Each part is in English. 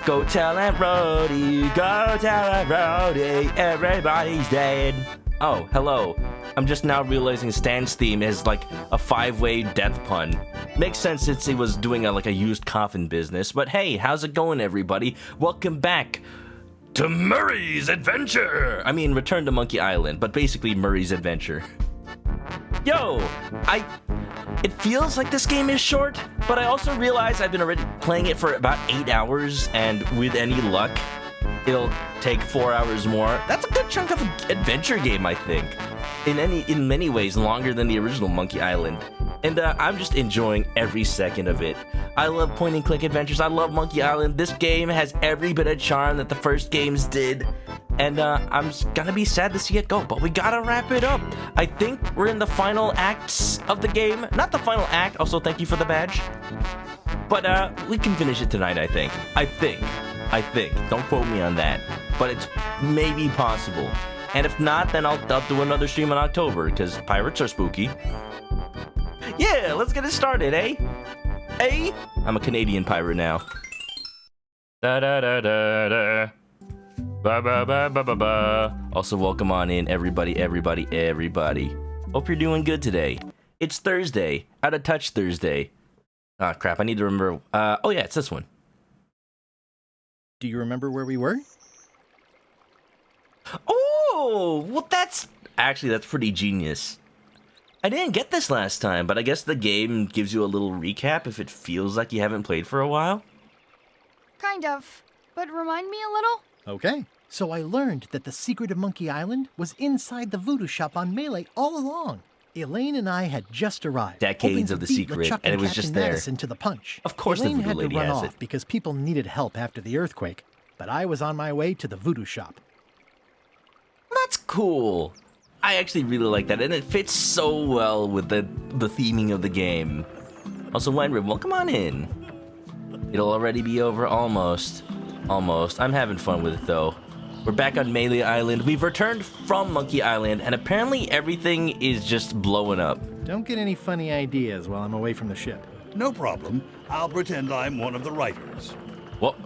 Go tell Aunt Rhodey, go tell Aunt Rhodey, everybody's dead. Oh, hello. I'm just now realizing Stan's theme is like a 5-way death pun. Makes sense since he was doing like a used coffin business. But hey, how's it going, everybody? Welcome back to Murray's Adventure. I mean, Return to Monkey Island, but basically Murray's Adventure. Yo, it feels like this game is short, but I also realize I've been already playing it for about 8 hours, and with any luck, it'll take 4 hours more. That's a good chunk of an adventure game, I think. In many ways, longer than the original Monkey Island. And I'm just enjoying every second of it. I love point-and-click adventures. I love Monkey Island. This game has every bit of charm that the first games did. And I'm gonna be sad to see it go, but we gotta wrap it up. I think we're in the final acts of the game. Not the final act. Also, thank you for the badge. But we can finish it tonight, I think. I think. Don't quote me on that. But it's maybe possible. And if not, then I'll do another stream in October, because pirates are spooky. Yeah, let's get it started, eh? Eh? I'm a Canadian pirate now. Da da da da da. Ba ba ba ba ba ba. Also, welcome on in, everybody. Hope you're doing good today. It's Thursday. Out of touch Thursday. Ah, crap. I need to remember. Oh yeah, it's this one. Do you remember where we were? Oh, well, that's pretty genius. I didn't get this last time, but I guess the game gives you a little recap if it feels like you haven't played for a while. Kind of, but remind me a little. Okay. So I learned that the secret of Monkey Island was inside the voodoo shop on Melee all along. Elaine and I had just arrived. Decades of the secret, and it was just there. Madison to the punch. Of course Elaine the voodoo had lady to run has off it. because people needed help after the earthquake, but I was on my way to the voodoo shop. That's cool. I actually really like that, and it fits so well with the theming of the game. Also, Wenry, welcome on in. It'll already be over almost. I'm having fun with it, though. We're back on Melee Island. We've returned from Monkey Island, and apparently everything is just blowing up. Don't get any funny ideas while I'm away from the ship. No problem. I'll pretend I'm one of the writers. What?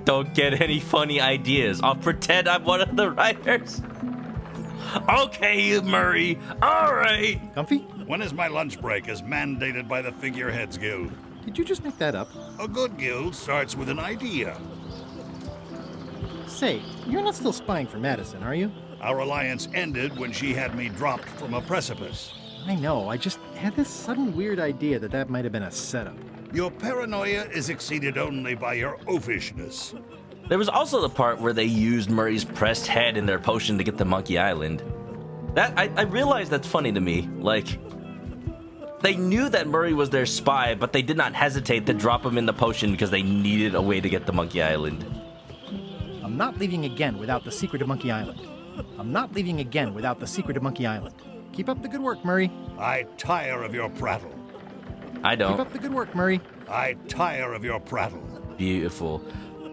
Don't get any funny ideas. I'll pretend I'm one of the writers. Okay, Murray. All right. Comfy? When is my lunch break as mandated by the Figureheads Guild? Did you just make that up? A good guild starts with an idea. Say, you're not still spying for Madison, are you? Our alliance ended when she had me dropped from a precipice. I know, I just had this sudden weird idea that might have been a setup. Your paranoia is exceeded only by your oafishness. There was also the part where they used Murray's pressed head in their potion to get to Monkey Island. That I realized that's funny to me. Like, they knew that Murray was their spy, but they did not hesitate to drop him in the potion because they needed a way to get to Monkey Island. I'm not leaving again without the secret of Monkey Island. Keep up the good work, Murray. I tire of your prattle. I don't. Keep up the good work, Murray. I tire of your prattle. Beautiful.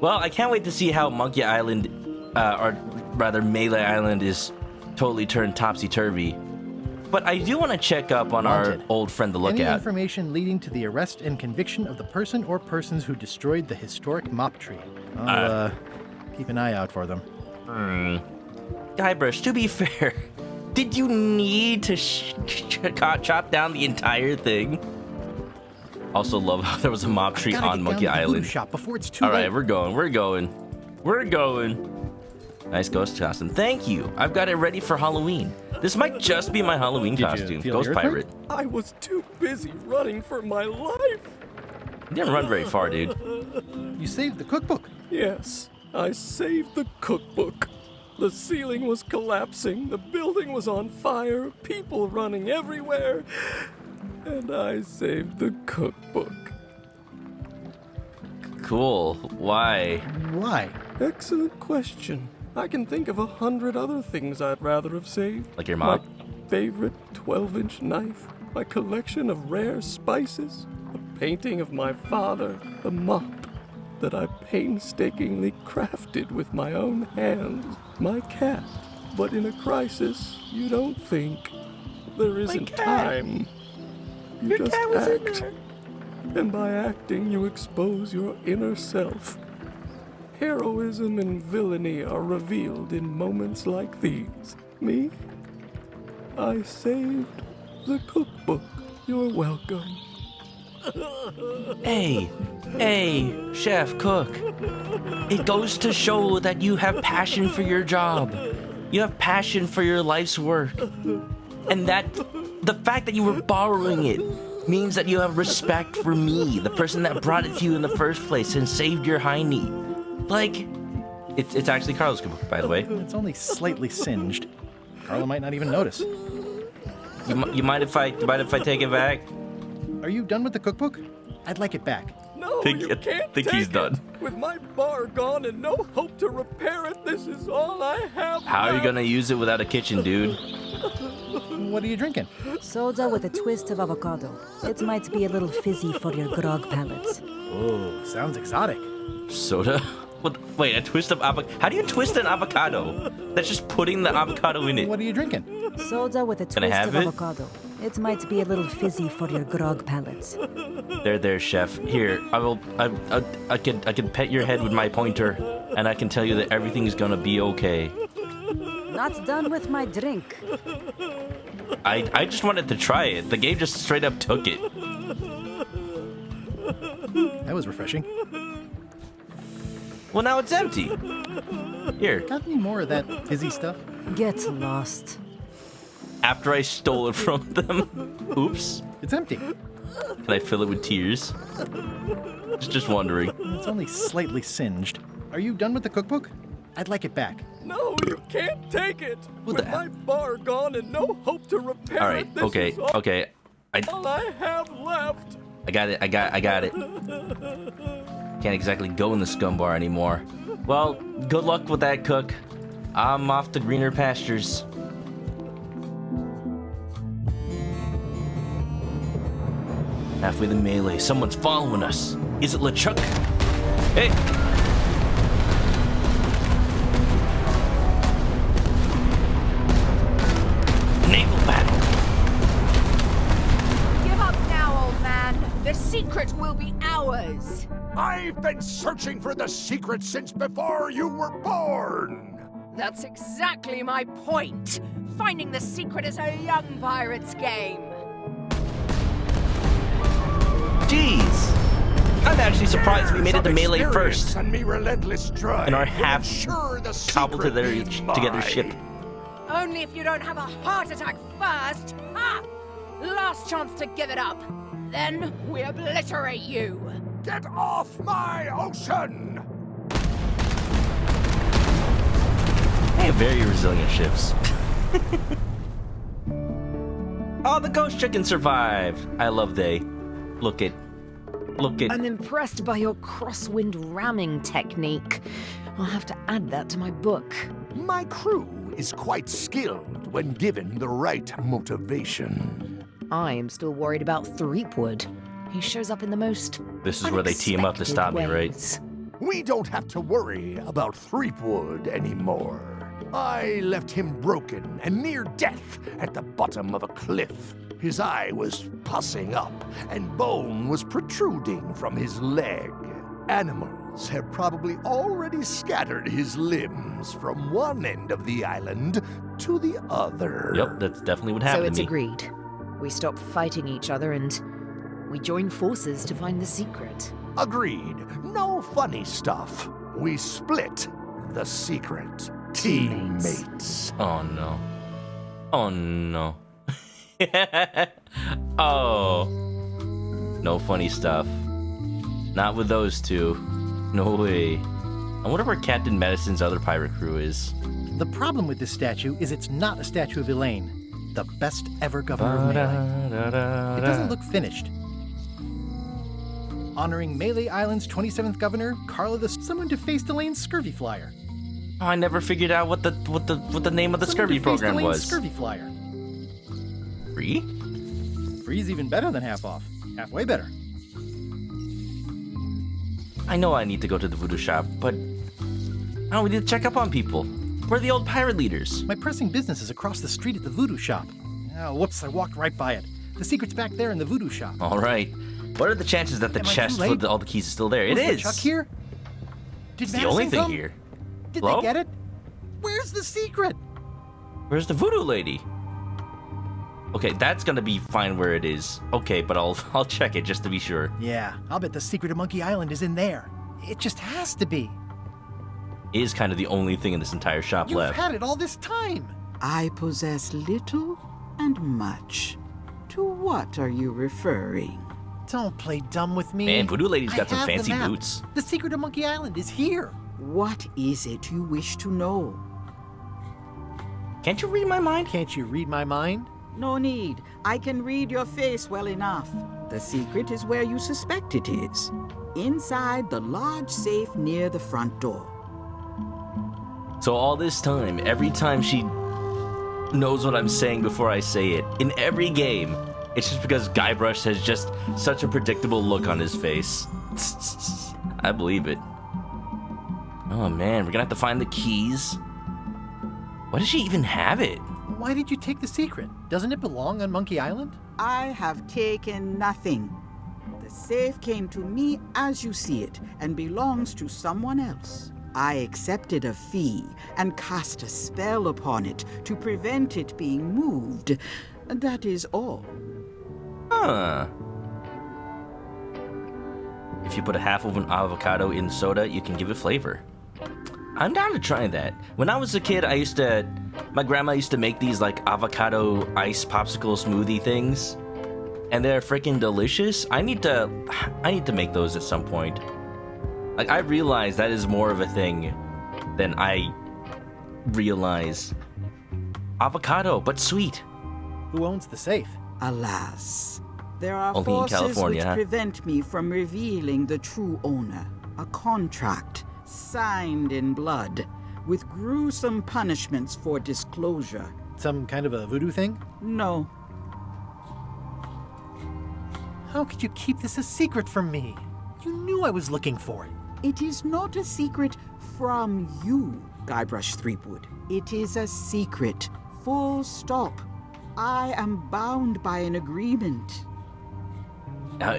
Well, I can't wait to see how Monkey Island, or rather Melee Island, is totally turned topsy-turvy. But I do want to check up on our old friend the Any Lookout. information leading to the arrest and conviction of the person or persons who destroyed the historic mop tree. I'll keep an eye out for them. GUYBRUSH, to be fair, did you need to chop down the entire thing? Also love how there was a mop tree on Monkey Island. Shop before it's too All right, late. we're going. Nice ghost costume. Thank you. I've got it ready for Halloween. This might just be my Halloween costume. feel Ghost the earthquake? pirate. I was too busy running for my life. You didn't run very far, dude. You saved the cookbook. Yes, I saved the cookbook. The ceiling was collapsing, the building was on fire, people running everywhere, and I saved the cookbook. Cool. Why? Why? Excellent question. I can think of 100 other things I'd rather have saved. Like your mom? My favorite 12-inch knife, my collection of rare spices, a painting of my father, the mop that I painstakingly crafted with my own hands, my cat. But in a crisis, you don't think. There isn't time. You Your just cat was in act. there. and by acting you expose your inner self. Heroism and villainy are revealed in moments like these. Me? I saved the cookbook. You're welcome. Hey, chef, cook. It goes to show that you have passion for your job. You have passion for your life's work. And that the fact that you were borrowing it means that you have respect for me, the person that brought it to you in the first place and saved your hiney. Like, it's actually Carlo's cookbook, by the way. It's only slightly singed. Carla might not even notice. You mind if I take it back? Are you done with the cookbook? I'd like it back. No, you can't think take he's it. done. With my bar gone and no hope to repair it, this is all I have. How are you left. gonna use it without a kitchen, dude? What are you drinking? Soda with a twist of avocado. It might be a little fizzy for your grog palate. Oh, sounds exotic. Soda? What? Wait, a twist of avocado? How do you twist an avocado? That's just putting the avocado in it. What are you drinking? Soda with a Can I twist have of it? avocado. It might be a little fizzy for your grog palate. There, chef. Here, I can pet your head with my pointer, and I can tell you that everything's gonna be okay. Not done with my drink. I just wanted to try it. The game just straight up took it. That was refreshing. Well, now it's empty. Here, Got any more of that fizzy stuff? Get lost. after I stole it from them. Oops. It's empty. Can I fill it with tears? Just wondering. It's only slightly singed. Are you done with the cookbook? I'd like it back. No, you can't take it. What With the my bar gone and no hope to repair All right. it, this Okay. is all Okay. all I have left. I got it. I got it. Can't exactly go in the scum bar anymore. Well, good luck with that, cook. I'm off to greener pastures. Halfway the melee, someone's following us. Is it LeChuck? Hey! Naval battle! Give up now, old man. The secret will be ours. I've been searching for the secret since before you were born! That's exactly my point. Finding the secret is a young pirate's game. Jeez! I'm actually surprised we made it to melee first. And me relentless drive In our will half ensure the cobbled secret be together mine. ship. Only if you don't have a heart attack first. Ha! Last chance to give it up. Then we obliterate you. Get off my ocean! They have very resilient ships. Oh, the ghost chicken survived! I love they. Look it. I'm impressed by your crosswind ramming technique. I'll have to add that to my book. My crew is quite skilled when given the right motivation. I am still worried about Threepwood. He shows up in the most This is where they team up to stop me, right? ways. We don't have to worry about Threepwood anymore. I left him broken and near death at the bottom of a cliff. His eye was pussing up, and bone was protruding from his leg. Animals have probably already scattered his limbs from one end of the island to the other. Yep, that's definitely what So happened it's to me. agreed. We stop fighting each other and we join forces to find the secret. Agreed. No funny stuff. We split the secret. Teammates. Teammates. Oh no. Oh no. Oh. No funny stuff. Not with those two. No way. I wonder where Captain Medicine's other pirate crew is. The problem with this statue is it's not a statue of Elaine, the best ever governor of Melee. It doesn't look finished. Honoring Melee Island's 27th governor, Carla the someone defaced Elaine's scurvy flyer. Oh, I never figured out what the name of the scurvy Someone defaced program Elaine's was. Scurvy flyer. Free? Free's even better than half off. Halfway better. I know I need to go to the voodoo shop, but we need to check up on people. We're the old pirate leaders. My pressing business is across the street at the voodoo shop. Oh, whoops, I walked right by it. The secret's back there in the voodoo shop. All right. What are the chances that the Am I too chest late? with all the keys is still there? It Was is. LeChuck here? Did It's the Madison only thing come? here. Did Hello? they get it? Where's the secret? Where's the voodoo lady? Okay, that's gonna be fine where it is. Okay, but I'll check it just to be sure. Yeah, I'll bet the secret of Monkey Island is in there. It just has to be. It is kind of the only thing in this entire shop You've left. had it all this time. I possess little and much. To what are you referring? Don't play dumb with me. Man, voodoo lady's got I some have the fancy map. boots. The secret of Monkey Island is here. What is it you wish to know? Can't you read my mind? Can't you read my mind? No need. I can read your face well enough. The secret is where you suspect it is. Inside the large safe near the front door. So all this time, every time she knows what I'm saying before I say it, in every game, it's just because Guybrush has just such a predictable look on his face. I believe it. Oh man, we're gonna have to find the keys. Why does she even have it? Why did you take the secret? Doesn't it belong on Monkey Island? I have taken nothing. The safe came to me as you see it and belongs to someone else. I accepted a fee and cast a spell upon it to prevent it being moved. That is all. Huh. If you put a half of an avocado in soda, you can give it flavor. I'm down to try that. When I was a kid, my grandma used to make these like avocado ice popsicle smoothie things, and they're freaking delicious. I need to make those at some point. Like, I realize that is more of a thing than I realize. Avocado, but sweet. Who owns the safe? Alas, there are Only in forces California, which huh? prevent me from revealing the true owner. A contract signed in blood with gruesome punishments for disclosure. Some kind of a voodoo thing? No, How could you keep this a secret from me? You knew I was looking for it. it is not a secret from you, Guybrush Threepwood. It is a secret. Full stop. I am bound by an agreement.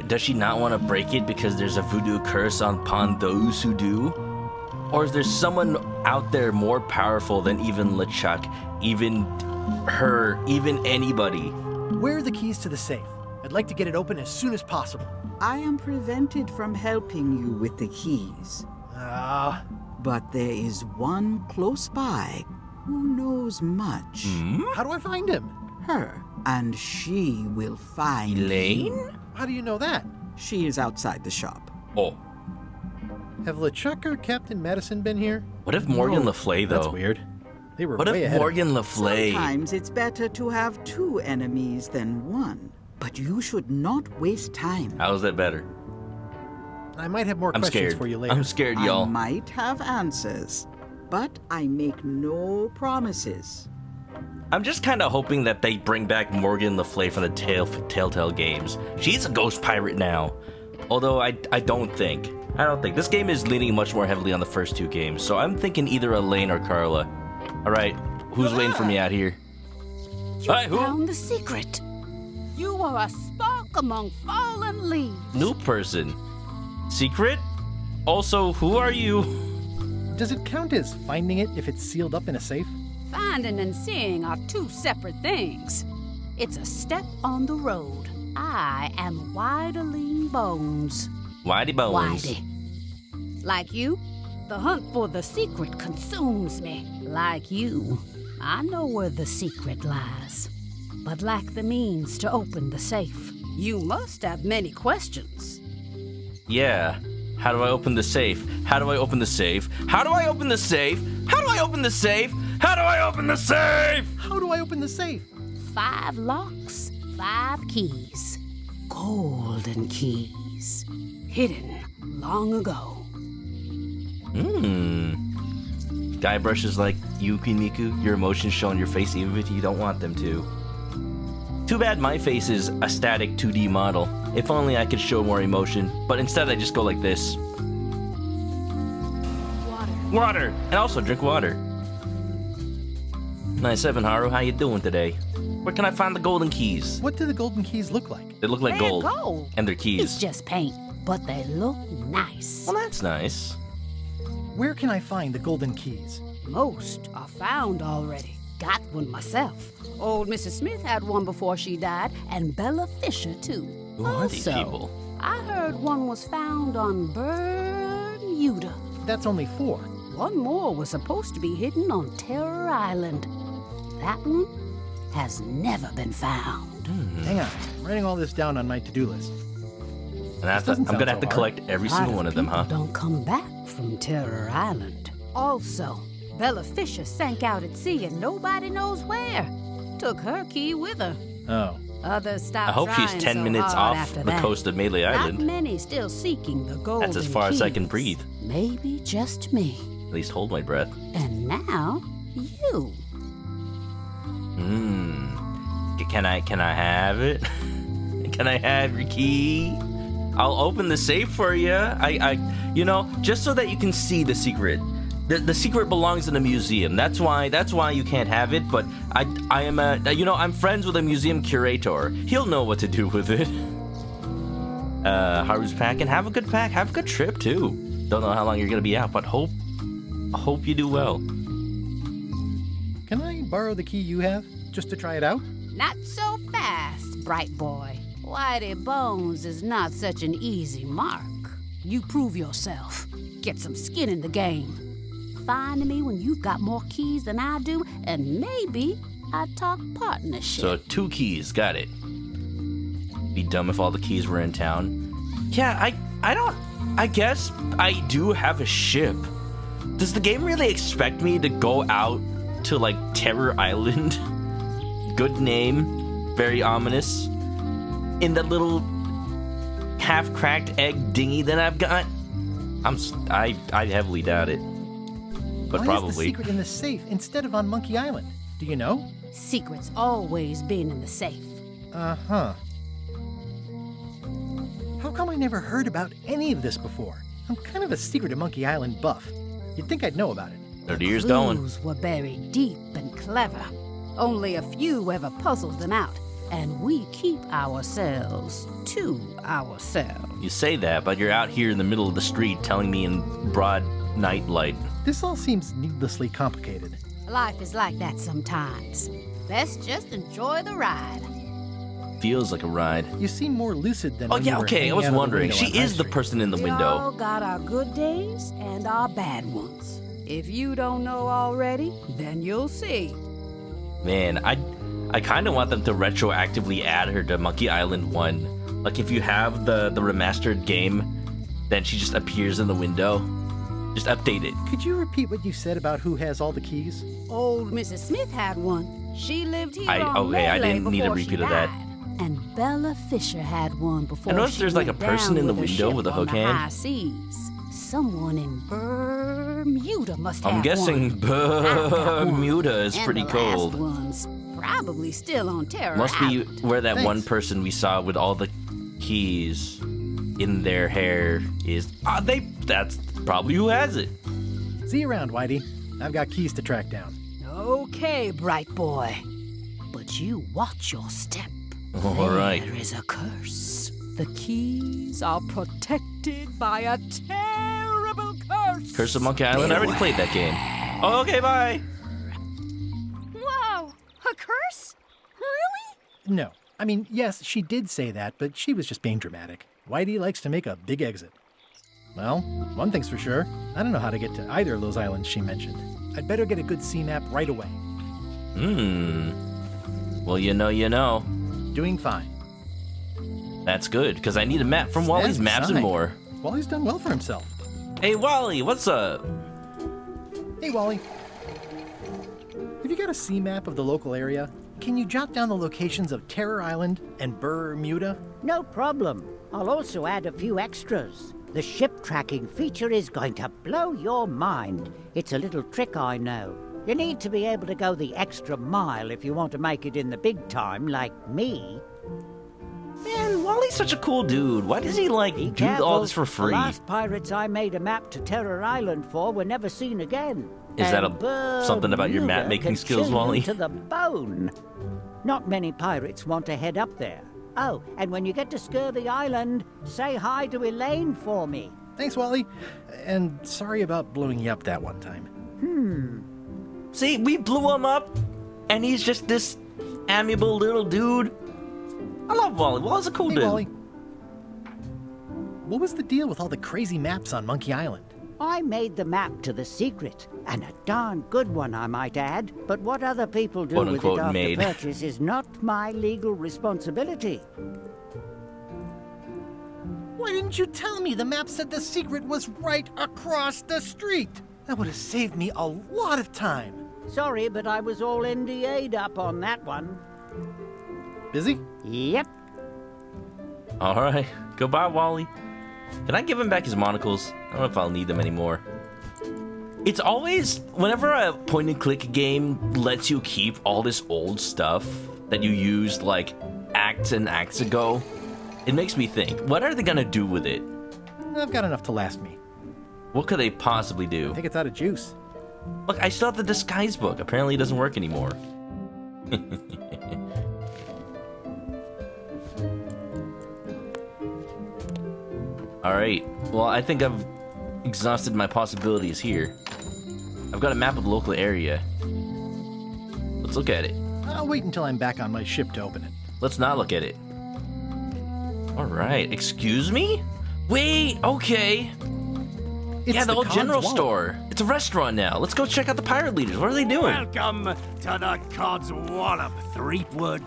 Does she not want to break it because there's a voodoo curse upon those who do? Or is there someone out there more powerful than even LeChuck, even her, even anybody? Where are the keys to the safe? I'd like to get it open as soon as possible. I am prevented from helping you with the keys. But there is one close by who knows much. How do I find him? Her, and she will find Elaine? you. How do you know that? She is outside the shop. Oh, Have LeChuck or Captain Madison been here? what if Morgan Le Fay, though? That's weird. They were What way if ahead Morgan Le Fay? Sometimes it's better to have two enemies than one. But you should not waste time. How is that better? of me. I might have more I'm questions scared. for you later. I'm scared, I y'all. might have answers, but I make no promises. I'm just kind of hoping that they bring back Morgan Le Fay from the Telltale games. She's a ghost pirate now. Although I don't think. This game is leaning much more heavily on the first two games, so I'm thinking either Elaine or Carla. All right, who's waiting for me out here? Hi, who? Found the secret. You are a spark among fallen leaves. New person. Secret? Also, who are you? Does it count as finding it if it's sealed up in a safe? Finding and seeing are two separate things. It's a step on the road. I am Widerling Bones. Whitey Bones. Whitey. Like you, the hunt for the secret consumes me. Like you, I know where the secret lies, but lack the means to open the safe. You must have many questions. Yeah. How do I open the safe? How do I open the safe? How do I open the safe? How do I open the safe? How do I open the safe? How do I open the safe? 5 locks, 5 keys. Golden keys. Hidden long ago. Guybrush is like, Yuki Miku, your emotions show on your face even if you don't want them to. Too bad my face is a static 2D model. If only I could show more emotion, but instead I just go like this. Water. And also drink water. Nice, Evan Haru. How you doing today? Where can I find the golden keys? What do the golden keys look like? They look like They're gold. gold. And they're keys. It's just paint, but they look nice. Well, that's nice. Where can I find the golden keys? Most are found already. Got one myself. Old Mrs. Smith had one before she died, and Bella Fisher, too. Who are these Also, people? I heard one was found on Bermuda. That's only 4. One more was supposed to be hidden on Terror Island. That one has never been found. Hang on. I'm writing all this down on my to-do list. And I'm doesn't gonna sound have to so collect every single one of them, huh? Don't come back from Terror Island. Also, Bella Fisher sank out at sea and nobody knows where. Took her key with her. Oh. Others stopped I hope she's trying 10 so minutes hard off after the that. coast of Melee Not Island. many still seeking the golden That's as far as I can keys. breathe. Maybe just me. At least hold my breath. And now, you. Can I have it? Can I have your key? I'll open the safe for you. You know, just so that you can see the secret. The secret belongs in a museum. That's why you can't have it. But I am I'm friends with a museum curator. He'll know what to do with it. Haru's packing. Have a good pack. Have a good trip too. Don't know how long you're gonna be out, but hope you do well. Can I borrow the key you have, just to try it out? Not so fast, bright boy. Whitey Bones is not such an easy mark. You prove yourself. Get some skin in the game. Find me when you've got more keys than I do, and maybe I'd talk partnership. So 2 keys, got it. Be dumb if all the keys were in town. Yeah, I guess I do have a ship. Does the game really expect me to go out to like Terror Island? Good name, very ominous. In that little half-cracked egg dinghy that I've got? I heavily doubt it. But Why probably. is the secret in the safe instead of on Monkey Island? Do you know? Secret's always been in the safe. Uh-huh. How come I never heard about any of this before? I'm kind of a Secret of Monkey Island buff. You'd think I'd know about it. 30 years going. Clues were buried deep and clever. Only a few ever puzzled them out, and we keep ourselves to ourselves. You say that, but you're out here in the middle of the street telling me in broad night light. This all seems needlessly complicated. Life is like that sometimes. Best just enjoy the ride. Feels like a ride. You seem more lucid than Oh when yeah, you were okay, I hanging was out of the wondering. window She on High is the Street. person in the We window. all got our good days and our bad ones. If you don't know already, then you'll see. Man, I kind of want them to retroactively add her to Monkey Island 1. Like if you have the remastered game, then she just appears in the window. Just update it. Could you repeat what you said about who has all the keys? Old Mrs. Smith had one. She lived here on Okay, I Melee didn't need a before she repeat of that. died. And Bella Fisher had one before I noticed she there's like a went person down in the with her window ship with a hook on the hand. high seas. Someone in Bermuda must have I'm guessing one. I've got one. Bermuda is And pretty the cold. last one's probably still on Terror Must be Island. where that one Thanks. person we saw with all the keys in their hair is. That's probably who has it. See you around, Whitey. I've got keys to track down. Okay, bright boy. But you watch your step. All right. There is a curse. The keys are protected by a terrible curse. Curse of Monkey Island. I already played that game. Oh, okay, bye. Whoa! A curse? Really? No. I mean, yes, she did say that, but she was just being dramatic. Whitey likes to make a big exit. Well, one thing's for sure. I don't know how to get to either of those islands she mentioned. I'd better get a good sea map right away. Well, you know. Doing fine. That's good, because I need a map from Wally's Stand Maps and aside. More. Wally's done well for himself. Hey, Wally, what's up? Hey, Wally. Have you got a sea map of the local area? Can you jot down the locations of Terror Island and Bermuda? No problem. I'll also add a few extras. The ship tracking feature is going to blow your mind. It's a little trick, I know. You need to be able to go the extra mile if you want to make it in the big time, like me. Man, Wally's such a cool dude. Why does he, Be do careful. all this for free? The last pirates I made a map to Terror Island for were never seen again. Is that And something about your map Bermuda making can skills, chill Wally? you to the bone. Not many pirates want to head up there. Oh, and when you get to Scurvy Island, say hi to Elaine for me. Thanks, Wally. And sorry about blowing you up that one time. See, we blew him up, and he's just this amiable little dude. I love Wally. Wally's a cool Hey, dude. Wally. What was the deal with all the crazy maps on Monkey Island? I made the map to the secret, and a darn good one, I might add. But what other people do Quote, with unquote, it after made. purchase is not my legal responsibility. Why didn't you tell me the map said the secret was right across the street? That would have saved me a lot of time. Sorry, but I was all NDA'd up on that one. Busy? Yep. All right. Goodbye, Wally. Can I give him back his monocles? I don't know if I'll need them anymore. It's always, whenever a point-and-click game lets you keep all this old stuff that you used, like, acts and acts ago, it makes me think, what are they gonna do with it? I've got enough to last me. What could they possibly do? I think it's out of juice. Look, I still have the disguise book. Apparently it doesn't work anymore. Alright, well, I think I've exhausted my possibilities here. I've got a map of the local area. Let's look at it. I'll wait until I'm back on my ship to open it. Let's not look at it. Alright, excuse me? Wait, okay. It's Yeah, the old Cod's general Wallet. store. It's a restaurant now. Let's go check out the pirate leaders. What are they doing? Welcome to the Cod's Wallop, Threepwood.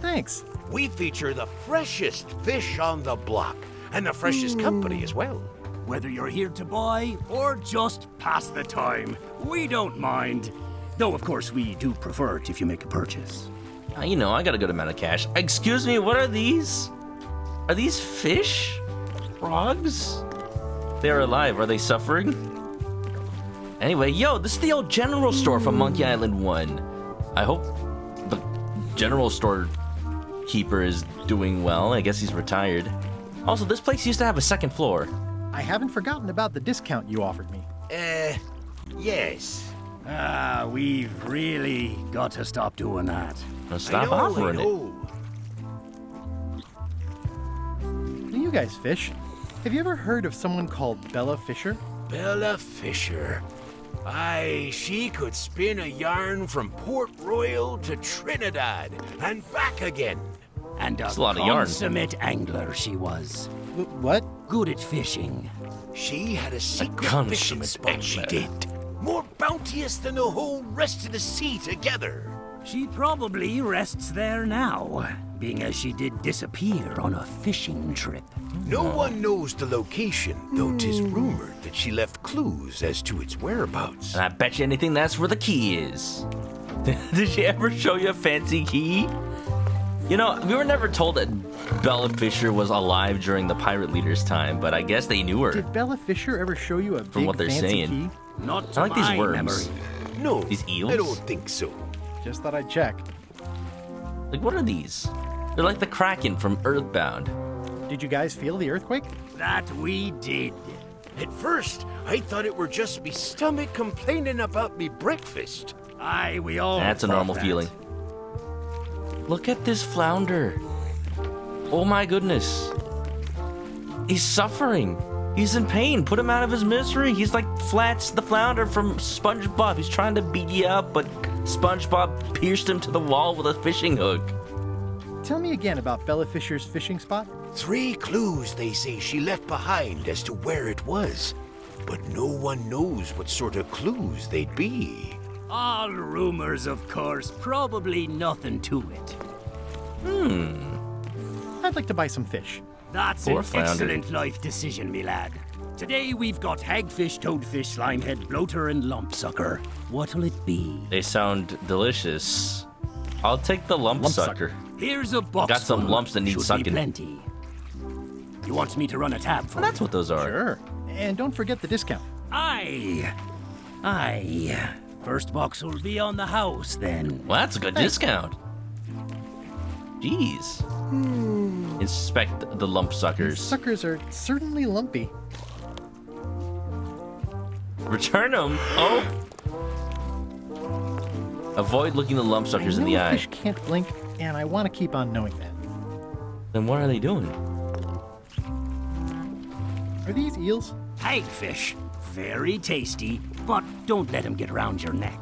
Thanks. We feature the freshest fish on the block, and the freshest company as well. Whether you're here to buy or just pass the time, we don't mind. Though, of course, we do prefer it if you make a purchase. You know, I gotta go to ManokAdobo. Excuse me, what are these? Are these fish? Frogs? They're alive. Are they suffering? Anyway, yo, this is the old general store from Monkey Island 1. I hope the general store keeper is doing well. I guess he's retired. Also, this place used to have a second floor. I haven't forgotten about the discount you offered me. Yes. We've really got to stop doing that. Now stop offering it. You guys fish. Have you ever heard of someone called Bella Fisher? Bella Fisher. Aye, she could spin a yarn from Port Royal to Trinidad and back again. And That's a lot of yarn. consummate angler she was. What? Good at fishing. She had a secret fishing consummate spot, she angler. did. More bounteous than the whole rest of the sea together. She probably rests there now, being as she did disappear on a fishing trip. No one knows the location, though 'tis rumored that she left clues as to its whereabouts. And I bet you anything that's where the key is. Did she ever show you a fancy key? You know, we were never told that Bella Fisher was alive during the pirate leader's time, but I guess they knew her. Did Bella Fisher ever show you a big what they're fancy saying. key? Not I to like these my worms. memory. No, These eels? I don't think so. Just thought I'd check. Like, what are these? They're like the Kraken from Earthbound. Did you guys feel the earthquake? That we did. At first, I thought it were just me stomach complaining about me breakfast. Aye, we all That's a thought normal that. feeling. Look at this flounder. Oh my goodness. He's suffering. He's in pain. Put him out of his misery. He's like Flats the flounder from SpongeBob. He's trying to beat you up, but SpongeBob pierced him to the wall with a fishing hook. Tell me again about Bella Fisher's fishing spot. 3 clues they say she left behind as to where it was. But no one knows what sort of clues they'd be. All rumors, of course. Probably nothing to it. I'd like to buy some fish. That's Poor an flounder. excellent life decision, me lad. Today we've got hagfish, toadfish, slimehead, bloater, and lumpsucker. What'll it be? They sound delicious. I'll take the lump sucker. Here's a box. Got some full. lumps that need Should sucking. Be plenty. You want me to run a tab for That's you? what those are. Sure. And don't forget the discount. Aye. First box will be on the house then. Well, that's a good discount. Jeez. Inspect the lump suckers. Suckers are certainly lumpy. Return them. Oh. Avoid looking the lump suckers in I know the a eye. fish can't blink, and I want to keep on knowing that. Then what are they doing? Are these eels? Hagfish. Very tasty, but don't let him get around your neck.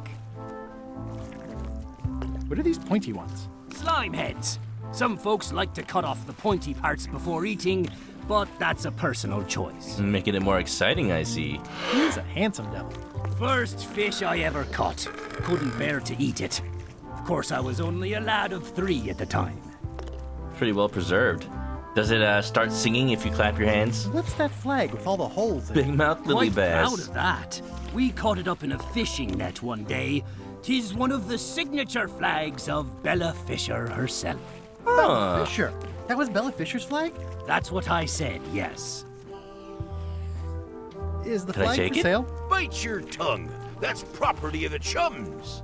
What are these pointy ones? Slime heads. Some folks like to cut off the pointy parts before eating, but that's a personal choice. Making it more exciting, I see. He's a handsome devil. First fish I ever caught. Couldn't bear to eat it. Of course, I was only a lad of 3 at the time. Pretty well preserved. Does it start singing if you clap your hands? What's that flag with all the holes in it? Big mouth lily Quite bass. proud of that. We caught it up in a fishing net one day. 'Tis one of the signature flags of Bella Fisher herself. Bella Fisher. That was Bella Fisher's flag? That's what I said, yes. Is the Can I flag take for it? sale? Bite your tongue. That's property of the chums.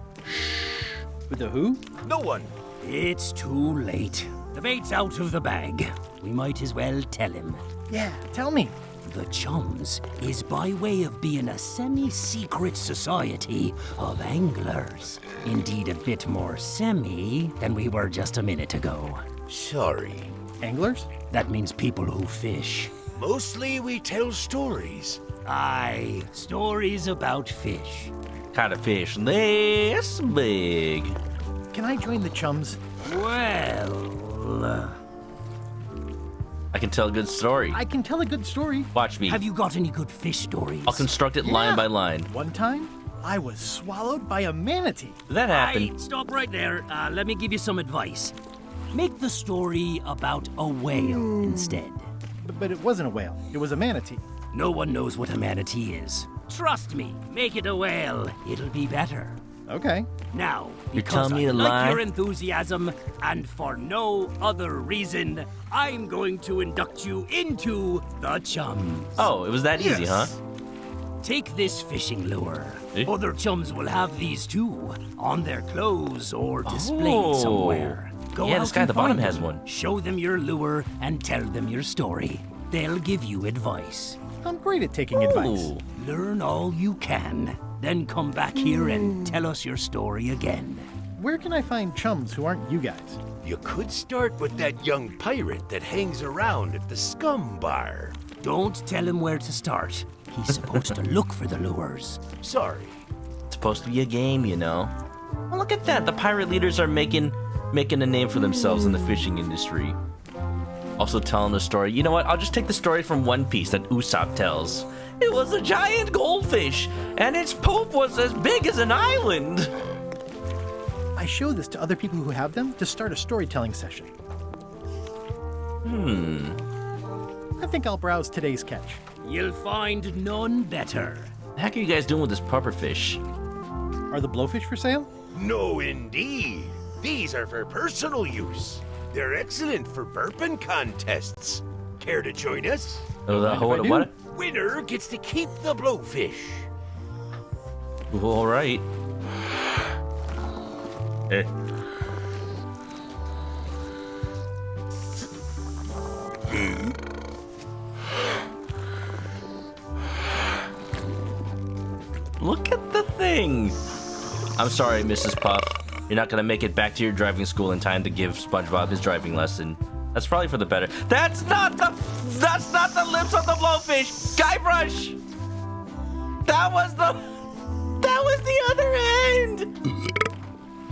With the who? No one. It's too late. The bait's out of the bag. We might as well tell him. Yeah, tell me. The Chums is by way of being a semi-secret society of anglers. Indeed, a bit more semi than we were just a minute ago. Sorry. Anglers? That means people who fish. Mostly we tell stories. Aye, stories about fish. Kind of fish this big. Can I join the chums? Well, I can tell a good story. I can tell a good story. Watch me. have you got any good fish stories? I'll construct it line by line. One time, I was swallowed by a manatee. Did that happen? Aye, stop right there. Let me give you some advice. Make the story about a whale instead. But it wasn't a whale. It was a manatee. No one knows what a manatee is. Trust me, make it a whale. It'll be better. Okay. Now, You're because telling me I to like lie? your enthusiasm, and for no other reason, I'm going to induct you into the Chums. Oh, it was that easy, huh? Take this fishing lure. Eh? Other chums will have these too, on their clothes or displayed Oh. somewhere. Go Yeah, out this guy at and the bottom find has them. one. Show them your lure and tell them your story. They'll give you advice. I'm great at taking advice. Ooh. Learn all you can, then come back here and tell us your story again. Where can I find chums who aren't you guys? You could start with that young pirate that hangs around at the scum bar. Don't tell him where to start. He's supposed to look for the lures. Sorry. It's supposed to be a game, you know. Well, look at that. The pirate leaders are making a name for themselves in the fishing industry. Also telling the story. You know what? I'll just take the story from One Piece that Usopp tells. It was a giant goldfish, and its poop was as big as an island. I show this to other people who have them to start a storytelling session. I think I'll browse today's catch. You'll find none better. What the heck are you guys doing with this pufferfish? Are the blowfish for sale? No, indeed. These are for personal use. They're excellent for burping contests. Care to join us? Oh, Mind if I what? do? What? Winner gets to keep the blowfish. All right. Eh. Look at the thing. I'm sorry, Mrs. Puff. You're not gonna make it back to your driving school in time to give SpongeBob his driving lesson. That's probably for the better. That's not the lips of the blowfish. Guybrush. That was the other end.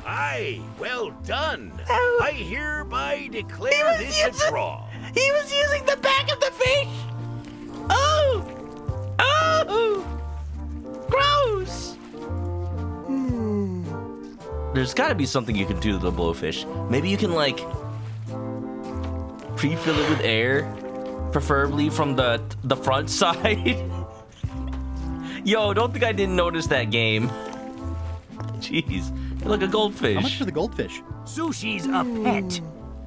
Aye, well done. Oh. I hereby declare this a draw. He was using the back of the fish. Oh. Gross. There's got to be something you can do to the blowfish. Maybe you can like pre-fill it with air, preferably from the front side. Yo, don't think I didn't notice that game. Jeez, you're like a goldfish. How much for the goldfish? Sushi's a pet.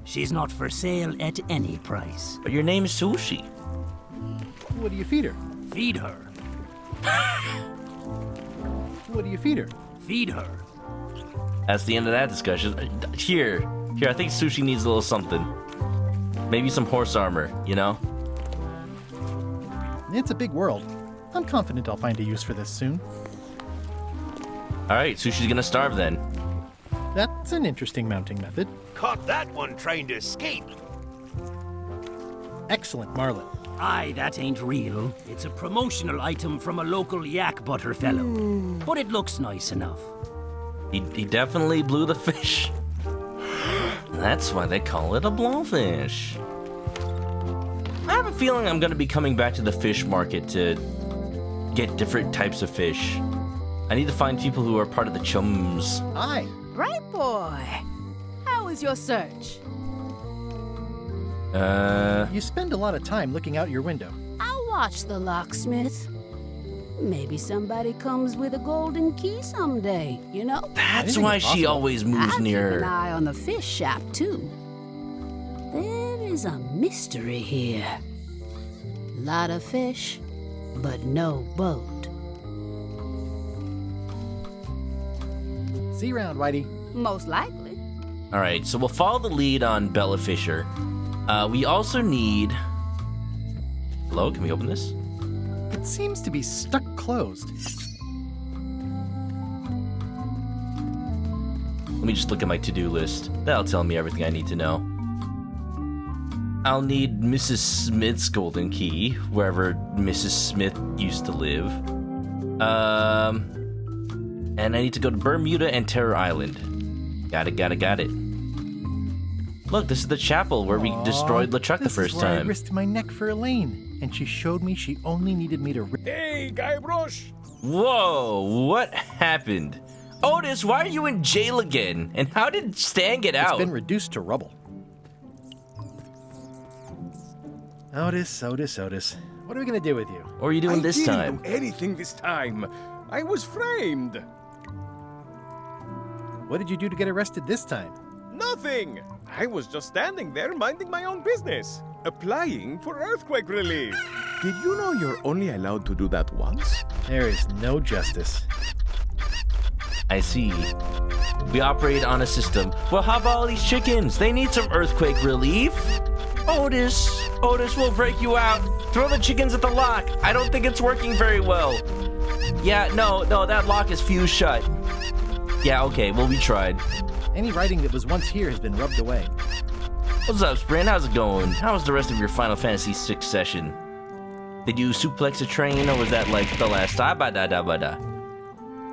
She's not for sale at any price. But your name is Sushi. What do you feed her? Feed her. What do you feed her? Feed her. That's the end of that discussion. Here, I think Sushi needs a little something. Maybe some horse armor, you know? It's a big world. I'm confident I'll find a use for this soon. All right, Sushi's gonna starve then. That's an interesting mounting method. Caught that one trying to escape. Excellent, Marlin. Aye, that ain't real. It's a promotional item from a local yak butter fellow. But it looks nice enough. He definitely blew the fish. That's why they call it a blowfish. I have a feeling I'm going to be coming back to the fish market to get different types of fish. I need to find people who are part of the chums. Hi. Bright boy. How was your search? You spend a lot of time looking out your window. I'll watch the locksmith. Maybe somebody comes with a golden key someday, you know? That's why she always moves I'll near keep an her. eye on the fish shop, too. There is a mystery here. Lot of fish, but no boat. See you around, Whitey. Most likely. All right, so we'll follow the lead on Bella Fisher. We also need... Hello, can we open this? It seems to be stuck closed. Let me just look at my to-do list. That'll tell me everything I need to know. I'll need Mrs. Smith's golden key, wherever Mrs. Smith used to live. And I need to go to Bermuda and Terror Island. Got it. Look, this is the chapel where we destroyed LeChuck the first This is where I time. risked my neck for Elaine, and she showed me she only needed me to... Hey, GUYBRUSH! Whoa, what happened? Otis, why are you in jail again? And how did Stan get out? It's been reduced to rubble. Otis. What are we gonna do with you? What are you doing this time? I didn't do anything this time. I was framed. What did you do to get arrested this time? Nothing. I was just standing there minding my own business, applying for earthquake relief. Did you know you're only allowed to do that once? There is no justice. I see. We operate on a system. Well, how about all these chickens? They need some earthquake relief. Otis, we'll break you out. Throw the chickens at the lock. I don't think it's working very well. Yeah, no, that lock is fused shut. Yeah, okay, well, we tried. Any writing that was once here has been rubbed away. What's up, Sprint? How's it going? How was the rest of your Final Fantasy VI session? Did you suplex a train, or was that like the last time?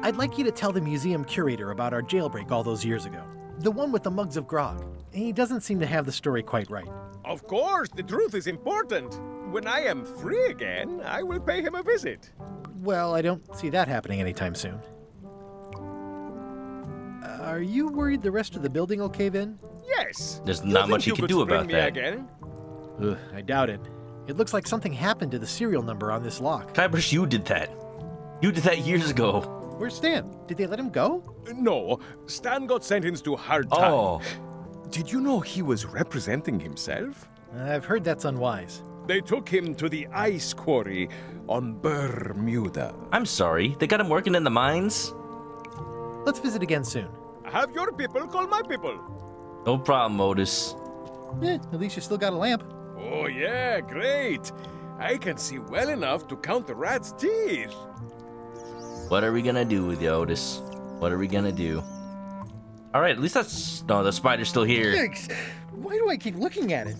I'd like you to tell the museum curator about our jailbreak all those years ago. The one with the mugs of grog. He doesn't seem to have the story quite right. Of course, the truth is important. When I am free again, I will pay him a visit. Well, I don't see that happening anytime soon. Are you worried the rest of the building will cave in? Yes. There's not much you can do about that. Again? Ugh, I doubt it. It looks like something happened to the serial number on this lock. GUYBRUSH, you did that. You did that years ago. Where's Stan? Did they let him go? No, Stan got sentenced to hard time. Oh. Did you know he was representing himself? I've heard that's unwise. They took him to the ice quarry on Bermuda. I'm sorry. They got him working in the mines? Let's visit again soon. Have your people call my people. No problem, Otis. At least you still got a lamp. Oh yeah, great. I can see well enough to count the rat's teeth. What are we gonna do with you, Otis? What are we gonna do? All right, at least that's... No, the spider's still here. Yikes. Why do I keep looking at it?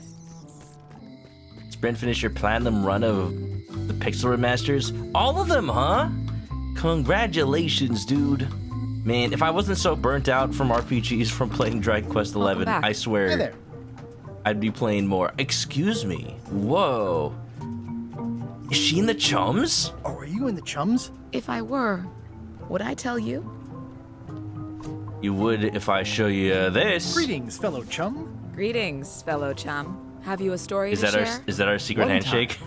Sprint, finish your platinum run of the Pixel Remasters? All of them, huh? Congratulations, dude. Man, if I wasn't so burnt out from RPGs from playing Dragon Quest XI, I swear... Hey there. I'd be playing more. Excuse me. Whoa. Is she in the chums? Oh, are you in the chums? If I were, would I tell you? You would if I show you this. Greetings, fellow chum. Greetings, fellow chum. Have you a story Is to that share? is that our secret handshake?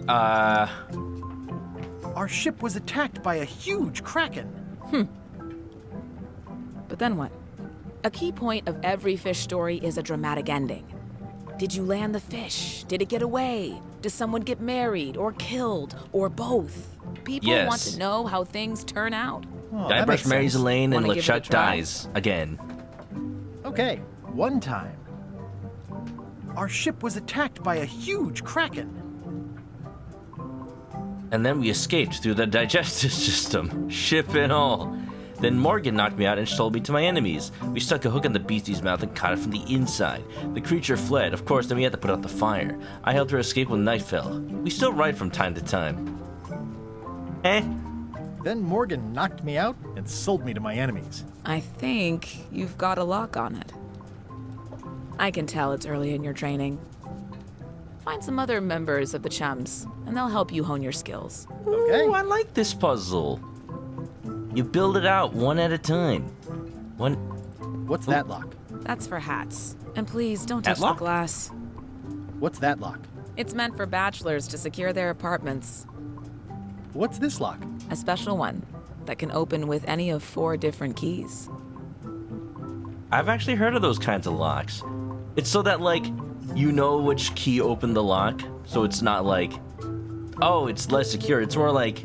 Our ship was attacked by a huge kraken. But then what? A key point of every fish story is a dramatic ending. Did you land the fish? Did it get away? Does someone get married or killed or both? People want to know how things turn out. Oh, GUYBRUSH marries Elaine and Wanna give it a LeChuck try? dies again. Okay, one time. Our ship was attacked by a huge kraken. And then we escaped through the digestive system, ship and all. Then Morgan knocked me out and sold me to my enemies. We stuck a hook in the beastie's mouth and caught it from the inside. The creature fled. Of course, then we had to put out the fire. I helped her escape when night fell. We still ride from time to time. Then Morgan knocked me out and sold me to my enemies. I think you've got a lock on it. I can tell it's early in your training. Find some other members of the Chums, and they'll help you hone your skills. Okay. Ooh, I like this puzzle. You build it out one at a time. What's that lock? That's for hats. And please, don't touch the lock? glass. What's that lock? It's meant for bachelors to secure their apartments. What's this lock? A special one that can open with any of 4 different keys. I've actually heard of those kinds of locks. It's so that, like, you know which key opened the lock, so it's not like, oh, it's less secure. It's more like,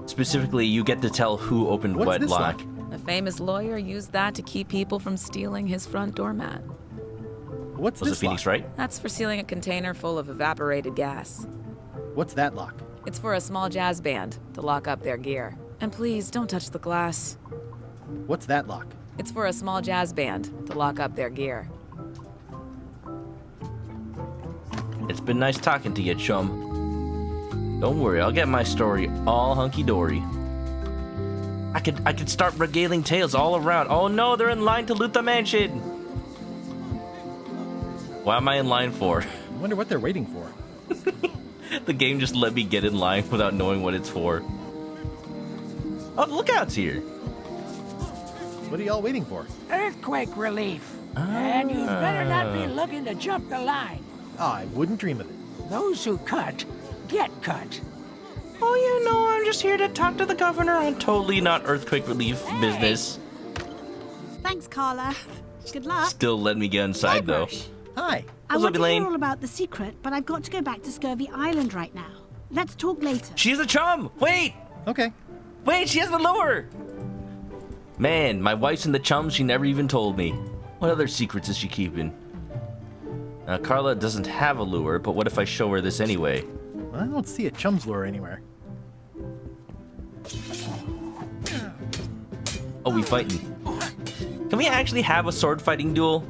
specifically, you get to tell who opened what lock. A famous lawyer used that to keep people from stealing his front doormat. What's Was this it Phoenix lock? right? That's for sealing a container full of evaporated gas. What's that lock? It's for a small jazz band to lock up their gear. And please, don't touch the glass. What's that lock? It's for a small jazz band to lock up their gear. It's been nice talking to you, chum. Don't worry, I'll get my story all hunky-dory. I could start regaling tales all around. Oh no, they're in line to loot the mansion! What am I in line for? I wonder what they're waiting for. The game just let me get in line without knowing what it's for. Oh, the lookout's here. What are y'all waiting for? Earthquake relief. And you better not be looking to jump the line. I wouldn't dream of it. Those who cut, get cut. Oh, you know, I'm just here to talk to the governor on totally not earthquake relief business. Thanks, Carla. Good luck. Still let me get inside, though. Hi. I What's want up, to hear Elaine? all about the secret, but I've got to go back to Scurvy Island right now. Let's talk later. She's a chum! Wait! Okay. Wait, she has the lure! Man, my wife's in the chums, she never even told me. What other secrets is she keeping? Carla doesn't have a lure, but what if I show her this anyway? I don't see a chum's lure anywhere. Oh, we fighting. Can we actually have a sword fighting duel?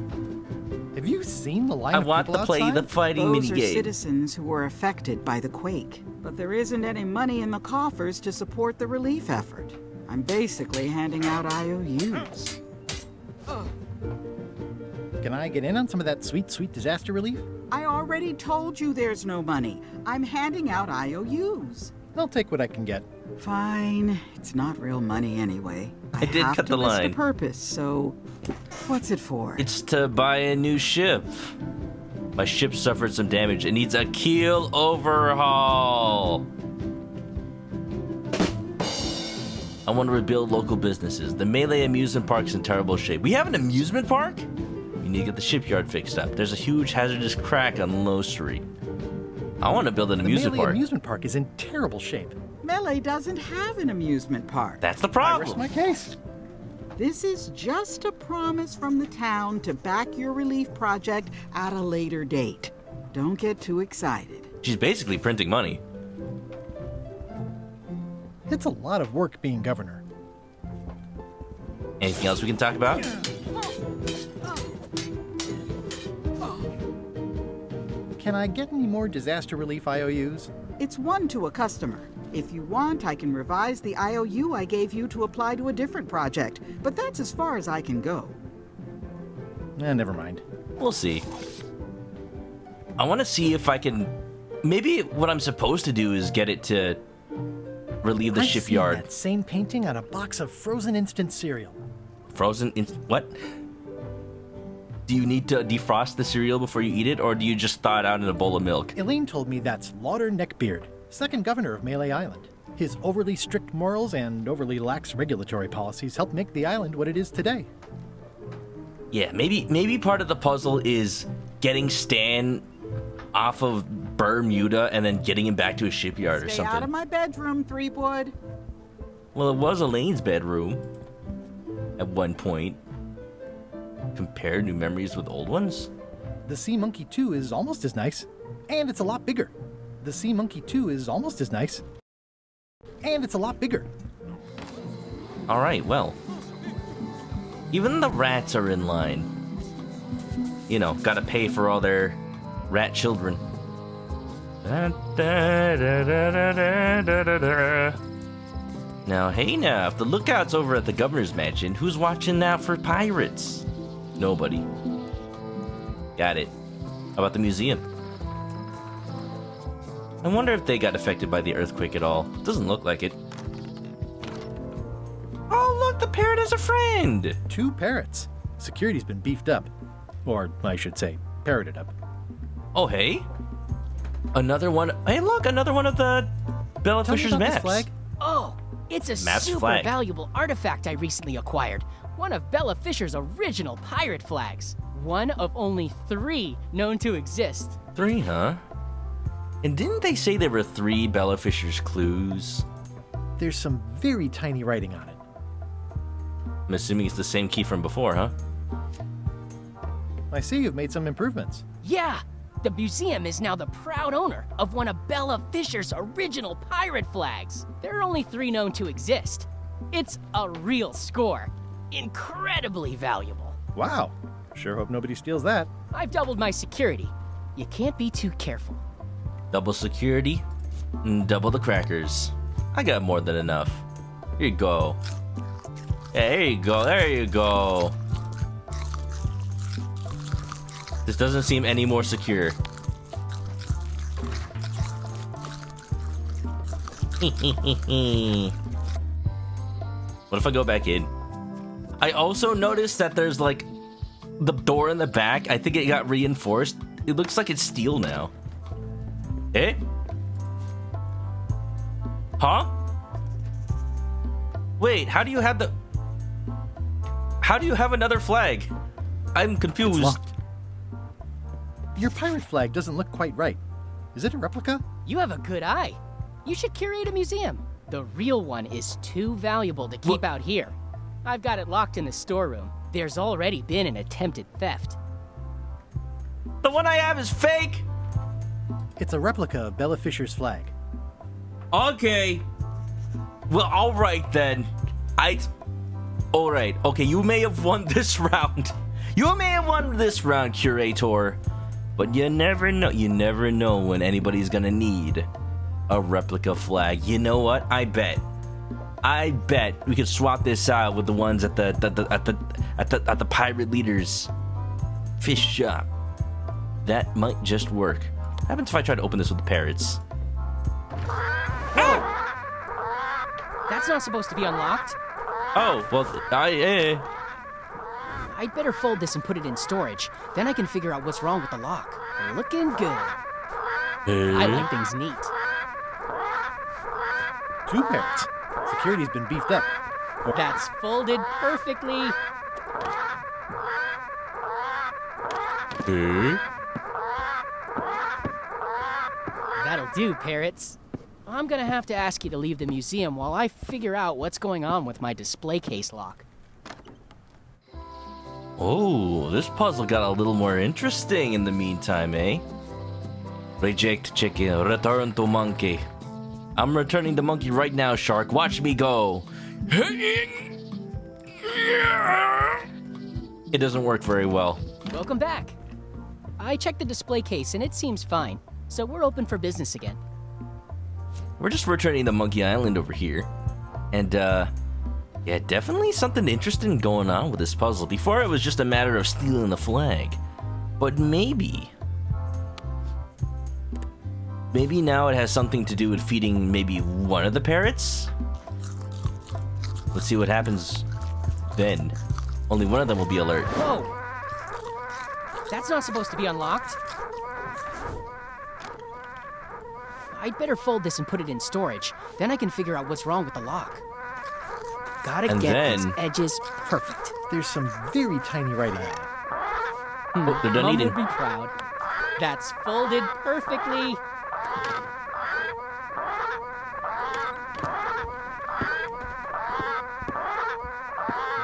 Have you seen the line I of want people to play outside? the fighting Those are minigame. citizens who were affected by the quake, but there isn't any money in the coffers to support the relief effort. I'm basically handing out IOUs. Can I get in on some of that sweet, sweet disaster relief? I already told you there's no money. I'm handing out IOUs. I'll take what I can get. Fine. It's not real money anyway. I did have cut to the list line. a purpose, so what's it for? It's to buy a new ship. My ship suffered some damage. It needs a keel overhaul. I want to rebuild local businesses. The Melee amusement park's in terrible shape. We have an amusement park? You need to get the shipyard fixed up. There's a huge hazardous crack on Low Street. I want to build an amusement The Melee park. amusement park is in terrible shape. Melee doesn't have an amusement park. That's the I problem. rest my case. This is just a promise from the town to back your relief project at a later date. Don't get too excited. She's basically printing money. It's a lot of work being governor. Anything else we can talk about? Can I get any more disaster relief IOUs? It's one to a customer. If you want, I can revise the IOU I gave you to apply to a different project, but that's as far as I can go. Never mind. We'll see. I want to see if I can... Maybe what I'm supposed to do is get it to relieve the I've shipyard. seen that same painting on a box of frozen instant cereal. Frozen in... What? Do you need to defrost the cereal before you eat it, or do you just thaw it out in a bowl of milk? Elaine told me that's Lauder Neckbeard, second governor of Melee Island. His overly strict morals and overly lax regulatory policies helped make the island what it is today. Yeah, maybe part of the puzzle is getting Stan off of Bermuda and then getting him back to a shipyard or Stay something. out of my bedroom, Threepwood. Well, it was Elaine's bedroom at one point. Compare new memories with old ones? The Sea Monkey 2 is almost as nice, and it's a lot bigger. The Sea Monkey 2 is almost as nice, and it's a lot bigger. Alright, well. Even the rats are in line. You know, gotta pay for all their rat children. Now, hey now, if the lookout's over at the governor's mansion, who's watching out for pirates? Nobody. Got it. How about the museum? I wonder if they got affected by the earthquake at all. Doesn't look like it. Oh, look, the parrot has a friend! 2 parrots. Security's been beefed up. Or, I should say, parroted up. Oh, hey? Another one. Hey, look, another one of the Bella Fisher's maps. Flag? Oh, it's a Maps super flag. valuable artifact I recently acquired. One of Bella Fisher's original pirate flags. One of only 3 known to exist. 3, huh? And didn't they say there were 3 Bella Fisher's clues? There's some very tiny writing on it. I'm assuming it's the same key from before, huh? I see you've made some improvements. Yeah, the museum is now the proud owner of one of Bella Fisher's original pirate flags. There are only 3 known to exist. It's a real score. Incredibly valuable. Wow. Sure hope nobody steals that. I've doubled my security. You can't be too careful. Double security, and double the crackers. I got more than enough. Here you go. There you go, there you go. This doesn't seem any more secure. What if I go back in? I also noticed that there's like the door in the back. I think it got reinforced. It looks like it's steel now. Eh? Huh? Wait, how do you have the... How do you have another flag? I'm confused. It's locked. Your pirate flag doesn't look quite right. Is it a replica? You have a good eye. You should curate a museum. The real one is too valuable to keep out here. I've got it locked in the storeroom. There's already been an attempted theft. The one I have is fake! It's a replica of Bella Fisher's flag. Okay. Well, alright then. Alright, okay, you may have won this round. You may have won this round, Curator. But you never know. You never know when anybody's gonna need a replica flag. You know what? I bet we could swap this out with the ones at the pirate leader's fish shop. That might just work. What happens if I try to open this with the parrots? That's not supposed to be unlocked. Oh, well, I'd better fold this and put it in storage. Then I can figure out what's wrong with the lock. Looking good. I like things neat. 2 parrots. Security's been beefed up. That's folded perfectly. That'll do, parrots. I'm gonna have to ask you to leave the museum while I figure out what's going on with my display case lock. Oh, this puzzle got a little more interesting in the meantime, eh? Reject chicken, return to monkey. I'm returning the monkey right now, Shark. Watch me go. It doesn't work very well. Welcome back. I checked the display case and it seems fine, so we're open for business again. We're just returning to Monkey Island over here. And, yeah, definitely something interesting going on with this puzzle. Before, it was just a matter of stealing the flag. But maybe now it has something to do with feeding maybe one of the parrots? Let's see what happens then. Only one of them will be alert. Whoa! That's not supposed to be unlocked. I'd better fold this and put it in storage. Then I can figure out what's wrong with the lock. Gotta get its edges perfect. There's some very tiny writing on it. Oh, they're done Mom eating. would be proud. That's folded perfectly.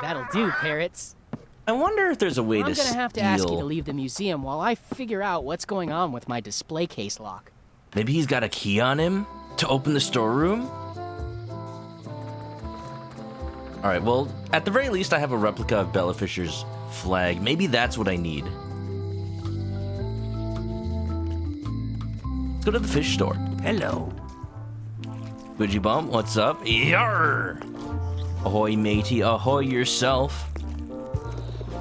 That'll do, parrots. I wonder if there's a way I'm to gonna have to ask you to leave the museum while I figure out what's going on with my display case lock. Maybe he's got a key on him to open the storeroom? Alright, well, at the very least, I have a replica of Bella Fisher's flag. Maybe that's what I need. Let's go to the fish store. Hello. Woodgie Bum, what's up? Yarr! Ahoy, matey. Ahoy yourself.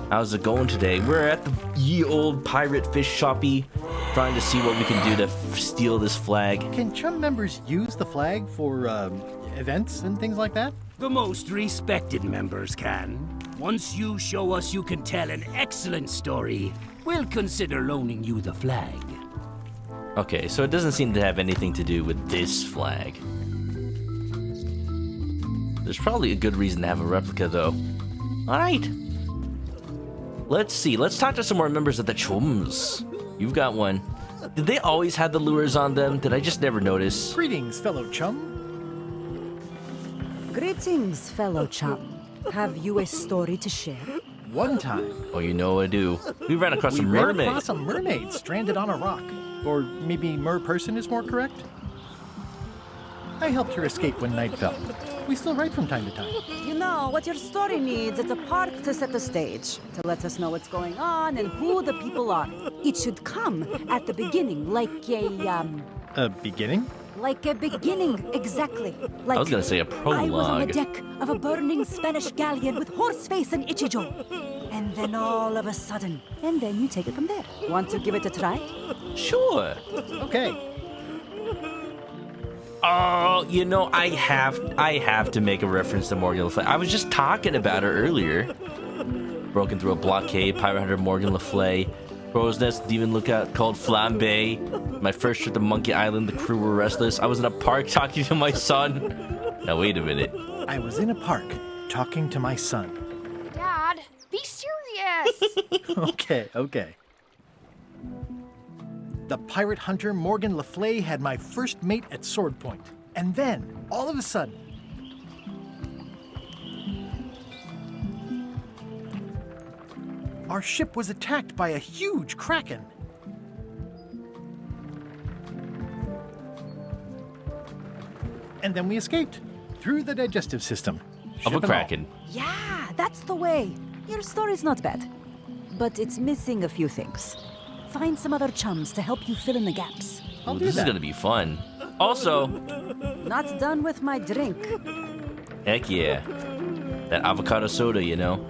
How's it going today? We're at the ye old pirate fish shoppy, trying to see what we can do to steal this flag. Can Chum members use the flag for events and things like that? The most respected members can. Once you show us you can tell an excellent story, we'll consider loaning you the flag. Okay, so it doesn't seem to have anything to do with this flag. There's probably a good reason to have a replica, though. Alright. Let's see. Let's talk to some more members of the Chums. You've got one. Did they always have the lures on them? Did I just never notice? Greetings, fellow chum. Greetings, fellow chum. Have you a story to share? One time. Oh, you know I do. We ran across some ran mermaids. across a mermaid stranded on a rock. Or maybe mer-person is more correct? I helped her escape when night fell. We still write from time to time. You know, what your story needs is a part to set the stage, to let us know what's going on and who the people are. It should come at the beginning, like A beginning? Like a beginning, exactly. Like I was gonna say a prologue. I was on the deck of a burning Spanish galleon with Horseface and Ichijo. And then all of a sudden, and then you take it from there. Want to give it a try? Sure. Okay. Oh, you know, I have to make a reference to Morgan Le Fay. I was just talking about her earlier. Broken through a blockade, Pirate Hunter Morgan Le Fay. Crow's Nest Demon Lookout called Flambe. My first trip to Monkey Island, the crew were restless. I was in a park talking to my son. Now wait a minute. I was in a park talking to my son. Dad, be serious. Okay. The pirate hunter Morgan Le Fay had my first mate at sword point. And then, all of a sudden, our ship was attacked by a huge kraken. And then we escaped through the digestive system. Of a kraken. Yeah, that's the way. Your story's not bad. But it's missing a few things. Find some other chums to help you fill in the gaps. Ooh, this is gonna be fun. Also, Not done with my drink. heck yeah. That avocado soda, you know.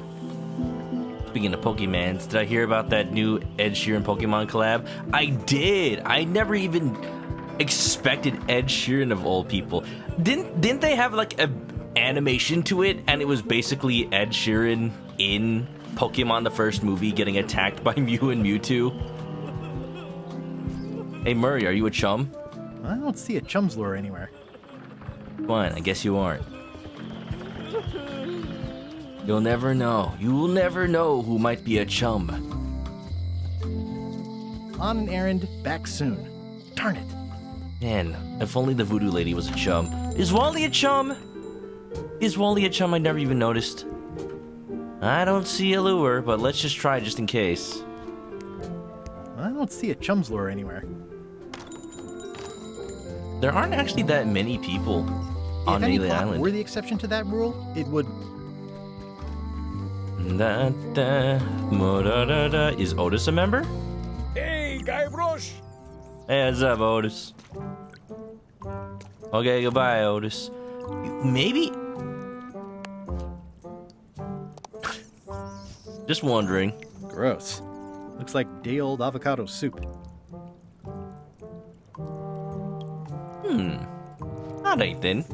Speaking of Pokemans, did I hear about that new Ed Sheeran Pokemon collab? I did. I never even expected Ed Sheeran of all people. Didn't they have like a animation to it, and it was basically Ed Sheeran in Pokemon the first movie getting attacked by Mew and Mewtwo? Hey Murray, are you a chum? I don't see a chum's lure anywhere. Fine, I guess you aren't. You'll never know. You will never know who might be a chum. On an errand, back soon. Darn it. Man, if only the voodoo lady was a chum. Is Wally a chum? Is Wally a chum? I never even noticed. I don't see a lure, but let's just try just in case. I don't see a chum's lure anywhere. There aren't actually that many people on If any Melee plot Island. were the exception to that rule, it would. Is Otis a member? Hey, GUYBRUSH! Hey, what's up, Otis? Okay, goodbye, Otis. Maybe. Just wondering. Gross. Looks like day-old avocado soup. Alright then.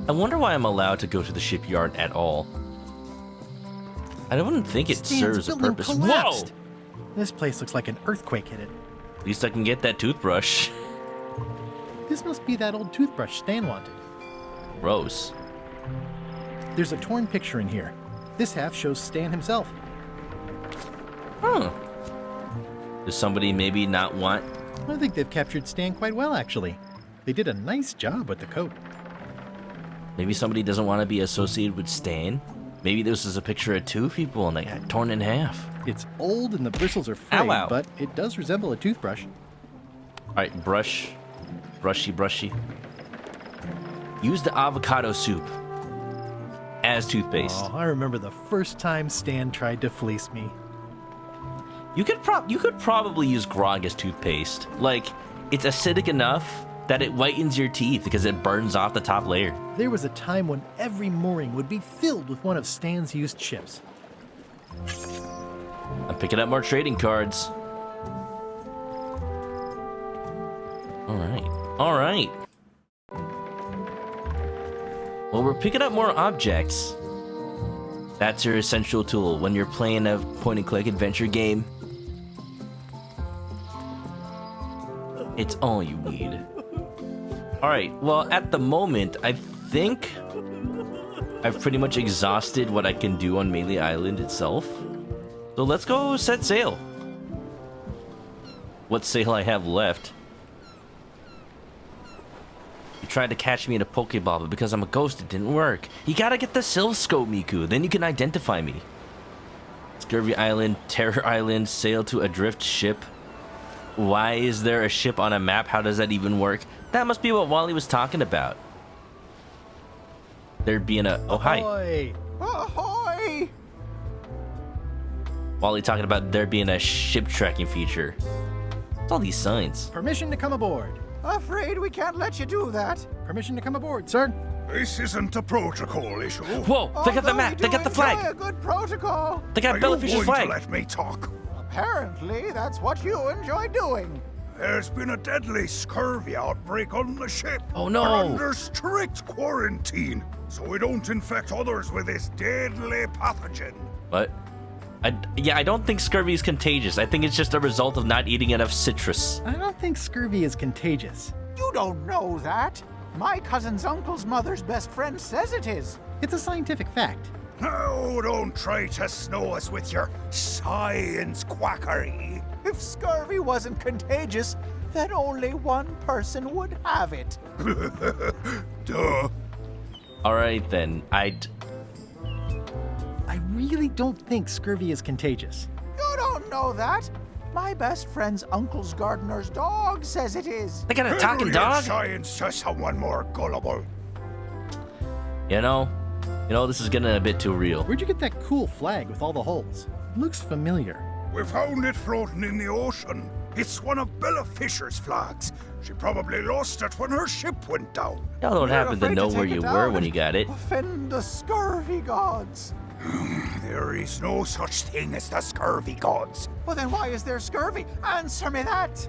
I wonder why I'm allowed to go to the shipyard at all. I wouldn't think it Stan's serves a building purpose. collapsed. Whoa! This place looks like an earthquake hit it. At least I can get that toothbrush. This must be that old toothbrush Stan wanted. Gross. There's a torn picture in here. This half shows Stan himself. Huh. Does somebody maybe not want... I think they've captured Stan quite well, actually. They did a nice job with the coat. Maybe somebody doesn't want to be associated with Stan? Maybe this is a picture of two people and they got torn in half. It's old and the bristles are frayed, Ow, ow. but it does resemble a toothbrush. Alright, brush. Brushy, brushy. Use the avocado soup as toothpaste. Oh, I remember the first time Stan tried to fleece me. You could probably use grog as toothpaste. Like, it's acidic enough that it whitens your teeth because it burns off the top layer. There was a time when every mooring would be filled with one of Stan's used ships. I'm picking up more trading cards. Alright. Well, we're picking up more objects. That's your essential tool when you're playing a point-and-click adventure game. It's all you need. Alright, well, at the moment, I think I've pretty much exhausted what I can do on Melee Island itself. So let's go set sail. What sail I have left? You tried to catch me in a Pokeball, but because I'm a ghost, it didn't work. You gotta get the Silph Scope, Miku, then you can identify me. Scurvy Island, Terror Island, sail to adrift ship. Why is there a ship on a map? How does that even work? That must be what Wally was talking about. There'd be oh, hi. Ahoy! Ahoy! Wally talking about there being a ship tracking feature. What's all these signs? Permission to come aboard. Afraid we can't let you do that. Permission to come aboard, sir. This isn't a protocol issue. Whoa, they got the map, they got the flag. A good protocol. They got Bellafish's flag. To let me talk? Apparently, that's what you enjoy doing. There's been a deadly scurvy outbreak on the ship. Oh no! We're under strict quarantine, so we don't infect others with this deadly pathogen. What? I don't think scurvy is contagious. I think it's just a result of not eating enough citrus. I don't think scurvy is contagious. You don't know that. My cousin's uncle's mother's best friend says it is. It's a scientific fact. No, don't try to snow us with your science quackery. If scurvy wasn't contagious, then only one person would have it. Duh. Alright then, I really don't think scurvy is contagious. You don't know that. My best friend's uncle's gardener's dog says it is. They got a talking dog? Science to someone more gullible. You know, this is getting a bit too real. Where'd you get that cool flag with all the holes? It looks familiar. We found it floating in the ocean. It's one of Bella Fisher's flags. She probably lost it when her ship went down. Y'all don't happen to know where you were when you got it. Offend the scurvy gods. There is no such thing as the scurvy gods. Well, then why is there scurvy? Answer me that.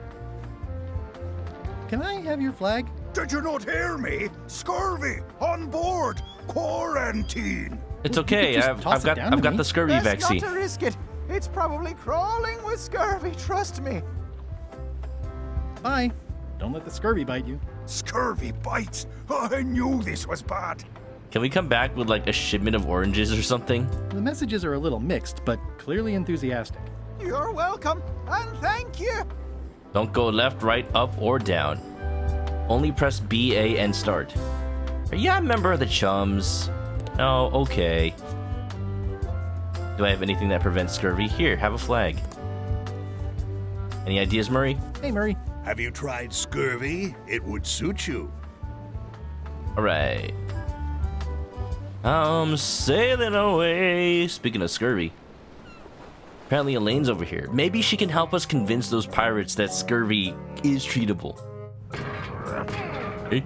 Can I have your flag? Did you not hear me? Scurvy on board. Quarantine. It's okay. I've got the scurvy vaccine. Not to risk it. It's probably crawling with scurvy. Trust me. Bye. Don't let the scurvy bite you. Scurvy bites. I knew this was bad. Can we come back with like a shipment of oranges or something? The messages are a little mixed, but clearly enthusiastic. You're welcome, and thank you. Don't go left, right, up, or down. Only press B, A, and start. Are you a member of the Chums? No, okay. Do I have anything that prevents scurvy? Here, have a flag. Any ideas, Murray? Hey, Murray. Have you tried scurvy? It would suit you. Alright. I'm sailing away. Speaking of scurvy. Apparently Elaine's over here. Maybe she can help us convince those pirates that scurvy is treatable. Hey.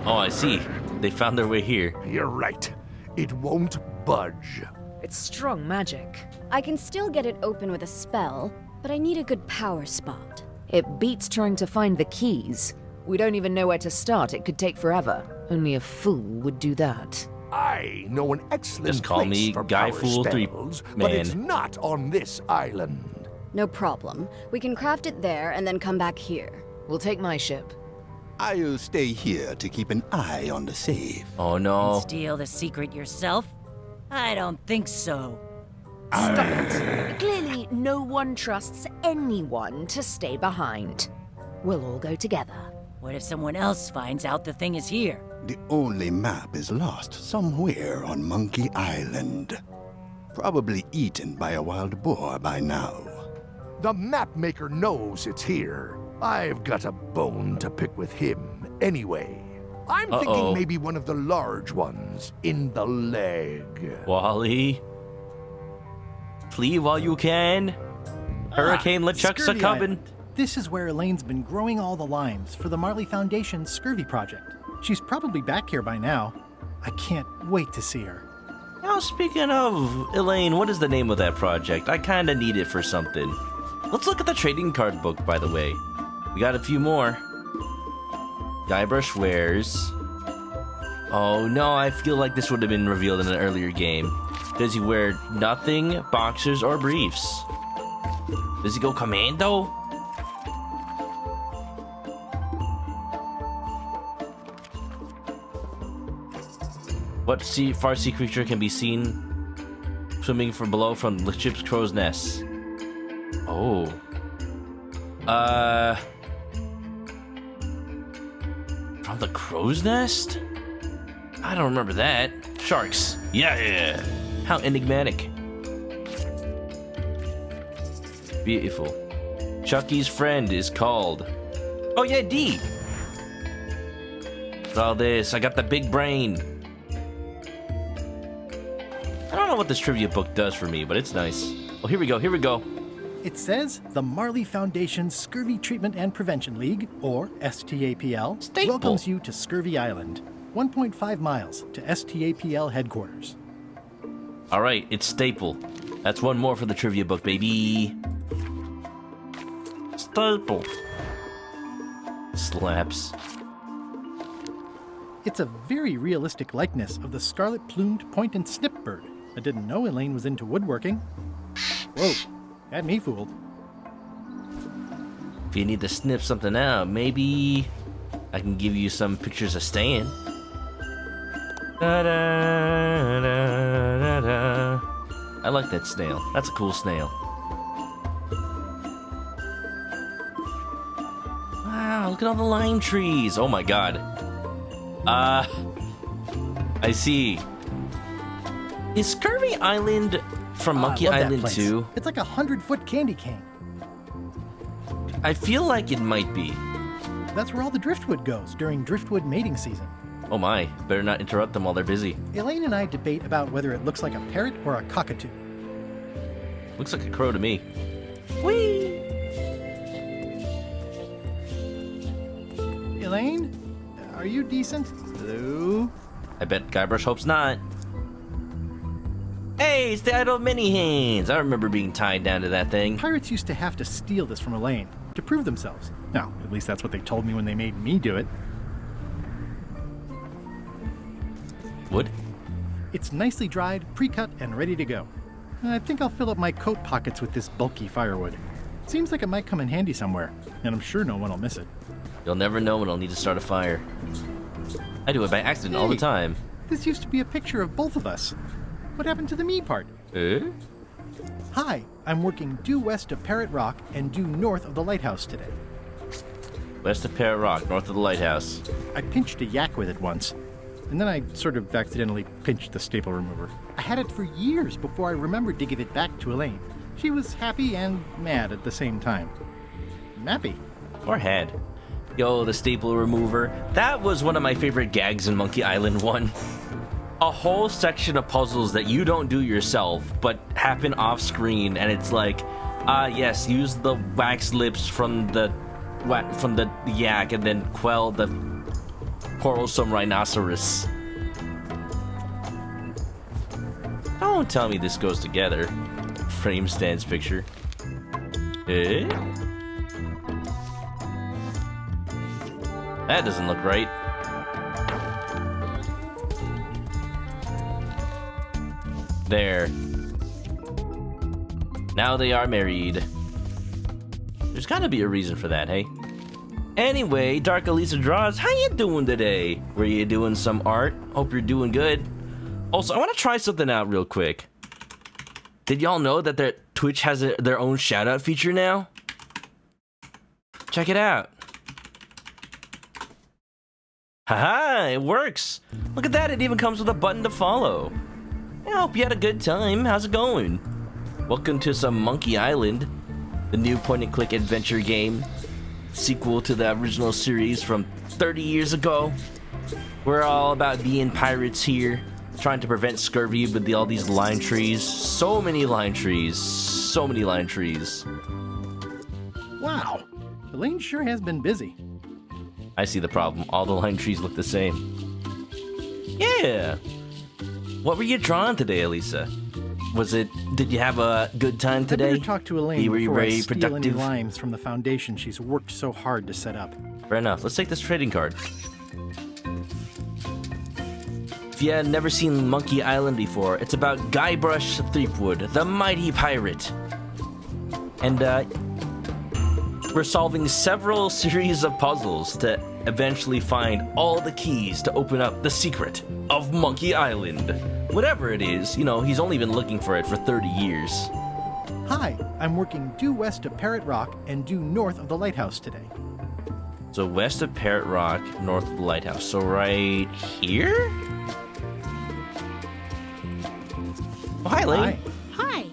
Oh, I see. They found their way here. You're right. It won't budge. It's strong magic. I can still get it open with a spell, but I need a good power spot. It beats trying to find the keys. We don't even know where to start. It could take forever. Only a fool would do that. I know an excellent Just call place me for Guy power Fool spells, 3 but it's man. not on this island. No problem. We can craft it there and then come back here. We'll take my ship. I'll stay here to keep an eye on the safe. Oh no. Steal the secret yourself? I don't think so. Stop it. Clearly, no one trusts anyone to stay behind. We'll all go together. What if someone else finds out the thing is here? The only map is lost somewhere on Monkey Island. Probably eaten by a wild boar by now. The map maker knows it's here. I've got a bone to pick with him anyway. I'm thinking maybe one of the large ones in the leg. Wally, flee while you can. Hurricane LeChuck's Scurvy succumbing. Island. This is where Elaine's been growing all the limes for the Marley Foundation's Scurvy project. She's probably back here by now. I can't wait to see her. Now, speaking of Elaine, what is the name of that project? I kind of need it for something. Let's look at the trading card book, by the way. We got a few more. Guybrush wears. Oh no, I feel like this would have been revealed in an earlier game. Does he wear nothing, boxers, or briefs? Does he go commando? What far sea creature can be seen swimming from below from the ship's crow's nest? Oh. From the crow's nest? I don't remember that. Sharks. Yeah. How enigmatic. Beautiful. Chucky's friend is called. Oh yeah, D. What's all this? I got the big brain. I don't know what this trivia book does for me, but it's nice. Oh, here we go. It says the Marley Foundation's Scurvy Treatment and Prevention League, or STAPL, welcomes you to Scurvy Island, 1.5 miles to STAPL headquarters. All right, it's Staple. That's one more for the trivia book, baby. Staple. Slaps. It's a very realistic likeness of the scarlet-plumed point and snip bird. I didn't know Elaine was into woodworking. Whoa, had me fooled. If you need to sniff something out, maybe I can give you some pictures of Stan. Da-da-da-da-da. I like that snail. That's a cool snail. Wow, look at all the lime trees. Oh my god. I see. Is Scurvy Island from Monkey Island 2? It's like a 100-foot candy cane. I feel like it might be. That's where all the driftwood goes during driftwood mating season. Oh my, better not interrupt them while they're busy. Elaine and I debate about whether it looks like a parrot or a cockatoo. Looks like a crow to me. Whee! Elaine? Are you decent? Hello? I bet Guybrush hopes not. Hey, it's the idol mini hands. I remember being tied down to that thing. Pirates used to have to steal this from Elaine to prove themselves. Now, at least that's what they told me when they made me do it. Wood? It's nicely dried, pre-cut, and ready to go. I think I'll fill up my coat pockets with this bulky firewood. Seems like it might come in handy somewhere, and I'm sure no one will miss it. You'll never know when I'll need to start a fire. I do it by accident all the time. This used to be a picture of both of us. What happened to the me part? Hi, I'm working due west of Parrot Rock and due north of the lighthouse today. West of Parrot Rock, north of the lighthouse. I pinched a yak with it once, and then I sort of accidentally pinched the staple remover. I had it for years before I remembered to give it back to Elaine. She was happy and mad at the same time. Mappy. Or had. Yo, the staple remover. That was one of my favorite gags in Monkey Island 1. A whole section of puzzles that you don't do yourself, but happen off screen, and it's like, yes, use the wax lips from the yak, and then quell the quarrelsome rhinoceros. Don't tell me this goes together. Frame stands picture. That doesn't look right. There. Now they are married. There's gotta be a reason for that, hey? Anyway, Dark Elisa Draws, how you doing today? Were you doing some art? Hope you're doing good. Also, I want to try something out real quick. Did y'all know that their Twitch has their own shoutout feature now? Check it out. Haha, it works. Look at that, it even comes with a button to follow. I hope you had a good time. How's it going? Welcome to some Monkey Island, the new point-and-click adventure game, sequel to the original series from 30 years ago. We're all about being pirates here, trying to prevent scurvy with all these lime trees. So many lime trees. So many lime trees. Wow, Elaine sure has been busy. I see the problem. All the lime trees look the same. Yeah. What were you drawing today, Elisa? Did you have a good time today? I better talk to Elaine Were you before I very steal any productive? limes from the foundation she's worked so hard to set up. Fair enough. Let's take this trading card. If you had never seen Monkey Island before, it's about GUYBRUSH Threepwood, the mighty pirate. And we're solving several series of puzzles to eventually find all the keys to open up the secret of Monkey Island. Whatever it is, you know, he's only been looking for it for 30 years. Hi, I'm working due west of Parrot Rock and due north of the lighthouse today. So west of Parrot Rock, north of the lighthouse. So right here? Oh, hi, Elaine. Hi.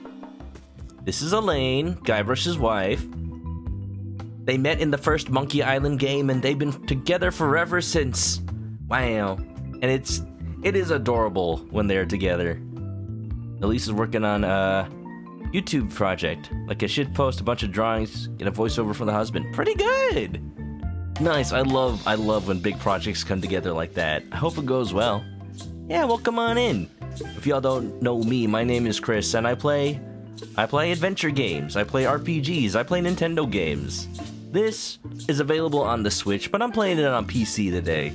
This is Elaine, GUYBRUSH's wife. They met in the first Monkey Island game, and they've been together forever since. Wow. And it is adorable when they're together. Elisa's working on a YouTube project. Like, I should post a bunch of drawings, get a voiceover from the husband. Pretty good. Nice. I love when big projects come together like that. I hope it goes well. Yeah, well, come on in. If y'all don't know me, my name is Chris, and I play adventure games. I play RPGs. I play Nintendo games. This is available on the Switch, but I'm playing it on PC today.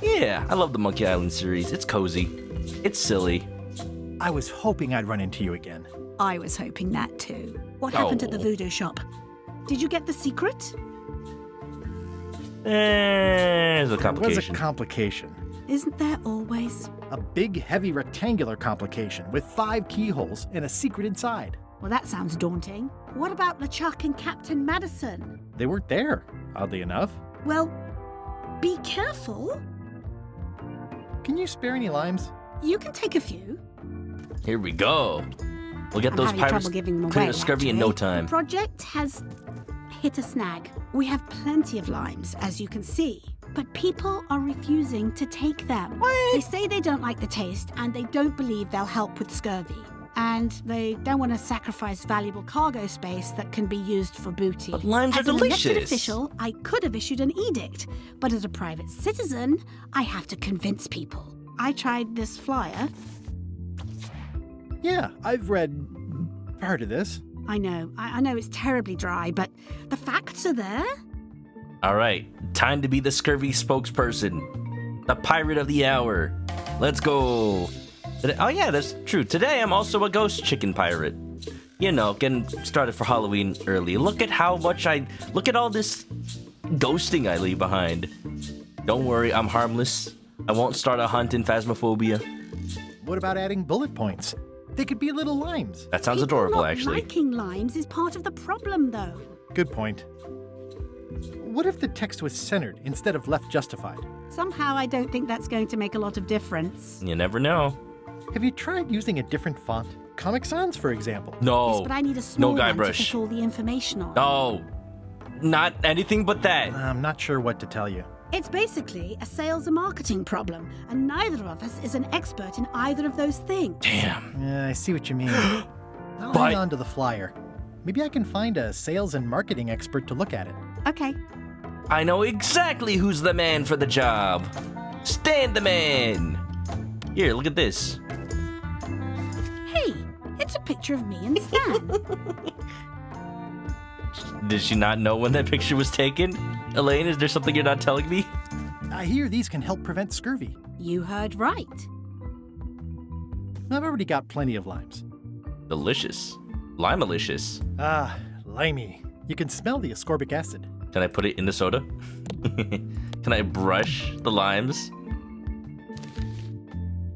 Yeah, I love the Monkey Island series. It's cozy. It's silly. I was hoping I'd run into you again. I was hoping that too. What happened at the voodoo shop? Did you get the secret? There's a complication. It was a complication. Isn't there always? A big, heavy, rectangular complication with 5 keyholes and a secret inside. Well, that sounds daunting. What about LeChuck and Captain Madison? They weren't there, oddly enough. Well, be careful. Can you spare any limes? You can take a few. Here we go. We'll get I'm those having pirates trouble giving them clear away, of scurvy in no time. The project has hit a snag. We have plenty of limes, as you can see, but people are refusing to take them. What? They say they don't like the taste, and they don't believe they'll help with scurvy. And they don't want to sacrifice valuable cargo space that can be used for booty. But limes are delicious. As an elected official, I could have issued an edict, but as a private citizen, I have to convince people. I tried this flyer. Yeah, I've read part of this. I know it's terribly dry, but the facts are there. All right, time to be the scurvy spokesperson. The pirate of the hour. Let's go. Oh yeah, that's true. Today I'm also a ghost chicken pirate. You know, getting started for Halloween early. Look at look at all this ghosting I leave behind. Don't worry, I'm harmless. I won't start a hunt in Phasmophobia. What about adding bullet points? They could be little limes. That sounds People adorable, not actually. Liking limes is part of the problem, though. Good point. What if the text was centered instead of left justified? Somehow I don't think that's going to make a lot of difference. You never know. Have you tried using a different font? Comic Sans, for example. No. Yes, but I need a small one to GUYBRUSH. put all the information on. No. Not anything but that. I'm not sure what to tell you. It's basically a sales and marketing problem, and neither of us is an expert in either of those things. Damn. Yeah, I see what you mean. I'll hang on to the flyer. Maybe I can find a sales and marketing expert to look at it. Okay. I know exactly who's the man for the job. Stan the man. Here, look at this. Hey, it's a picture of me and Stan. Did she not know when that picture was taken? Elaine, is there something you're not telling me? I hear these can help prevent scurvy. You heard right. I've already got plenty of limes. Delicious. Limalicious. Ah, limey. You can smell the ascorbic acid. Can I put it in the soda? Can I brush the limes?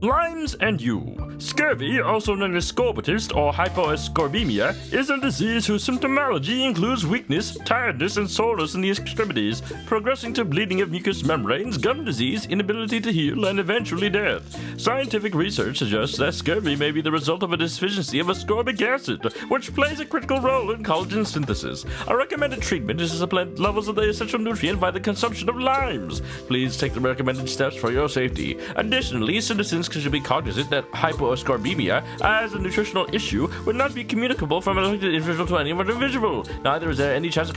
Lyme's and you. Scurvy, also known as scorbutus or hypoascorbemia, is a disease whose symptomology includes weakness, tiredness, and soreness in the extremities, progressing to bleeding of mucous membranes, gum disease, inability to heal, and eventually death. Scientific research suggests that scurvy may be the result of a deficiency of ascorbic acid, which plays a critical role in collagen synthesis. A recommended treatment is to supplement levels of the essential nutrient by the consumption of limes. Please take the recommended steps for your safety. Additionally, citizens should be cognizant that hypoascorbemia, as a nutritional issue, would not be communicable from an individual to any other individual. Neither is there any chance of...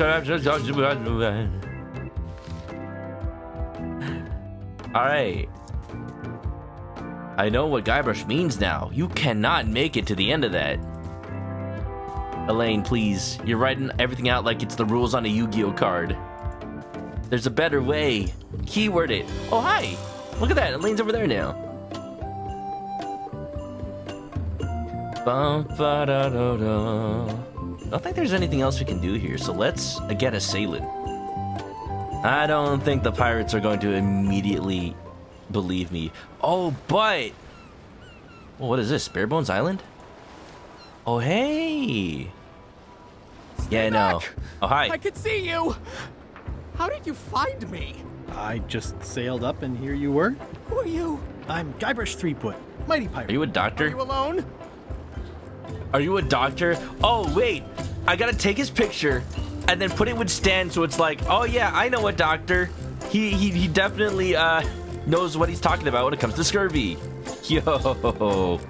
Alright. I know what Guybrush means now. You cannot make it to the end of that. Elaine, please. You're writing everything out like it's the rules on a Yu-Gi-Oh card. There's a better way. Keyword it. Oh, hi. Look at that. Elaine's over there now. I don't think there's anything else we can do here, so let's get a sailor. I don't think the pirates are going to immediately believe me. Oh, but... Well, what is this? Sparebones Island? Oh, hey! Yeah, no. Oh, hi. I could see you! How did you find me? I just sailed up and here you were. Who are you? I'm Guybrush Threepwood, mighty pirate. Are you a doctor? Are you alone? Are you a doctor? Oh, wait. I gotta take his picture and then put it with Stan so it's like, oh yeah, I know a doctor. He definitely knows what he's talking about when it comes to scurvy. Yo.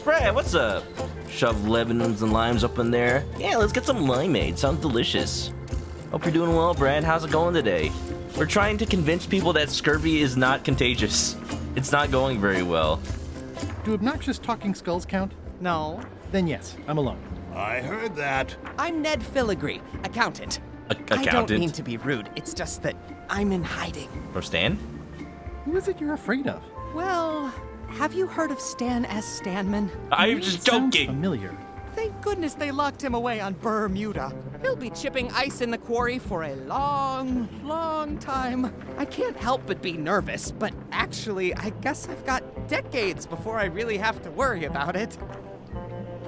Brad, what's up? Shove lemons and limes up in there. Yeah, let's get some limeade. Sounds delicious. Hope you're doing well, Brad. How's it going today? We're trying to convince people that scurvy is not contagious. It's not going very well. Do obnoxious talking skulls count? No. Then yes, I'm alone. I heard that. I'm Ned Filigree, accountant. Accountant? I don't mean to be rude. It's just that I'm in hiding. From Stan? Who is it you're afraid of? Well, have you heard of Stan S. Stanman? I'm just joking. Familiar. Thank goodness they locked him away on Bermuda. He'll be chipping ice in the quarry for a long, long time. I can't help but be nervous, but actually, I guess I've got decades before I really have to worry about it.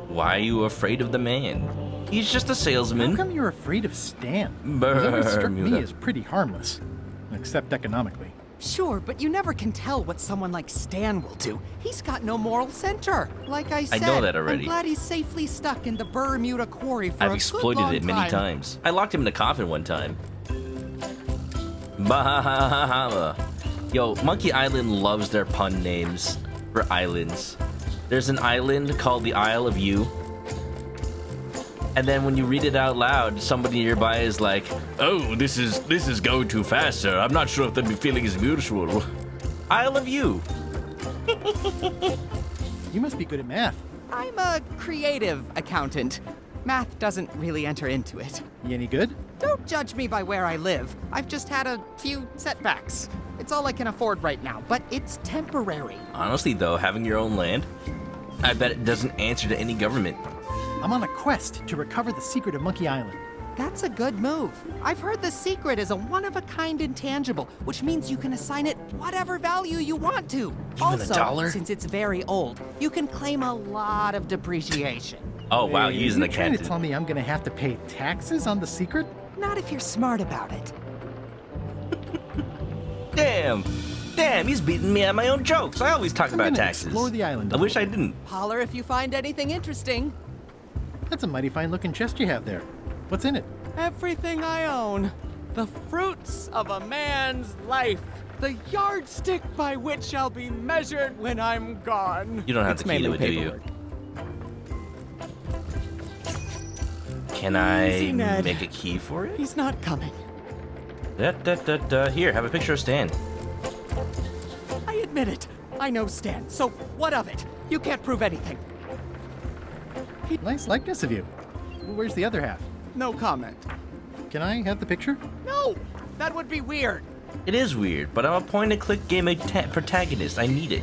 Why are you afraid of the man? He's just a salesman. How come you're afraid of Stan? He's always struck me as pretty harmless, except economically. Sure, but you never can tell what someone like Stan will do. He's got no moral center. Like I said, I know that already. I'm glad he's safely stuck in the Bermuda quarry for I've a exploited good long it many time. times. I locked him in a coffin one time. Bahama. Yo, Monkey Island loves their pun names for islands. There's an island called the Isle of You. And then when you read it out loud, somebody nearby is like, oh, this is going too fast, sir. I'm not sure if the feeling is mutual. Isle of You. You must be good at math. I'm a creative accountant. Math doesn't really enter into it. You any good? Don't judge me by where I live. I've just had a few setbacks. It's all I can afford right now, but it's temporary. Honestly, though, having your own land, I bet it doesn't answer to any government. I'm on a quest to recover the secret of Monkey Island. That's a good move. I've heard the secret is a one-of-a-kind intangible, which means you can assign it whatever value you want to. Even a dollar? Since it's very old, you can claim a lot of depreciation. Oh, wow, he's an Are you trying accountant. to tell me I'm going to have to pay taxes on the secret? Not if you're smart about it. Damn, he's beating me at my own jokes. I always talk about taxes. Explore the island. I wish I didn't. Holler if you find anything interesting. That's a mighty fine-looking chest you have there. What's in it? Everything I own. The fruits of a man's life. The yardstick by which I'll be measured when I'm gone. You don't have the key to it, do you? Can I make a key for it? He's not coming. Here, have a picture of Stan. I admit it. I know Stan, so what of it? You can't prove anything. Nice likeness of you. Where's the other half? No comment. Can I have the picture? No! That would be weird. It is weird, but I'm a point-and-click game protagonist. I need it.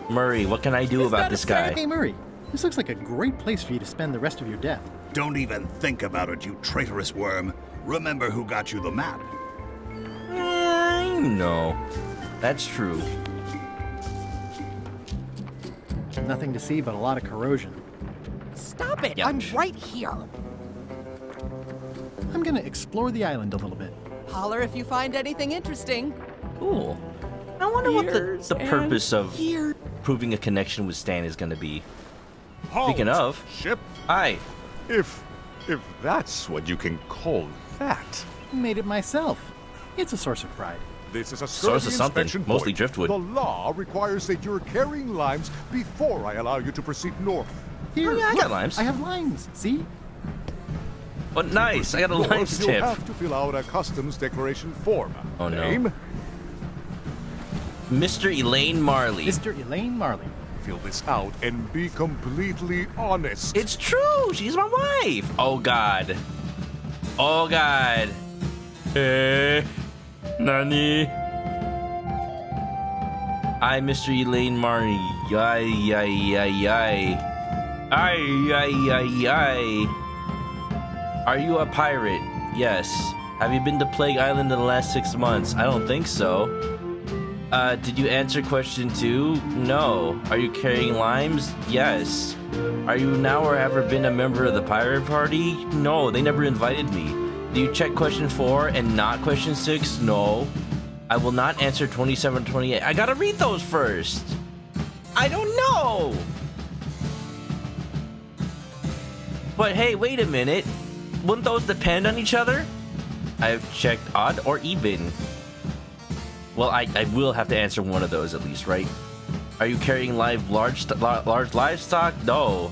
Murray, what can I do about this guy? Hey, Murray. This looks like a great place for you to spend the rest of your death. Don't even think about it, you traitorous worm. Remember who got you the map. You know. That's true. Nothing to see but a lot of corrosion. Stop it! Yep. I'm right here. I'm gonna explore the island a little bit. Holler if you find anything interesting. Cool. I wonder what Years the and purpose of years. proving a connection with Stan is going to be. Halt, Speaking of, ship. hi. If that's what you can call that. Made it myself. It's a source of pride. This is a Source of something, inspection mostly point. driftwood. The law requires that you're carrying limes before I allow you to proceed north. Here, Oh, yeah, I look, got limes. I have limes. See? Oh, nice. I got a lime You'll stamp. have to fill out a customs declaration form. Oh, no. Name? Mr. Elaine Marley. Mr. Elaine Marley. Fill this out and be completely honest. It's true. She's my wife. Oh, God. Oh, God. Hey. Nani? I, Mr. Elaine Marley. Yay, yay, yay, yay. Ay, yay, yay, yay. Are you a pirate? Yes. Have you been to Plague Island in the last 6 months? I don't think so. Did you answer question 2? No. Are you carrying limes? Yes. Are you now or ever been a member of the pirate party? No, they never invited me. Do you check question 4 and not question 6? No. I will not answer 27 28. I gotta read those first. I don't know. But hey, wait a minute. Wouldn't those depend on each other? I've checked odd or even. Well, I will have to answer one of those at least, right? Are you carrying large livestock? No.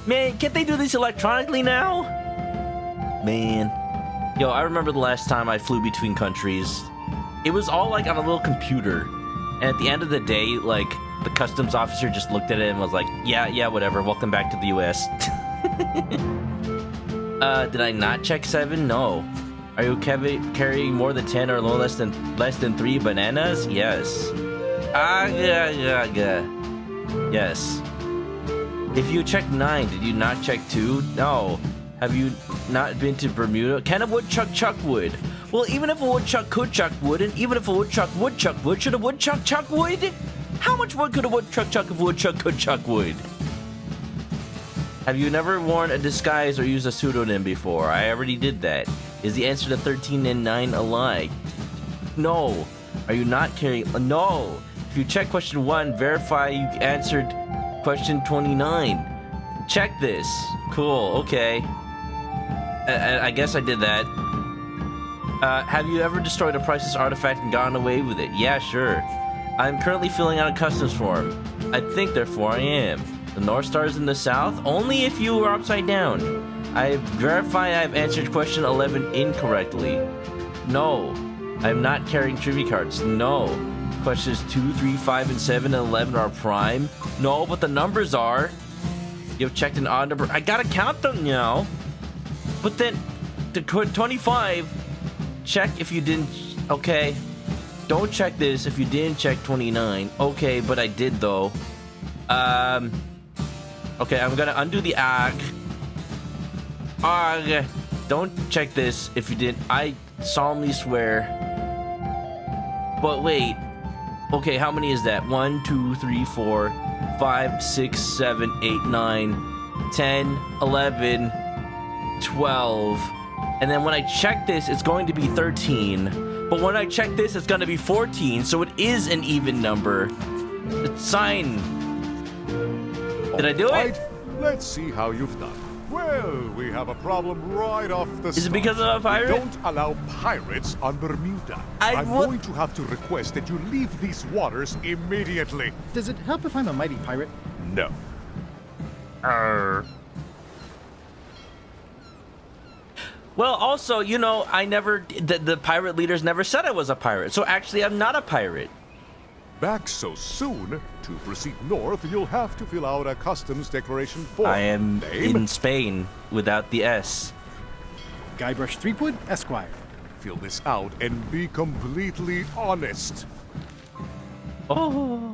Man, can't they do this electronically now? Man. Yo, I remember the last time I flew between countries. It was all like on a little computer. And at the end of the day, like, the customs officer just looked at it and was like, yeah, whatever, welcome back to the US. Did I not check 7? No. Are you carrying more than 10 or less than 3 bananas? Yes. Yes. If you checked 9, did you not check 2? No. Have you not been to Bermuda? Can a woodchuck chuck wood? Well, even if a woodchuck could chuck wood, and even if a woodchuck would chuck wood, should a woodchuck chuck wood? How much wood could a woodchuck chuck if a woodchuck could chuck wood? Have you never worn a disguise or used a pseudonym before? I already did that. Is the answer to 13 and 9 a lie? No. Are you not carrying? No. If you check question 1, verify you answered question 29. Check this. Cool. Okay. I guess I did that. Have you ever destroyed a priceless artifact and gotten away with it? Yeah, sure. I'm currently filling out a customs form. I think, therefore, I am. The North Star is in the south? Only if you are upside down. I verify I've answered question 11 incorrectly. No. I'm not carrying trivia cards. No. Questions 2, 3, 5, and 7, and 11 are prime. No, but the numbers are. You've checked an odd number. I gotta count them now. But then, the 25, check if you didn't. Okay. Don't check this if you didn't check 29. Okay, but I did though. Okay, I'm gonna undo the ag. Don't check this if you didn't. I solemnly swear. But wait. Okay, how many is that? 1, 2, 3, 4, 5, 6, 7, 8, 9, 10, 11, 12. And then when I check this, it's going to be 13. But when I check this, it's going to be 14. So it is an even number. It's sign. Did I do it? Let's see how you've done. Well, we have a problem right off the start. Is it because I'm a pirate? We don't allow pirates on Bermuda. I'm going to have to request that you leave these waters immediately. Does it help if I'm a mighty pirate? No. Well, also, you know, I never, the pirate leaders never said I was a pirate. So actually, I'm not a pirate. Back so soon? To proceed north, you'll have to fill out a customs declaration form. I am Name? in Spain without the S. Guybrush Threepwood, Esquire. Fill this out and be completely honest. Oh.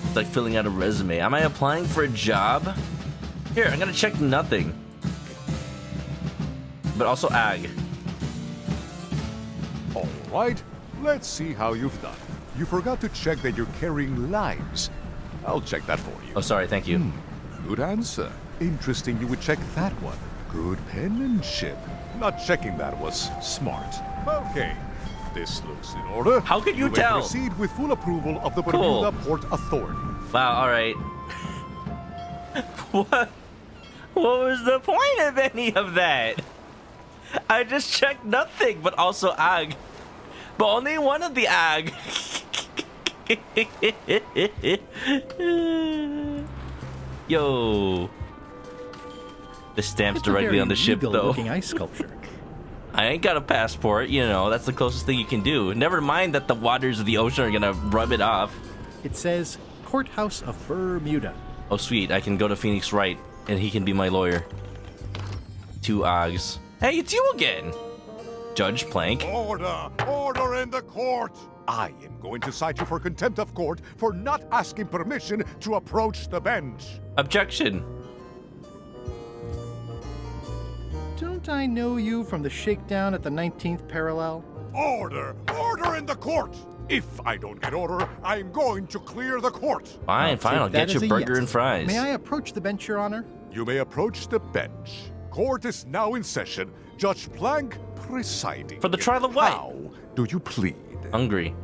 It's like filling out a resume. Am I applying for a job? Here, I'm gonna check nothing. But also ag. All right, let's see how you've done. You forgot to check that you're carrying limes. I'll check that for you. Oh, sorry, thank you. Good answer. Interesting you would check that one. Good penmanship. Not checking that was smart. Okay, this looks in order. How could you may tell? proceed with full approval of the Cool. Bermuda Port Authority. Wow, alright. What was the point of any of that? I just checked nothing, but also ag. But only one of the ag. Yo. The stamp's directly on the ship, though. Looking ice sculpture. I ain't got a passport, you know, that's the closest thing you can do. Never mind that the waters of the ocean are gonna rub it off. It says Courthouse of Bermuda. Oh, sweet, I can go to Phoenix Wright, and he can be my lawyer. 2 Ogs. Hey, it's you again! Judge Plank. Order! Order in the court! I am going to cite you for contempt of court for not asking permission to approach the bench. Objection. Don't I know you from the shakedown at the 19th parallel? Order! Order in the court! If I don't get order, I'm going to clear the court. Fine, I'll get your burger and fries. May I approach the bench, Your Honor? You may approach the bench. Court is now in session. Judge Plank presiding. For the trial of what? How do you plead? Hungry.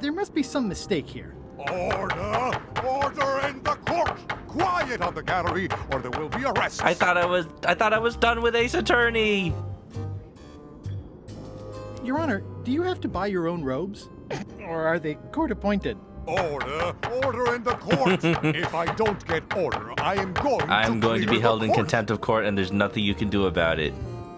There must be some mistake here. Order! Order in the court! Quiet on the gallery, or there will be arrests. I thought I was done with Ace Attorney. Your Honor, do you have to buy your own robes? Or are they court-appointed? Order! Order in the court! If I don't get order, I am going to be held in contempt of court, and there's nothing you can do about it.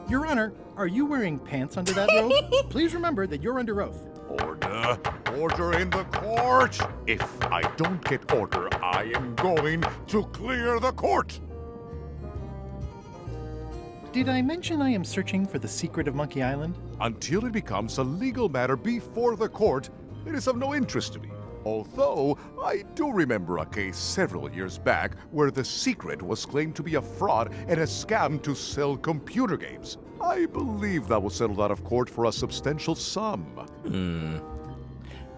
Your Honor, are you wearing pants under that robe? Please remember that you're under oath. Order! Order in the court! If I don't get order, I am going to clear the court! Did I mention I am searching for the secret of Monkey Island? Until it becomes a legal matter before the court, it is of no interest to me. Although, I do remember a case several years back where the secret was claimed to be a fraud and a scam to sell computer games. I believe that was settled out of court for a substantial sum.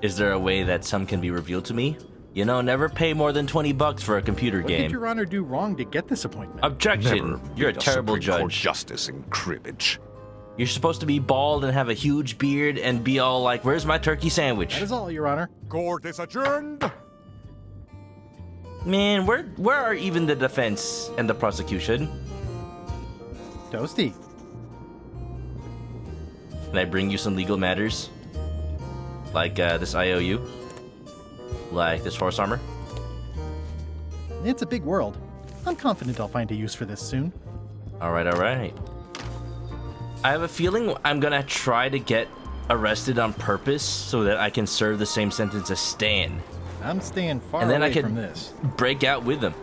Is there a way that some can be revealed to me? You know, never pay more than $20 for a computer What game. did Your Honor do wrong to get this appointment? Objection! Never You're a meet terrible Supreme Court judge. justice in cribbage. You're supposed to be bald and have a huge beard and be all like, "Where's my turkey sandwich?" That is all, Your Honor. Court is adjourned. Man, where are even the defense and the prosecution? Toasty. Can I bring you some legal matters? Like this IOU? Like this horse armor? It's a big world. I'm confident I'll find a use for this soon. Alright. I have a feeling I'm gonna try to get arrested on purpose so that I can serve the same sentence as Stan. I'm staying far And then away I can from this. break out with him.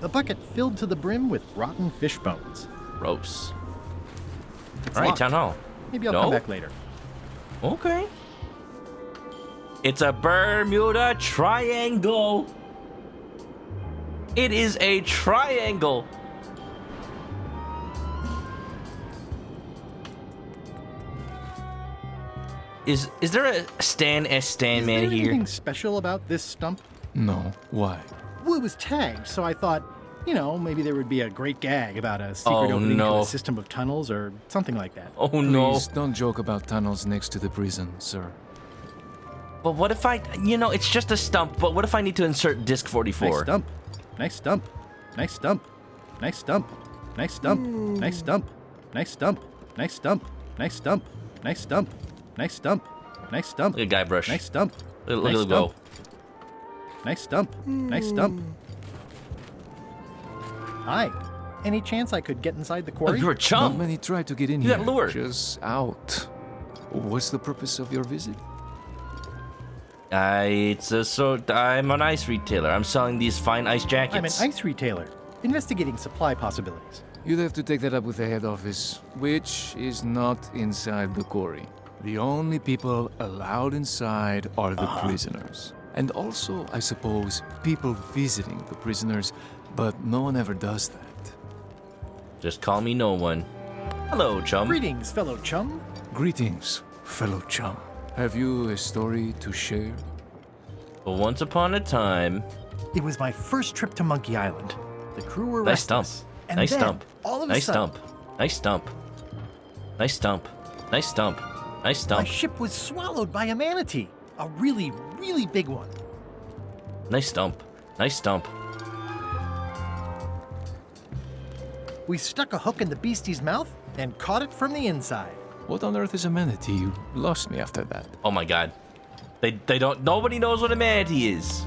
A bucket filled to the brim with rotten fish bones. Gross. It's Alright, locked. town hall. Maybe I'll No? come back later. Okay. It's a Bermuda Triangle. It is a triangle. Is there a Stan S. Stan man Is there here? anything special about this stump? No. Why? Well, it was tagged, so I thought, you know, maybe there would be a great gag about a secret Oh, opening to no. a system of tunnels or something like that. Oh no. Please don't joke about tunnels next to the prison, sir. But what if it's just a stump, but what if I need to insert disc 44? Nice stump. Nice stump. Nice stump. Nice stump. Nice stump. Nice stump. Nice stump. Nice stump. Nice stump. Nice stump. Nice stump. Nice stump. Look at GUYBRUSH. Nice stump. Look Nice at go. stump. Nice stump. Nice stump. Hi. Any chance I could get inside the quarry? you're a chum. Not many try to get in You here. got lured. Just out. What's the purpose of your visit? I'm an ice retailer. I'm selling these fine ice jackets. I'm an ice retailer, investigating supply possibilities. You'd have to take that up with the head office, which is not inside the quarry. The only people allowed inside are the prisoners. And also, I suppose, people visiting the prisoners, but no one ever does that. Just call me no one. Hello, chum. Greetings, fellow chum. Greetings, fellow chum. Have you a story to share? But once upon a time... It was my first trip to Monkey Island. The crew were Nice stump. restless. And Nice then, stump. all of a Nice sudden, stump. Nice stump. Nice stump. Nice stump. Nice my stump. ship was swallowed by a manatee. A really, really big one. Nice stump. Nice stump. We stuck a hook in the beastie's mouth and caught it from the inside. What on earth is a manatee? You lost me after that. Oh my god. They don't... Nobody knows what a manatee is.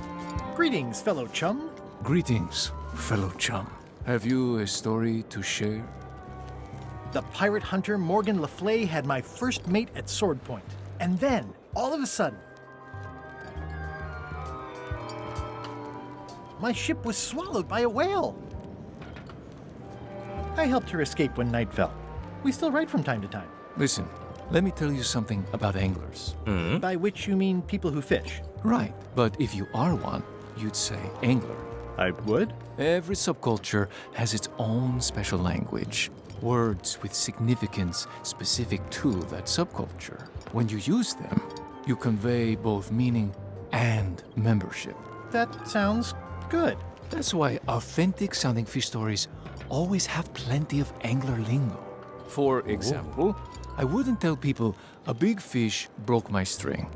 Greetings, fellow chum. Greetings, fellow chum. Have you a story to share? The pirate hunter Morgan Le Flay had my first mate at sword point. And then, all of a sudden, my ship was swallowed by a whale. I helped her escape when night fell. We still write from time to time. Listen, let me tell you something about anglers. By which you mean people who fish. Right, but if you are one, you'd say angler. I would? Every subculture has its own special language. Words with significance specific to that subculture. When you use them, you convey both meaning and membership. That sounds good. That's why authentic sounding fish stories always have plenty of angler lingo. For example, I wouldn't tell people a big fish broke my string.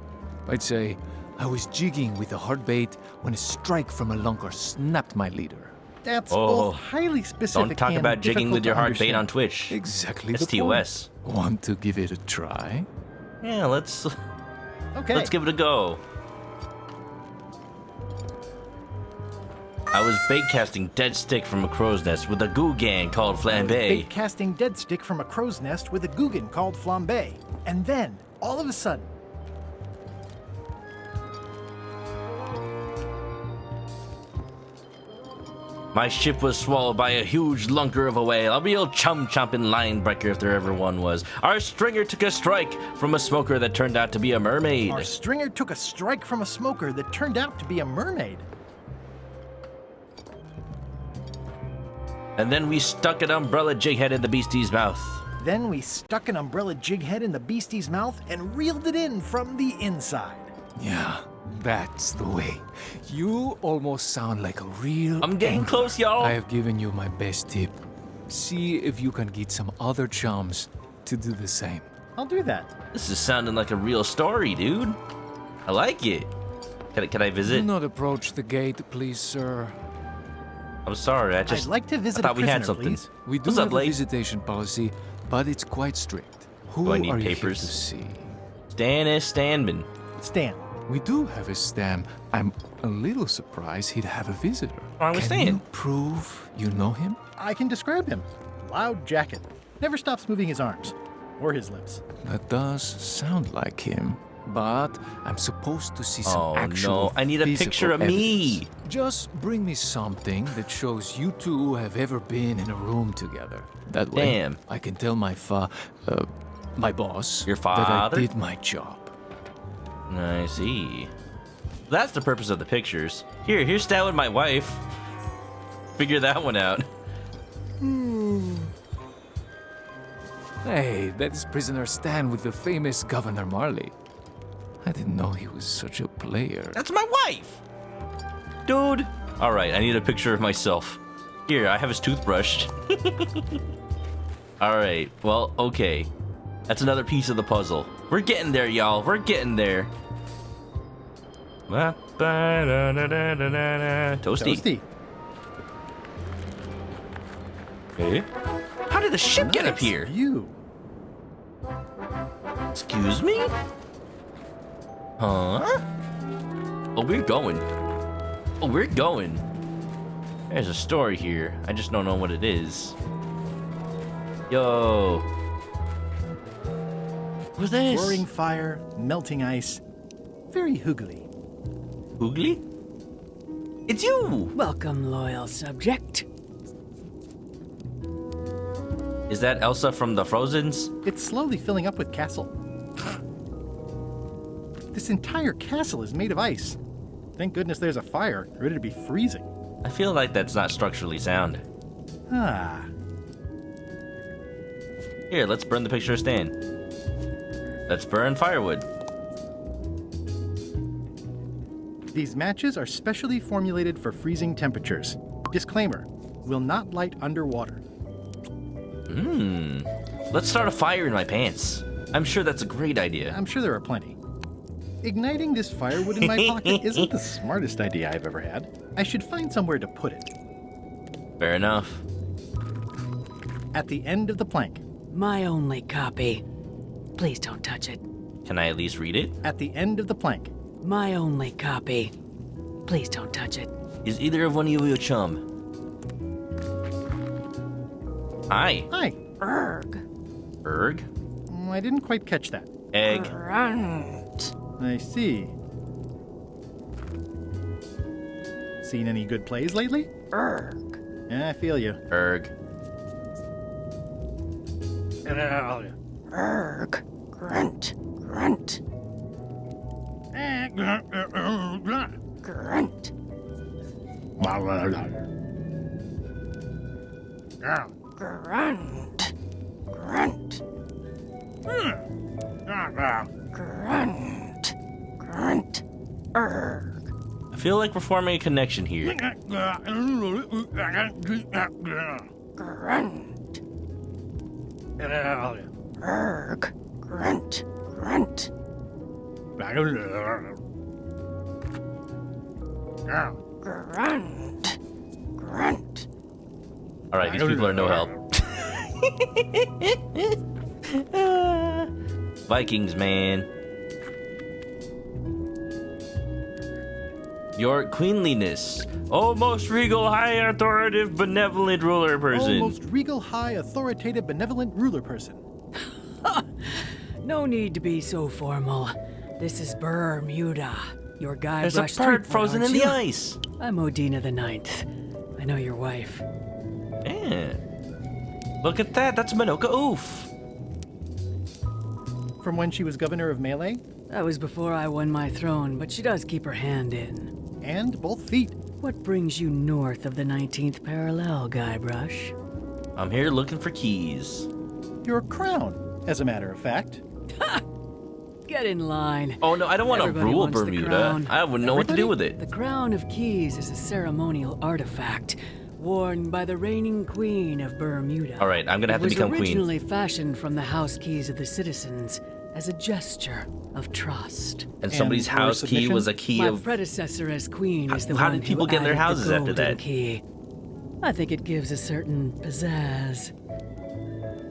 I'd say I was jigging with a hard bait when a strike from a lunker snapped my leader. That's both highly specific. Don't talk and about jigging with your hard bait difficult to on Twitch. Exactly It's the point. TOS. Want to give it a try? Yeah, let's Okay. give it a go. I was bait casting dead stick from a crow's nest with a goo gang called Flambe. Bait casting dead stick from a crow's nest with a Guggen called Flambe. And then, all of a sudden, My ship was swallowed by a huge lunker of a whale, a real chum-chomping line breaker if there ever one was. Our stringer took a strike from a smoker that turned out to be a mermaid. our stringer took a strike from a smoker that turned out to be a mermaid. And then we stuck an umbrella jig head in the beastie's mouth. Then we stuck an umbrella jig head in the beastie's mouth and reeled it in from the inside. Yeah, that's the way. You almost sound like a real I'm getting angler. close, y'all. I have given you my best tip. See if you can get some other chums to do the same. I'll do that. This is sounding like a real story, dude. I like it. Can I visit? Do not approach the gate, please, sir. I'm sorry, I I'd like to visit I thought a we had prisoner, something. please. We do What's have up, a Blake? visitation policy, but it's quite strict. Who Do I need are you here papers? to see? Stannis Stanman. Stan. We do have a Stam. I'm a little surprised he'd have a visitor. I was Can saying. you prove you know him? I can describe him. Loud jacket. Never stops moving his arms. Or his lips. That does sound like him. But I'm supposed to see some Oh actual no, I need a physical picture of evidence. me. Just bring me something that shows you two have ever been in a room together. That way, Damn. I can tell my my boss Your that I father? did my job. I see. That's the purpose of the pictures. Here's Stan with my wife. Figure that one out. Hey, that's prisoner Stan with the famous Governor Marley. I didn't know he was such a player. That's my wife! Dude! Alright, I need a picture of myself. Here, I have his toothbrush. Alright, well, okay. That's another piece of the puzzle. We're getting there, y'all. We're getting there. Toasty. Hey? How did the ship get up here? You. Excuse me? Huh? Oh, we're going. Oh, we're going. There's a story here. I just don't know what it is. Yo. What's this? Roaring fire, melting ice. Very hoogly. Oogly? It's you! Welcome, loyal subject. Is that Elsa from the Frozens? It's slowly filling up with castle. This entire castle is made of ice. Thank goodness there's a fire, ready to be freezing. I feel like that's not structurally sound. Ah. Here, let's burn the picture of Stan. Let's burn firewood. These matches are specially formulated for freezing temperatures. Disclaimer, will not light underwater. Let's start a fire in my pants. I'm sure that's a great idea. I'm sure there are plenty. Igniting this firewood in my pocket isn't the smartest idea I've ever had. I should find somewhere to put it. Fair enough. At the end of the plank. My only copy. Please don't touch it. Can I at least read it? At the end of the plank. My only copy. Please don't touch it. Is either of one of you a chum? Hi. Hi. Erg. Erg? I didn't quite catch that. Egg. Grunt. I see. Seen any good plays lately? Erg. Yeah, I feel you. Erg. Erg. Grunt. Grunt. Grunt. Grunt. Grunt. Grunt. Grunt. Erg. I feel like we're forming a connection here. Grunt. Erg. Grunt. Grunt. Grunt. Grunt. Alright, these people are no help. Vikings, man. Your queenliness. Oh, most regal, high, authoritative, benevolent ruler person. Most regal, high, authoritative, benevolent ruler person. No need to be so formal. This is Bermuda. Your Guybrush. There's a bird frozen in the ice. I'm Odina the Ninth. I know your wife. Yeah. Look at that. That's ManokAdobo. From when she was governor of Melee? That was before I won my throne, but she does keep her hand in. And both feet. What brings you north of the 19th parallel, Guybrush? I'm here looking for keys. Your crown, as a matter of fact. Get in line. Oh no, I don't want to Everybody rule wants the Bermuda. crown. I wouldn't know what to do with it. The crown of keys is a ceremonial artifact worn by the reigning queen of Bermuda. All right, I'm gonna have to become It was queen. originally fashioned from the house keys of the citizens as a gesture of trust. And somebody's house key was a key My of. predecessor as queen is the How one did people who get in their added houses the after golden that? Key. I think it gives a certain pizzazz.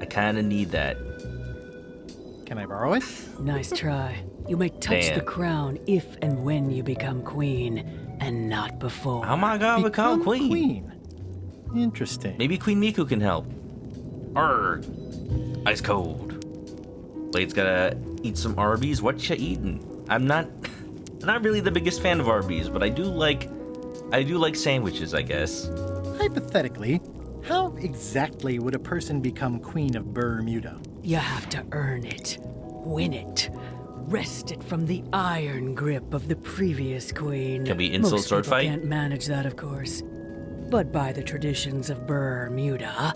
I kind of need that. Can I borrow it? Nice try. You may touch Damn. the crown if and when you become queen, and not before. How am I gonna become queen? Interesting. Maybe Queen Miku can help. Arrgh. Ice cold. Blade's gotta eat some Arby's. What you eating? I'm not really the biggest fan of Arby's, but I do like sandwiches, I guess. Hypothetically, how exactly would a person become queen of Bermuda? You have to earn it, win it, wrest it from the iron grip of the previous queen. Can we insult Most sword people fight? Can't manage that, of course. But by the traditions of Bermuda,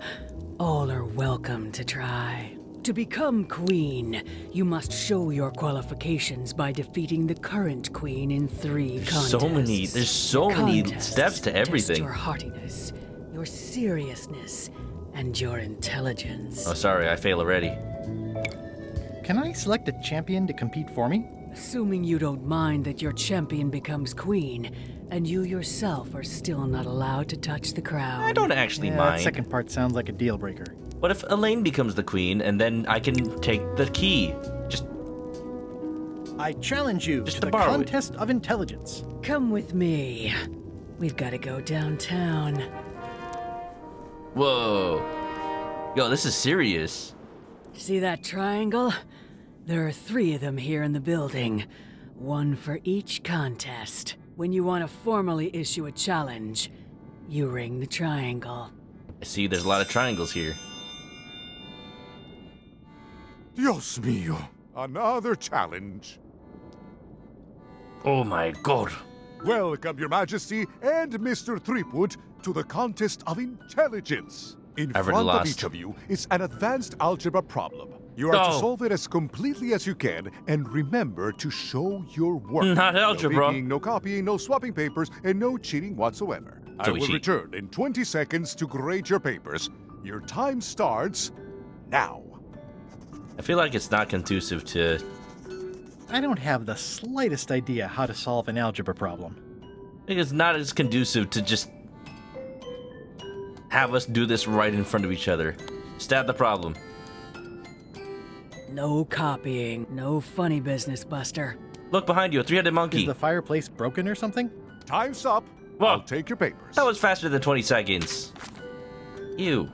all are welcome to try. To become queen, you must show your qualifications by defeating the current queen in 3 contests. There's so many Contests steps to test everything. your heartiness, your seriousness, and your intelligence. Oh, sorry, I fail already. Can I select a champion to compete for me? Assuming you don't mind that your champion becomes queen, and you yourself are still not allowed to touch the crown. I don't actually That mind. second part sounds like a deal breaker. What if Elaine becomes the queen and then I can take the key? I challenge you to the borrow it. contest of intelligence. Come with me. We've got to go downtown. Whoa. Yo, this is serious. See that triangle? There are 3 of them here in the building. 1 for each contest. When you want to formally issue a challenge, you ring the triangle. I see there's a lot of triangles here. Dios mío, another challenge. Oh my god. Welcome, Your Majesty and Mr. Threepwood, to the contest of intelligence. In I've already front of lost. each of you is an advanced algebra problem. You are to Oh. solve it as completely as you can, and remember to show your work. Not algebra. No peeking, no copying, no swapping papers, and no cheating whatsoever. I So we will cheat. return in 20 seconds to grade your papers. Your time starts now. I feel like it's not conducive to. I don't have the slightest idea how to solve an algebra problem. I think it's not as conducive to just have us do this right in front of each other. Stab the problem. No copying, no funny business, Buster. Look behind you, a three-headed Is monkey. the fireplace broken or something? Time's up. Whoa. I'll take your papers. That was faster than 20 seconds. Ew.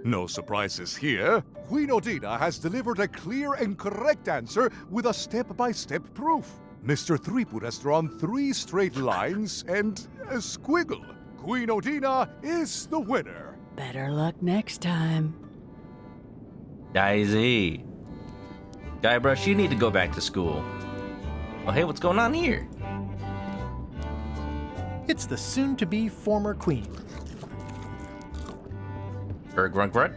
No surprises here. Queen Odina has delivered a clear and correct answer with a step-by-step proof. Mr. Threepwood has drawn 3 straight lines and a squiggle. Queen Odina is the winner. Better luck next time. Daisy. Guybrush, you need to go back to school. Oh, hey, what's going on here? It's the soon-to-be former queen. Grunt grunt.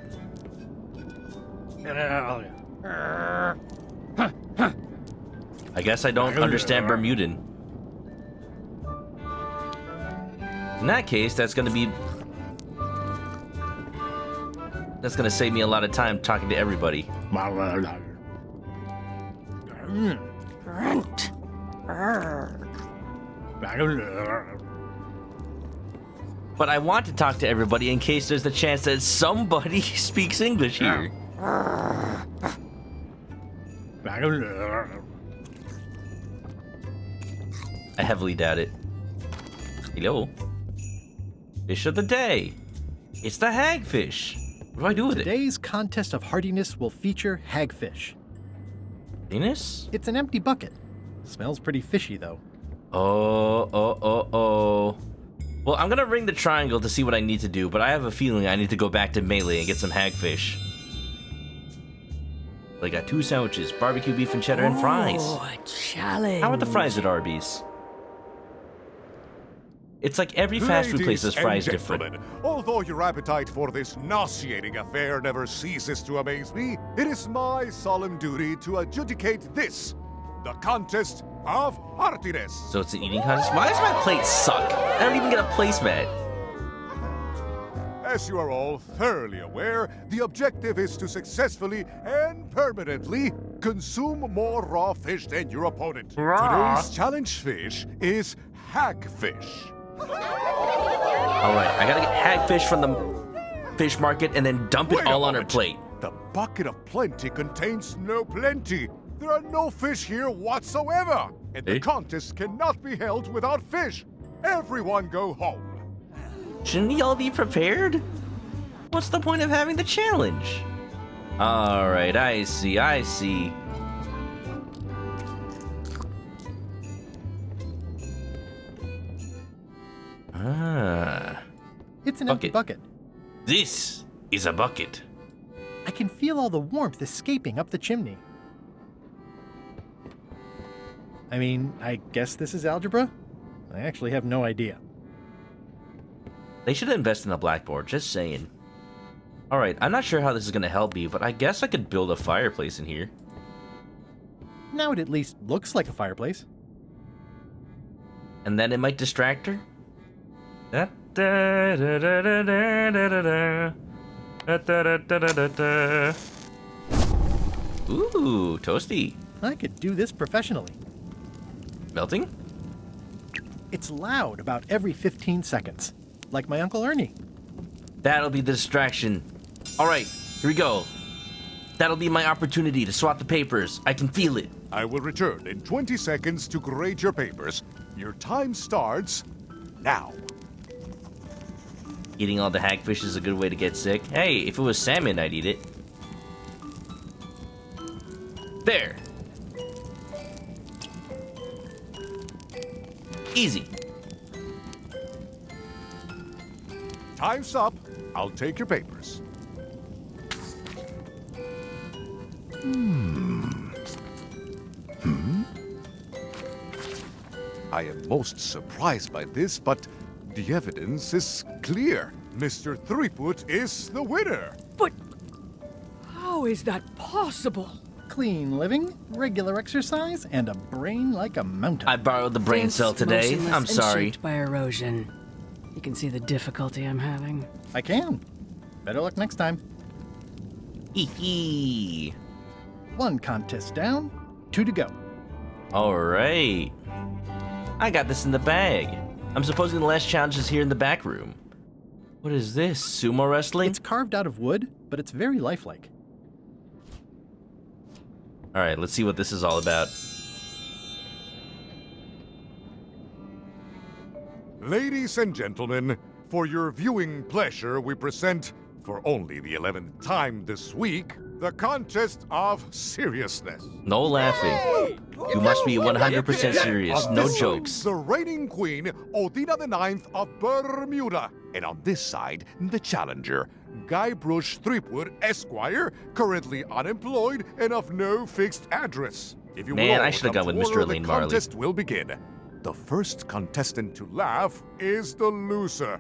I guess I don't understand Bermudan. In that case, that's gonna save me a lot of time talking to everybody. Grunt. But I want to talk to everybody in case there's the chance that somebody speaks English here. I heavily doubt it. Hello? Fish of the day. It's the hagfish. What do I do with Today's contest of hardiness will feature hagfish. it? Penis? It's an empty bucket. Smells pretty fishy, though. Oh. Well, I'm gonna ring the triangle to see what I need to do, but I have a feeling I need to go back to Melee and get some hagfish. I got 2 sandwiches, barbecue beef and cheddar and fries. Oh, a challenge. How are the fries at Arby's? It's like every fast food place has fries Ladies and different. gentlemen, although your appetite for this nauseating affair never ceases to amaze me, it is my solemn duty to adjudicate this, the contest of heartiness. So it's an eating contest? Why does my plate suck? I don't even get a placemat. As you are all thoroughly aware, the objective is to successfully and permanently consume more raw fish than your opponent. Raw? Today's challenge fish is hagfish. Alright, I gotta get hagfish from the fish market and then dump it Wait a all on her moment. plate. The bucket of plenty contains no plenty. There are no fish here whatsoever. And the contest cannot be held without fish. Everyone go home. Shouldn't we all be prepared? What's the point of having the challenge? Alright, I see. It's an empty bucket. This is a bucket. I can feel all the warmth escaping up the chimney. I mean, I guess this is algebra? I actually have no idea. They should invest in a blackboard, just saying. Alright, I'm not sure how this is gonna help me, but I guess I could build a fireplace in here. Now it at least looks like a fireplace. And then it might distract her? Ooh, toasty. I could do this professionally. Melting? It's loud about every 15 seconds, like my Uncle Ernie. That'll be the distraction. Alright, here we go. That'll be my opportunity to swap the papers. I can feel it. I will return in 20 seconds to grade your papers. Your time starts now. Eating all the hagfish is a good way to get sick. Hey, if it was salmon, I'd eat it. There. Easy. Time's up. I'll take your papers. I am most surprised by this, but the evidence is clear. Mr. Threepwood is the winner. But how is that possible? Clean living, regular exercise, and a brain like a mountain. I borrowed the brain cell today. Motionless I'm and sorry. shaped by erosion. You can see the difficulty I'm having. I can. Better luck next time. Hee. One contest down, 2 to go. All right. I got this in the bag. I'm supposing the last challenge is here in the back room. What is this? Sumo wrestling? It's carved out of wood, but it's very lifelike. All right, let's see what this is all about. Ladies and gentlemen, for your viewing pleasure, we present, for only the 11th time this week, the contest of seriousness. No laughing. You must be 100% serious. On No this jokes. side, the reigning queen, Odina IX of Bermuda. And on this side, the challenger, GUYBRUSH Threepwood, Esquire, currently unemployed and of no fixed address. If you Man, will all I should've come gone to with Mr. order, Elaine the Marley. contest will begin. The first contestant to laugh is the loser.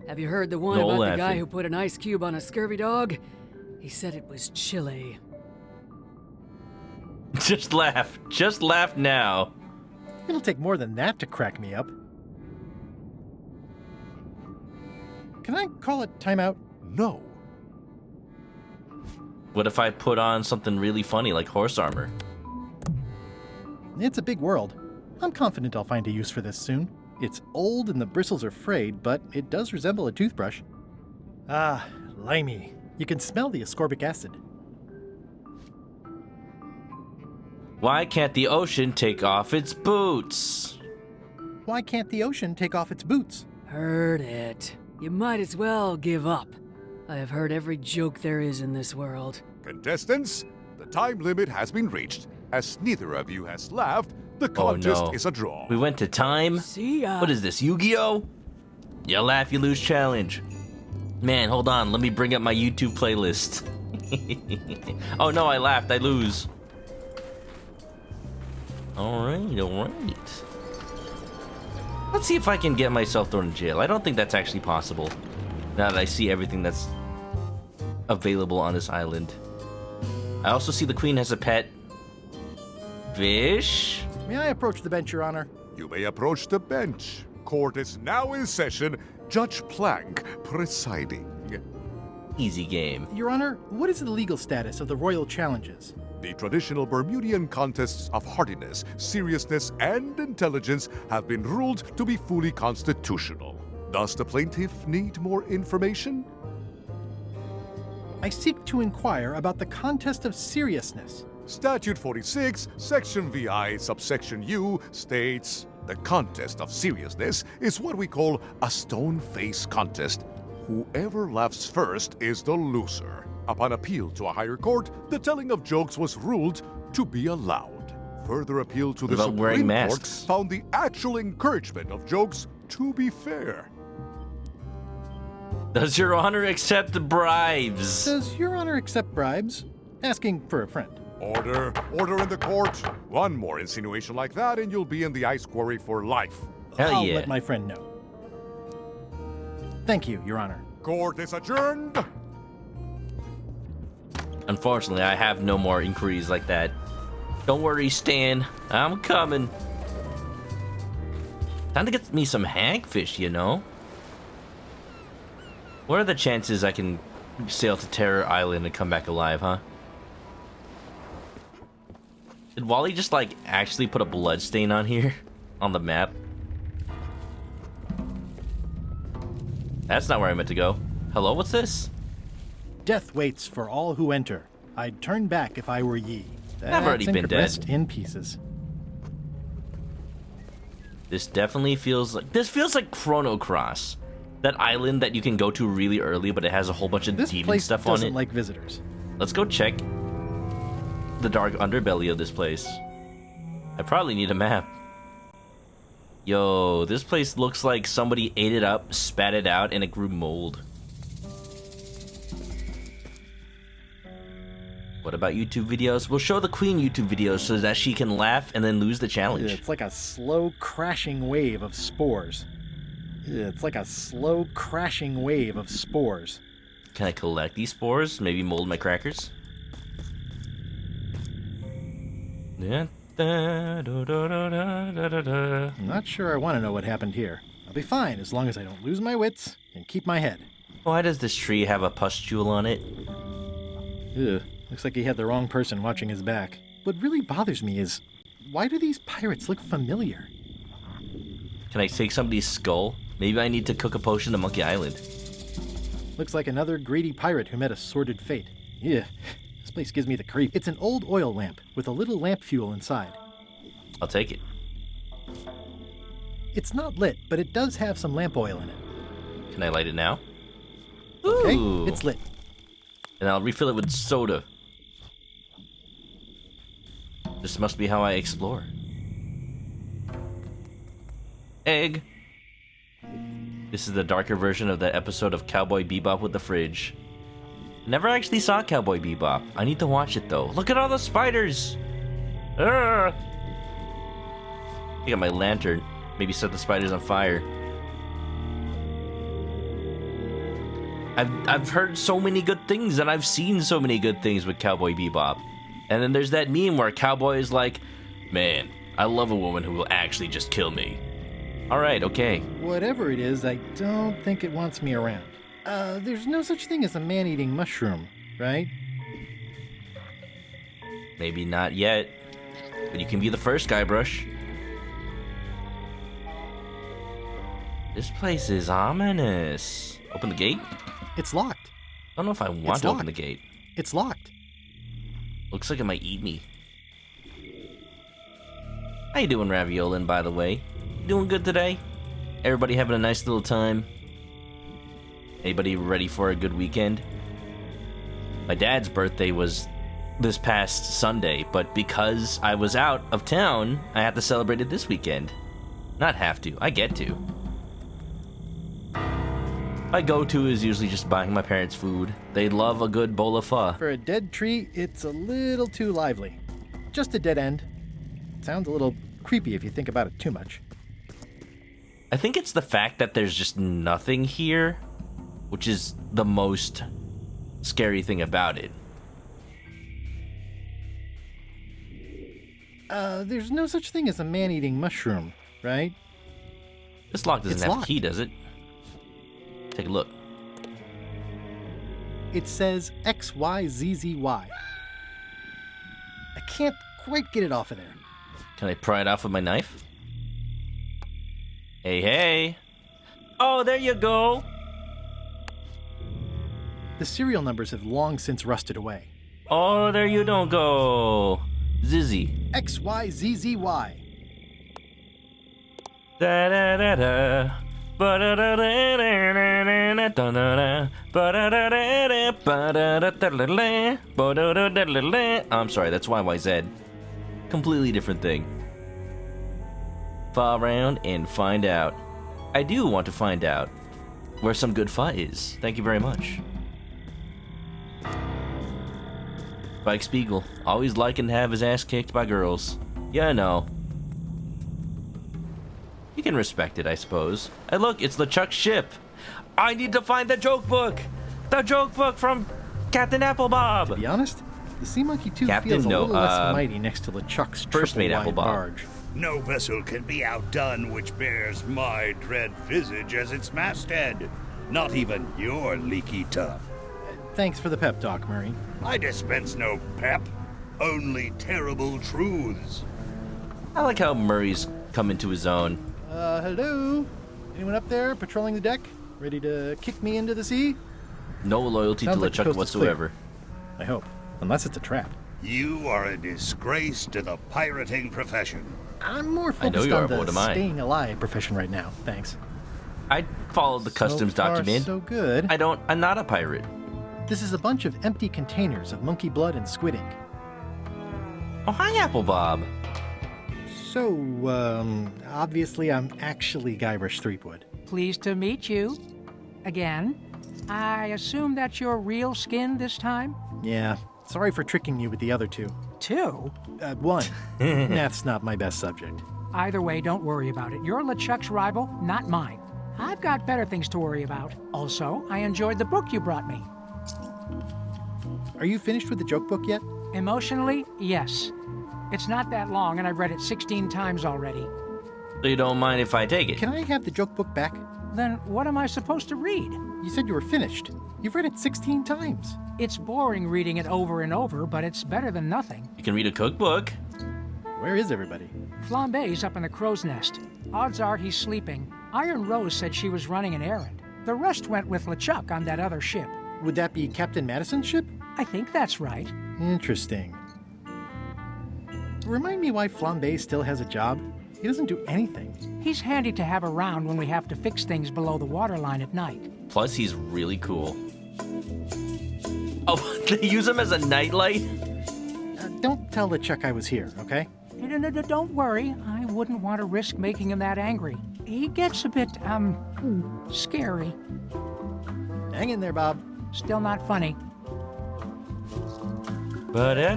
Have you heard the one No about the guy laughing. who put an ice cube on a scurvy dog? He said it was chilly. Just laugh. Just laugh now. It'll take more than that to crack me up. Can I call it timeout? No. What if I put on something really funny like horse armor? It's a big world. I'm confident I'll find a use for this soon. It's old and the bristles are frayed, but it does resemble a toothbrush. Ah, limey. You can smell the ascorbic acid. Why can't the ocean take off its boots? Why can't the ocean take off its boots? Heard it. You might as well give up. I have heard every joke there is in this world. Contestants, the time limit has been reached. As neither of you has laughed, the Oh contest no. is a draw. We went to time? See ya. What is this, Yu-Gi-Oh? You laugh, you lose challenge. Man, hold on. Let me bring up my YouTube playlist. Oh no, I laughed. I lose. Alright, alright. Let's see if I can get myself thrown in jail. I don't think that's actually possible. Now that I see everything that's available on this island. I also see the queen has a pet. Fish? May I approach the bench, Your Honor? You may approach the bench. Court is now in session. Judge Plank presiding. Easy game. Your Honor, what is the legal status of the royal challenges? The traditional Bermudian contests of hardiness, seriousness, and intelligence have been ruled to be fully constitutional. Does the plaintiff need more information? I seek to inquire about the contest of seriousness. Statute 46, Section VI, subsection U states, the contest of seriousness is what we call a stone face contest. Whoever laughs first is the loser. Upon appeal to a higher court, the telling of jokes was ruled to be allowed. Further appeal to the What about wearing Supreme Court masks? found the actual encouragement of jokes to be fair. Does Your Honor accept bribes? Does Your Honor accept bribes? Asking for a friend. Order! Order in the court! One more insinuation like that and you'll be in the ice quarry for life. Hell I'll yeah. let my friend know. Thank you, Your Honor. Court is adjourned! Unfortunately, I have no more inquiries like that. Don't worry, Stan. I'm coming. Time to get me some hagfish, you know? What are the chances I can sail to Terror Island and come back alive, huh? Did Wally just, like, actually put a blood stain on here? On the map? That's not where I meant to go. Hello, what's this? Death waits for all who enter. I'd turn back if I were ye. I've already That's been dead. rest in pieces. This definitely feels like... This feels like Chrono Cross. That island that you can go to really early, but it has a whole bunch of This demon place stuff on doesn't it. like visitors. Let's go check the dark underbelly of this place. I probably need a map. Yo, this place looks like somebody ate it up, spat it out, and it grew mold. What about YouTube videos? We'll show the queen YouTube videos so that she can laugh and then lose the challenge. It's like a slow crashing wave of spores. It's like a slow crashing wave of spores. Can I collect these spores? Maybe mold my crackers? I'm not sure I want to know what happened here. I'll be fine as long as I don't lose my wits and keep my head. Why does this tree have a pustule on it? Ugh, looks like he had the wrong person watching his back. What really bothers me is, why do these pirates look familiar? Can I take somebody's skull? Maybe I need to cook a potion to Monkey Island. Looks like another greedy pirate who met a sordid fate. Yeah, this place gives me the creep. It's an old oil lamp with a little lamp fuel inside. I'll take it. It's not lit, but it does have some lamp oil in it. Can I light it now? Okay, Ooh. it's lit. And I'll refill it with soda. This must be how I explore. Egg. This is the darker version of that episode of Cowboy Bebop with the fridge. Never actually saw Cowboy Bebop. I need to watch it though. Look at all the spiders! I got my lantern. Maybe set the spiders on fire. I've heard so many good things and I've seen so many good things with Cowboy Bebop. And then there's that meme where Cowboy is like, man, I love a woman who will actually just kill me. Alright, okay. Whatever it is, I don't think it wants me around. There's no such thing as a man-eating mushroom, right? Maybe not yet. But you can be the first, Guybrush. This place is ominous. Open the gate? It's locked. I don't know if I want to open the gate. It's locked. Looks like it might eat me. How you doing, Raviolin, by the way? Doing good today? Everybody having a nice little time? Anybody ready for a good weekend? My dad's birthday was this past Sunday, but because I was out of town, I had to celebrate it this weekend. Not have to, I get to. My go-to is usually just buying my parents food. They love a good bowl of pho. For a dead tree, it's a little too lively. Just a dead end. Sounds a little creepy if you think about it too much. I think it's the fact that there's just nothing here, which is the most scary thing about it. There's no such thing as a man-eating mushroom, right? This lock doesn't have locked. a key, does it? Take a look. It says XYZZY. I can't quite get it off of there. Can I pry it off with my knife? Hey, hey. Oh, there you go. The serial numbers have long since rusted away. Oh, there you don't go. Zizzy. XYZZY. Da da da da. I'm sorry, that's YYZ. Completely different thing. Follow around and find out. I do want to find out where some good pho is. Thank you very much. Spike Spiegel, always liking to have his ass kicked by girls. Yeah, I know. You can respect it, I suppose. Hey, look, it's LeChuck's ship. I need to find the joke book. The joke book from Captain Applebob. To be honest, the Sea Monkey 2 feels a little less mighty next to LeChuck's First Mate triple-wide Applebob. barge. No vessel can be outdone which bears my dread visage as its masthead. Not even your leaky tub. Thanks for the pep talk, Murray. I dispense no pep, only terrible truths. I like how Murray's come into his own. Hello? Anyone up there patrolling the deck? Ready to kick me into the sea? No loyalty Sounds to like the LeChuck coast is whatsoever. clear. I hope. Unless it's a trap. You are a disgrace to the pirating profession. I'm more I know focused you are, on but the what am I? staying alive profession right now. Thanks. I followed the customs So far, document. so good. I'm not a pirate. This is a bunch of empty containers of monkey blood and squid ink. Oh, hi, Applebob. So, obviously I'm actually Guybrush Threepwood. Pleased to meet you. Again. I assume that's your real skin this time? Yeah, sorry for tricking you with the other two. Two? One. Math's not my best subject. Either way, don't worry about it. You're LeChuck's rival, not mine. I've got better things to worry about. Also, I enjoyed the book you brought me. Are you finished with the joke book yet? Emotionally, yes. It's not that long, and I've read it 16 times already. So you don't mind if I take it? Can I have the joke book back? Then what am I supposed to read? You said you were finished. You've read it 16 times. It's boring reading it over and over, but it's better than nothing. You can read a cookbook. Where is everybody? Flambe's up in the crow's nest. Odds are he's sleeping. Iron Rose said she was running an errand. The rest went with LeChuck on that other ship. Would that be Captain Madison's ship? I think that's right. Interesting. Remind me why Flambe still has a job? He doesn't do anything. He's handy to have around when we have to fix things below the waterline at night. Plus, he's really cool. Oh, they use him as a nightlight? Don't tell LeChuck I was here, okay? No, don't worry. I wouldn't want to risk making him that angry. He gets a bit, scary. Hang in there, Bob. Still not funny. Hi,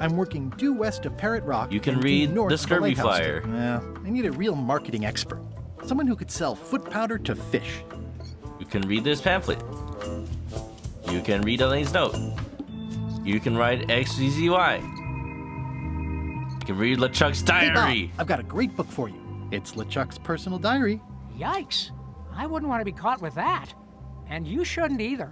I'm working due west of Parrot Rock. You can and due read north the of scurvy lighthouse. flyer. I need a real marketing expert. Someone who could sell foot powder to fish. You can read this pamphlet. You can read Elaine's note. You can write XZZY. You can read LeChuck's diary. Hey, Bob, I've got a great book for you. It's LeChuck's personal diary. Yikes. I wouldn't want to be caught with that. And you shouldn't either.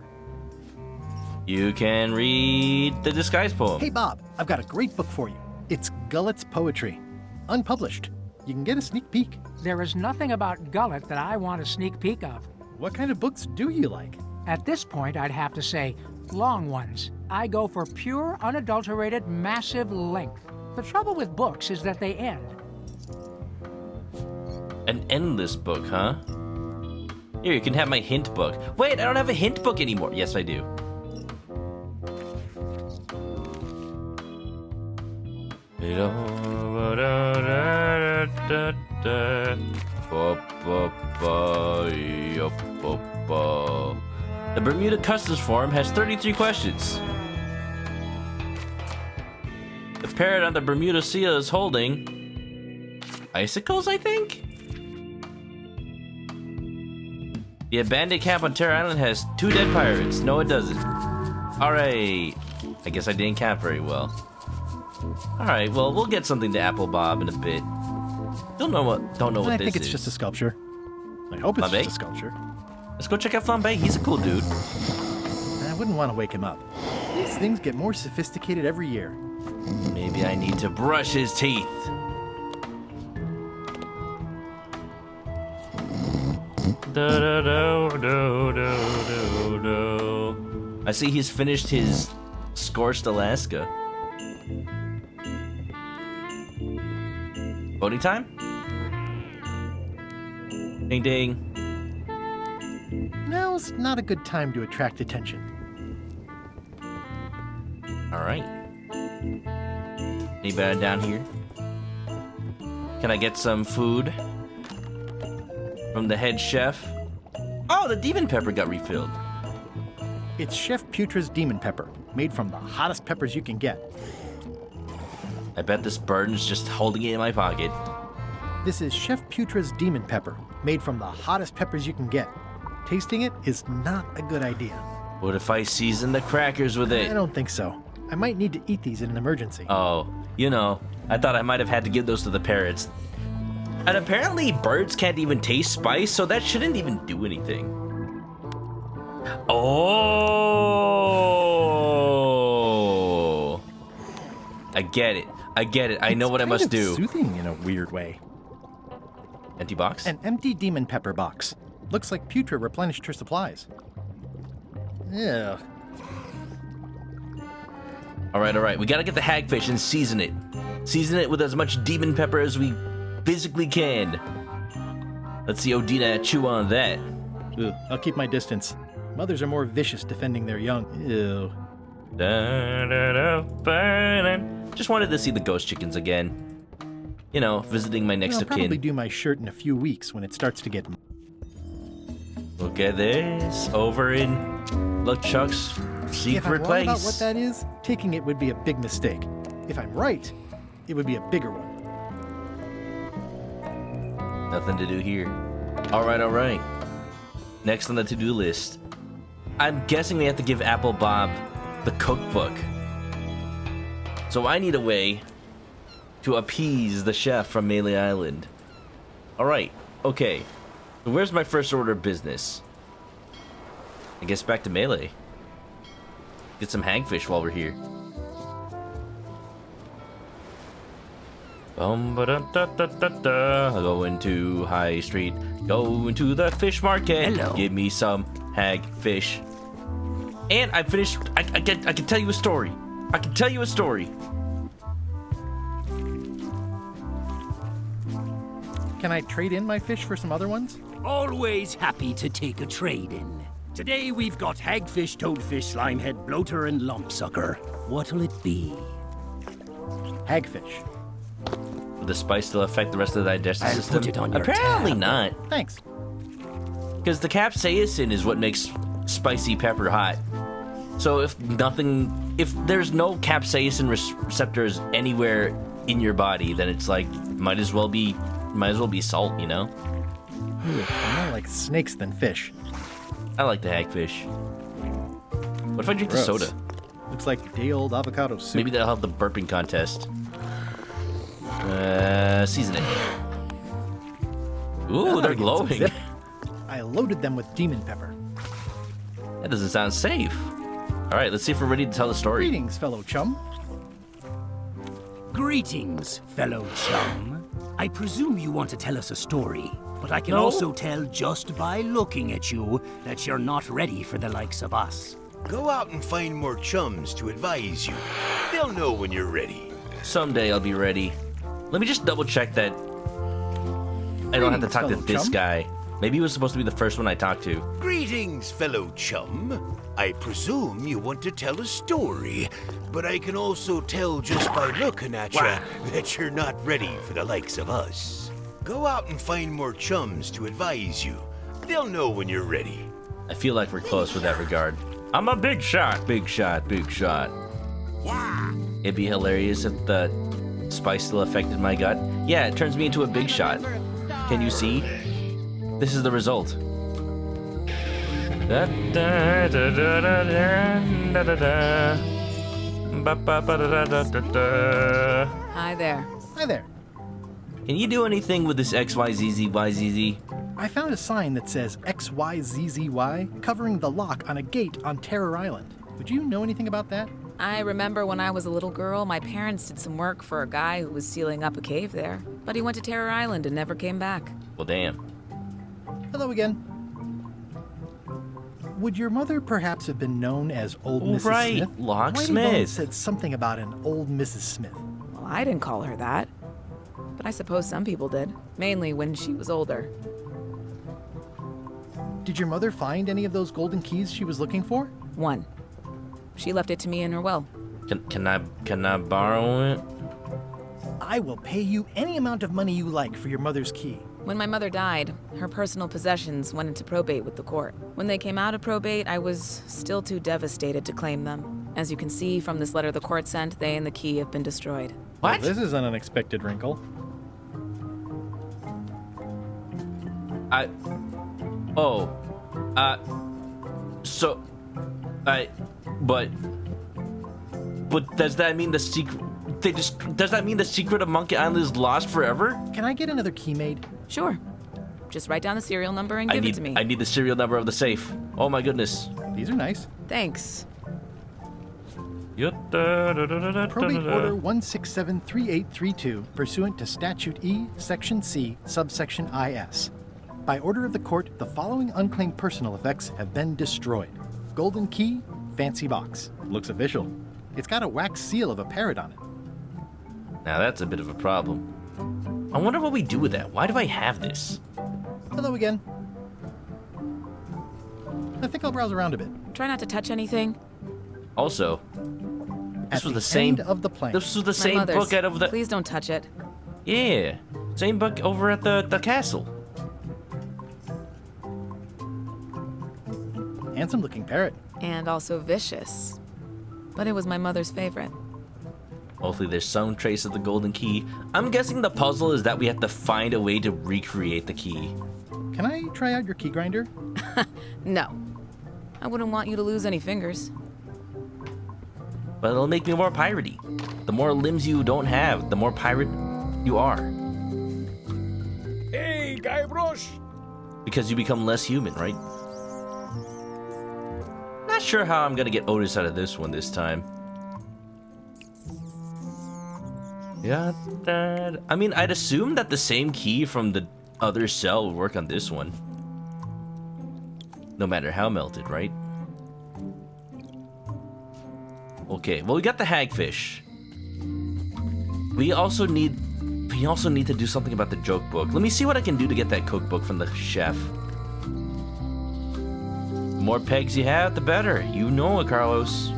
You can read the disguise poem. Hey, Bob, I've got a great book for you. It's Gullet's poetry. Unpublished. You can get a sneak peek. There is nothing about Gullet that I want a sneak peek of. What kind of books do you like? At this point, I'd have to say long ones. I go for pure, unadulterated, massive length. The trouble with books is that they end. An endless book, huh? Here, you can have my hint book. Wait, I don't have a hint book anymore. Yes, I do. The Bermuda Customs Forum has 33 questions. The parrot on the Bermuda Seal is holding icicles, I think? The abandoned camp on Terror Island has 2 dead pirates. No, it doesn't. Alright. I guess I didn't camp very well. Alright, well, we'll get something to Apple Bob in a bit. Don't know what this is. I think it's just a sculpture. I hope it's Flambe? just a sculpture. Let's go check out Flambe. He's a cool dude. I wouldn't want to wake him up. These things get more sophisticated every year. Maybe I need to brush his teeth. I see he's finished his Scorched Alaska. Voting time? Ding ding. Now's not a good time to attract attention. Alright. Anybody down here? Can I get some food? From the head chef? Oh, the demon pepper got refilled. It's Chef Putra's demon pepper, made from the hottest peppers you can get. I bet this burden's just holding it in my pocket. This is Chef Putra's demon pepper, made from the hottest peppers you can get. Tasting it is not a good idea. What if I season the crackers with it? I don't think so. I might need to eat these in an emergency. Oh, you know, I thought I might have had to give those to the parrots. And apparently birds can't even taste spice, so that shouldn't even do anything. Oh! I get it. I know what I must do. It's soothing in a weird way. Empty box? An empty demon pepper box. Looks like Putra replenished her supplies. Yeah. All right. We gotta get the hagfish and season it. Season it with as much demon pepper as we physically can. Let's see Odina chew on that. Ugh, I'll keep my distance. Mothers are more vicious defending their young. Ew. Just wanted to see the ghost chickens again. You know, visiting my next I'll of kin. probably do my shirt in a few weeks when it starts to get... Look at this. Over in LeChuck's secret If I'm wrong place. about what that is, taking it would be a big mistake. If I'm right, it would be a bigger one. Nothing to do here. Alright. Next on the to-do list. I'm guessing we have to give Apple Bob the cookbook. So I need a way to appease the chef from Melee Island. Alright, okay. So where's my first order of business? I guess back to Melee. Get some hagfish while we're here. I'll go into High Street. Go into the fish market. Hello. Give me some hagfish. And I finished. I can tell you a story. I can tell you a story. Can I trade in my fish for some other ones? Always happy to take a trade-in. Today we've got hagfish, toadfish, slimehead, bloater, and lumpsucker. What'll it be? Hagfish. Will the spice still affect the rest of the digestive I'll system? put it on your Apparently tab. not. Thanks. Because the capsaicin is what makes spicy pepper hot. So if there's no capsaicin receptors anywhere in your body, then it's like might as well be salt, you know? I more like snakes than fish. I like the hagfish. What if I drink Gross. the soda? Looks like day-old avocado soup. Maybe that'll help the burping contest. Season it. Ooh, they're glowing. Zip. I loaded them with demon pepper. That doesn't sound safe. All right, let's see if we're ready to tell the story. Greetings, fellow chum. Greetings, fellow chum. I presume you want to tell us a story, but I can No. also tell just by looking at you that you're not ready for the likes of us. Go out and find more chums to advise you. They'll know when you're ready. Someday I'll be ready. Let me just double check that I don't have to talk to fellow this chum. guy. Maybe he was supposed to be the first one I talked to. Greetings, fellow chum. I presume you want to tell a story, but I can also tell just by looking at you that you're not ready for the likes of us. Go out and find more chums to advise you. They'll know when you're ready. I feel like we're close with that regard. I'm a big shot, big shot, big shot. It'd be hilarious if the spice still affected my gut. Yeah, it turns me into a big shot. Can you see? This is the result. Da, da, da, da, da, da, da, da. Ba, ba, ba, da, da, da, da. Hi there. Hi there. Can you do anything with this XYZZYZZ? I found a sign that says XYZZY covering the lock on a gate on Terror Island. Would you know anything about that? I remember when I was a little girl, my parents did some work for a guy who was sealing up a cave there. But he went to Terror Island and never came back. Well, damn. Hello again. Would your mother perhaps have been known as Old Mrs. Right, Smith? Locksmith. Whitey Bones said something about an Old Mrs. Smith. Well, I didn't call her that. But I suppose some people did. Mainly when she was older. Did your mother find any of those golden keys she was looking for? One. She left it to me in her will. Can I borrow it? I will pay you any amount of money you like for your mother's key. When my mother died, her personal possessions went into probate with the court. When they came out of probate, I was still too devastated to claim them. As you can see from this letter the court sent, they and the key have been destroyed. What? Well, this is an unexpected wrinkle. But does that mean the secret? Does that mean the secret of Monkey Island is lost forever? Can I get another key made? Sure. Just write down the serial number and give it to me. I need the serial number of the safe. Oh my goodness. These are nice. Thanks. Probate Order 1673832, pursuant to Statute E, Section C, Subsection IS. By order of the court, the following unclaimed personal effects have been destroyed. Golden key, fancy box. Looks official. It's got a wax seal of a parrot on it. Now that's a bit of a problem. I wonder what we do with that. Why do I have this? Hello again. I think I'll browse around a bit. Try not to touch anything. Also, this was the end same of the plane. This was the My same mother's. book out of the. Please don't touch it. Yeah, same book over at the castle. Handsome looking parrot. And also vicious. But it was my mother's favorite. Hopefully there's some trace of the golden key. I'm guessing the puzzle is that we have to find a way to recreate the key. Can I try out your key grinder? No. I wouldn't want you to lose any fingers. But it'll make me more piratey. The more limbs you don't have, the more pirate you are. Hey, GUYBRUSH! Because you become less human, right? Not sure how I'm gonna get Otis out of this one this time. Yeah, I mean, I'd assume that the same key from the other cell would work on this one. No matter how melted, right? Okay, well, we got the hagfish. We also need to do something about the joke book. Let me see what I can do to get that cookbook from the chef. The more pegs you have, the better. You know it, Carlos.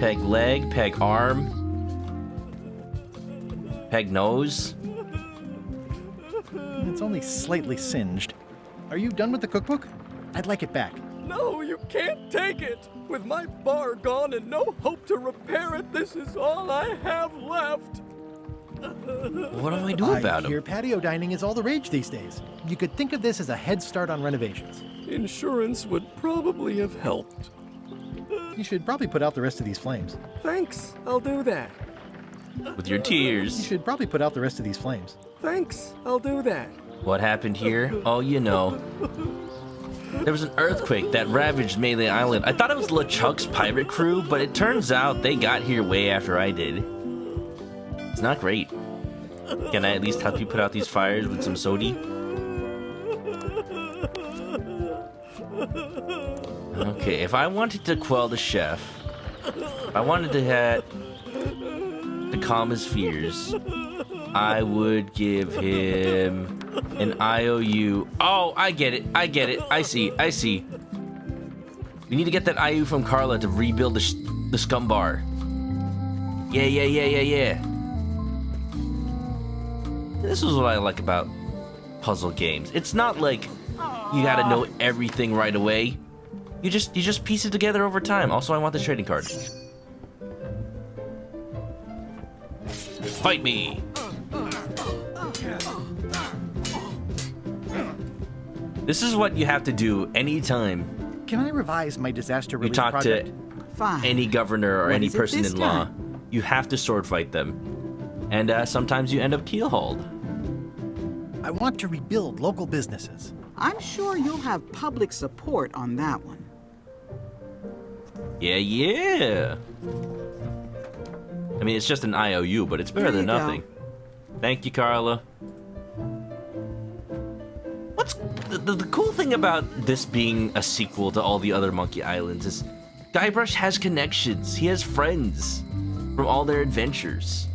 Peg leg, peg arm, peg nose. It's only slightly singed. Are you done with the cookbook? I'd like it back. No, you can't take it! With my bar gone and no hope to repair it, this is all I have left! What do I do about I hear patio dining is all the rage these days. You could think of this as a head start on renovations. Insurance would probably have helped. You should probably put out the rest of these flames. Thanks, I'll do that. With your tears. You should probably put out the rest of these flames. Thanks, I'll do that. What happened here? Oh, you know. There was an earthquake that ravaged Melee Island. I thought it was LeChuck's pirate crew, but it turns out they got here way after I did. It's not great. Can I at least help you put out these fires with some sodi? Okay, if I wanted to quell the chef, if I wanted to calm his fears, I would give him an IOU. Oh, I get it. I see. We need to get that IOU from Carla to rebuild the scum bar. Yeah. This is what I like about puzzle games. It's not like you gotta know everything right away. You just piece it together over time. Also, I want the trading card. Fight me! This is what you have to do anytime Can I revise my disaster you relief talk project? to any governor or What any is it person this in law. time? You have to sword fight them. And sometimes you end up keelhauled. I want to rebuild local businesses. I'm sure you'll have public support on that one. Yeah. I mean, it's just an IOU, but it's better There than you go. nothing. Thank you, Carla. What's the cool thing about this being a sequel to all the other Monkey Islands is GUYBRUSH has connections. He has friends from all their adventures.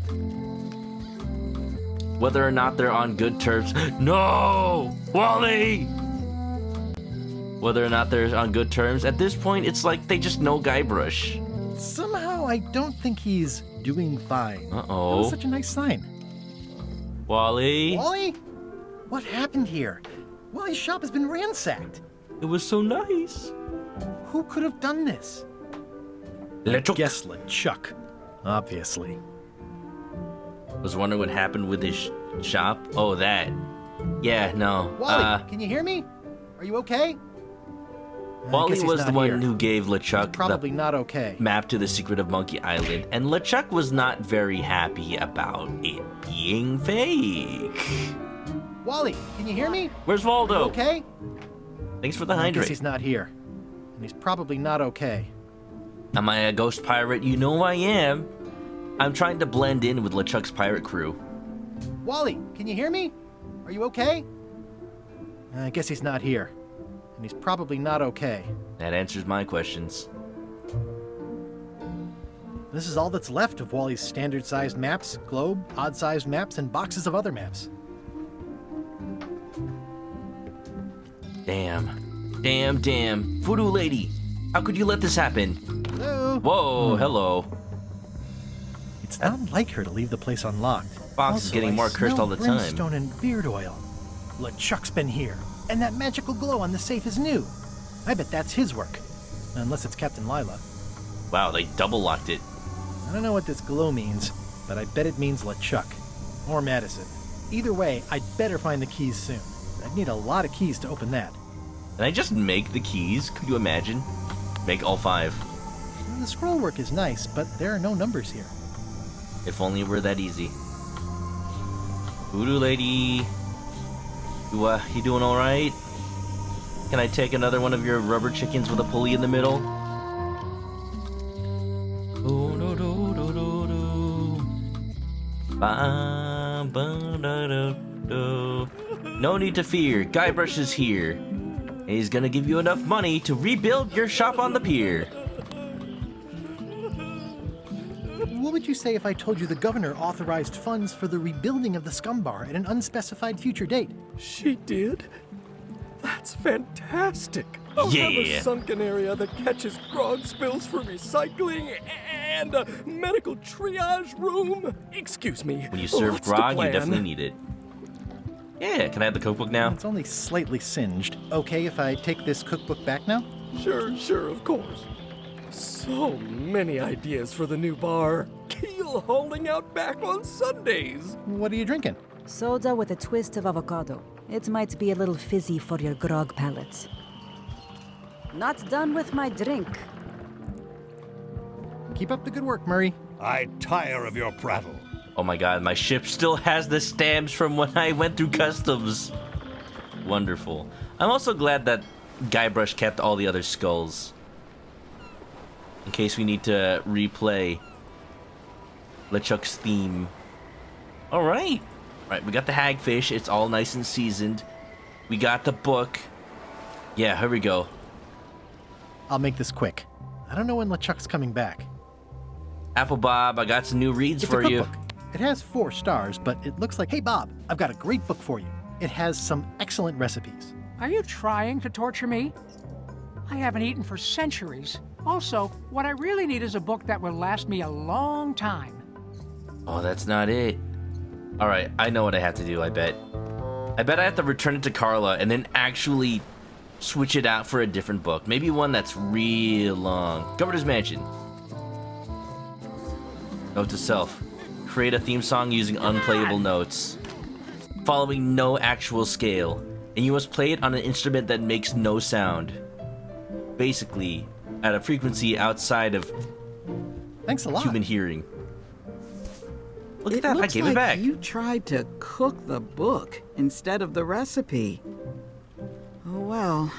Whether or not they're on good terms. No! Wally! Whether or not they're on good terms, at this point, it's like they just know GUYBRUSH. Somehow, I don't think he's doing fine. That Uh-oh. was such a nice sign. Wally? Wally? What happened here? Wally's shop has been ransacked. It was so nice. Who could have done this? LeChuck. Guess LeChuck, obviously. Was wondering what happened with his shop. Oh, that. Yeah, no. Wally, can you hear me? Are you okay? I Wally guess he's was the not one here. who gave LeChuck Probably the not okay. map to the secret of Monkey Island, and LeChuck was not very happy about it being fake. Wally, can you hear me? Where's Waldo? Are you okay? Thanks for the I guess hydrate. he's not here. And he's probably not okay. Am I a ghost pirate? You know I am. I'm trying to blend in with LeChuck's pirate crew. Wally, can you hear me? Are you okay? I guess he's not here. And he's probably not okay. That answers my questions. This is all that's left of Wally's standard-sized maps, globe, odd-sized maps, and boxes of other maps. Damn. Voodoo lady, how could you let this happen? Hello? Whoa, hello. It's not like her to leave the place unlocked. Box is getting more cursed all the time. Brimstone and beard oil. LeChuck's been here, and that magical glow on the safe is new. I bet that's his work. Unless it's Captain Lila. Wow, they double locked it. I don't know what this glow means, but I bet it means LeChuck. Or Madison. Either way, I'd better find the keys soon. I'd need a lot of keys to open that. Can I just make the keys? Could you imagine? Make all 5. The scroll work is nice, but there are no numbers here. If only it were that easy. Voodoo lady. You doing alright? Can I take another one of your rubber chickens with a pulley in the middle? No need to fear, Guybrush is here. And he's gonna give you enough money to rebuild your shop on the pier. What would you say if I told you the governor authorized funds for the rebuilding of the scum bar at an unspecified future date? She did? That's fantastic. I'll have a sunken area that catches grog spills for recycling and a medical triage room. Excuse me. When you serve grog, you definitely need it. Yeah, can I have the cookbook now? It's only slightly singed. Okay if I take this cookbook back now? Sure, of course. So many ideas for the new bar. Keel hauling out back on Sundays. What are you drinking? Soda with a twist of avocado. It might be a little fizzy for your grog palate. Not done with my drink. Keep up the good work, Murray. I tire of your prattle. Oh my god, my ship still has the stamps from when I went through customs. Wonderful. I'm also glad that Guybrush kept all the other skulls. In case we need to replay LeChuck's theme. Alright. Right, we got the hagfish. It's all nice and seasoned. We got the book. Yeah, here we go. I'll make this quick. I don't know when LeChuck's coming back. Apple Bob, I got some new reads It's for a you. cookbook. It has 4 stars, but it looks like, hey Bob, I've got a great book for you. It has some excellent recipes. Are you trying to torture me? I haven't eaten for centuries. Also, what I really need is a book that will last me a long time. Oh, that's not it. Alright, I know what I have to do, I bet. I bet I have to return it to Carla and then actually switch it out for a different book. Maybe one that's real long. Governor's Mansion. Note to self. Create a theme song using unplayable notes, following no actual scale, and you must play it on an instrument that makes no sound. Basically, at a frequency outside of Thanks a lot. human hearing. Look at that, I looks gave like it back. You tried to cook the book instead of the recipe. Oh well,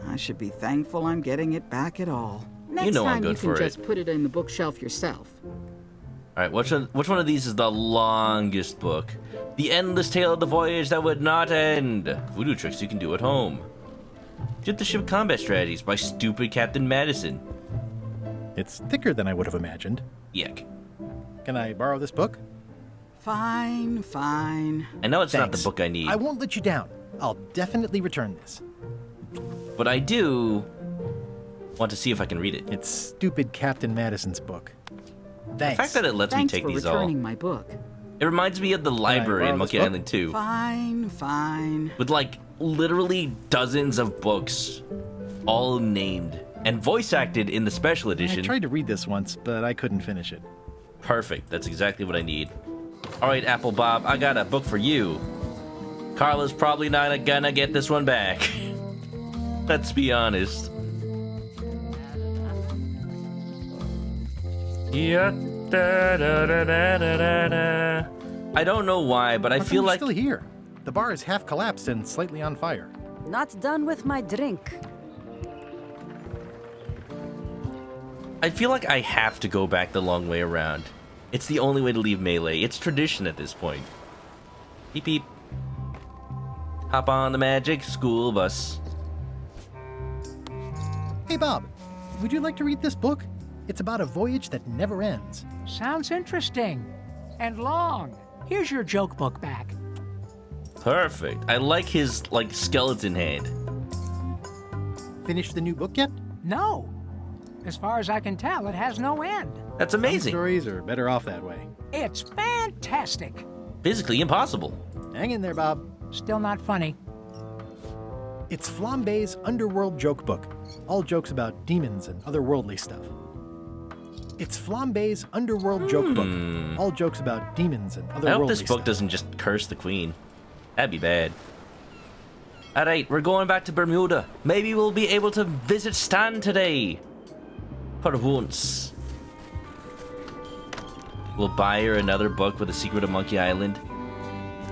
I should be thankful I'm getting it back at all. You know I'm good for it. Just put it in the bookshelf yourself. Alright, which one of these is the longest book? The Endless Tale of the Voyage That Would Not End. Voodoo tricks you can do at home. Ship to Ship Combat Strategies by Stupid Captain Madison. It's thicker than I would have imagined. Yuck. Can I borrow this book? Fine. I know it's not Thanks. the book I need, I won't let you down. I'll definitely return this. but I do want to see if I can read it. It's Stupid Captain Madison's book. Thanks. The fact that it lets me Thanks take for these all. returning my book. It reminds me of the library in borrow Monkey this book? Island 2. Fine. With like literally dozens of books, all named and voice acted in the special I edition. tried to read this once, but I couldn't finish it. Perfect. That's exactly what I need. All right, Apple Bob, I got a book for you. Carla's probably not gonna get this one back. Let's be honest. Yeah. I don't know why, but I feel like still here. The bar is half collapsed and slightly on fire. Not done with my drink. I feel like I have to go back the long way around. It's the only way to leave Melee. It's tradition at this point. Beep beep. Hop on the magic school bus. Hey Bob, would you like to read this book? It's about a voyage that never ends. Sounds interesting. And long. Here's your joke book back. Perfect. I like his skeleton hand. Finished the new book yet? No. As far as I can tell, it has no end. That's Some amazing. stories are better off that way. It's fantastic. Physically impossible. Hang in there, Bob. Still not funny. It's Flambe's Underworld Joke Book. All jokes about demons and otherworldly stuff. It's Flambe's Underworld Joke Book. All jokes about demons and other I hope worldly this book stuff. doesn't just curse the queen. That'd be bad. Alright, we're going back to Bermuda. Maybe we'll be able to visit Stan today. For once. We'll buy her another book with a secret of Monkey Island.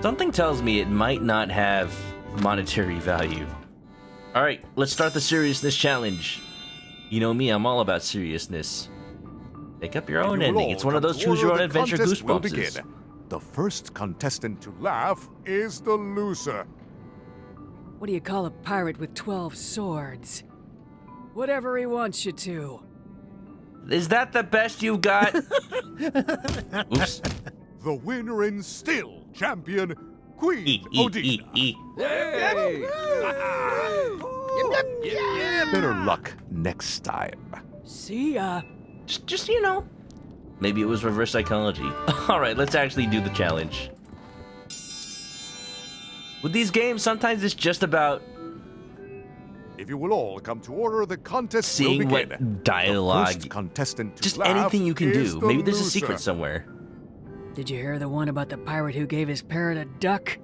Something tells me it might not have monetary value. Alright, let's start the seriousness challenge. You know me, I'm all about seriousness. Make up your own ending. It's one of those choose your own adventure goosebumpses. The first contestant to laugh is the loser. What do you call a pirate with 12 swords? Whatever he wants you to. Is that the best you got? Oops. The winner and still champion, Queen Odina. Better luck next time. See ya. Just, you know. Maybe it was reverse psychology. Alright, let's actually do the challenge. With these games, sometimes it's just about If you will all come to order, the contest seeing will begin. what dialogue. The first contestant to Just laugh anything you can is do. the Maybe there's a loser. secret somewhere. Did you hear the one about the pirate who gave his parrot a duck?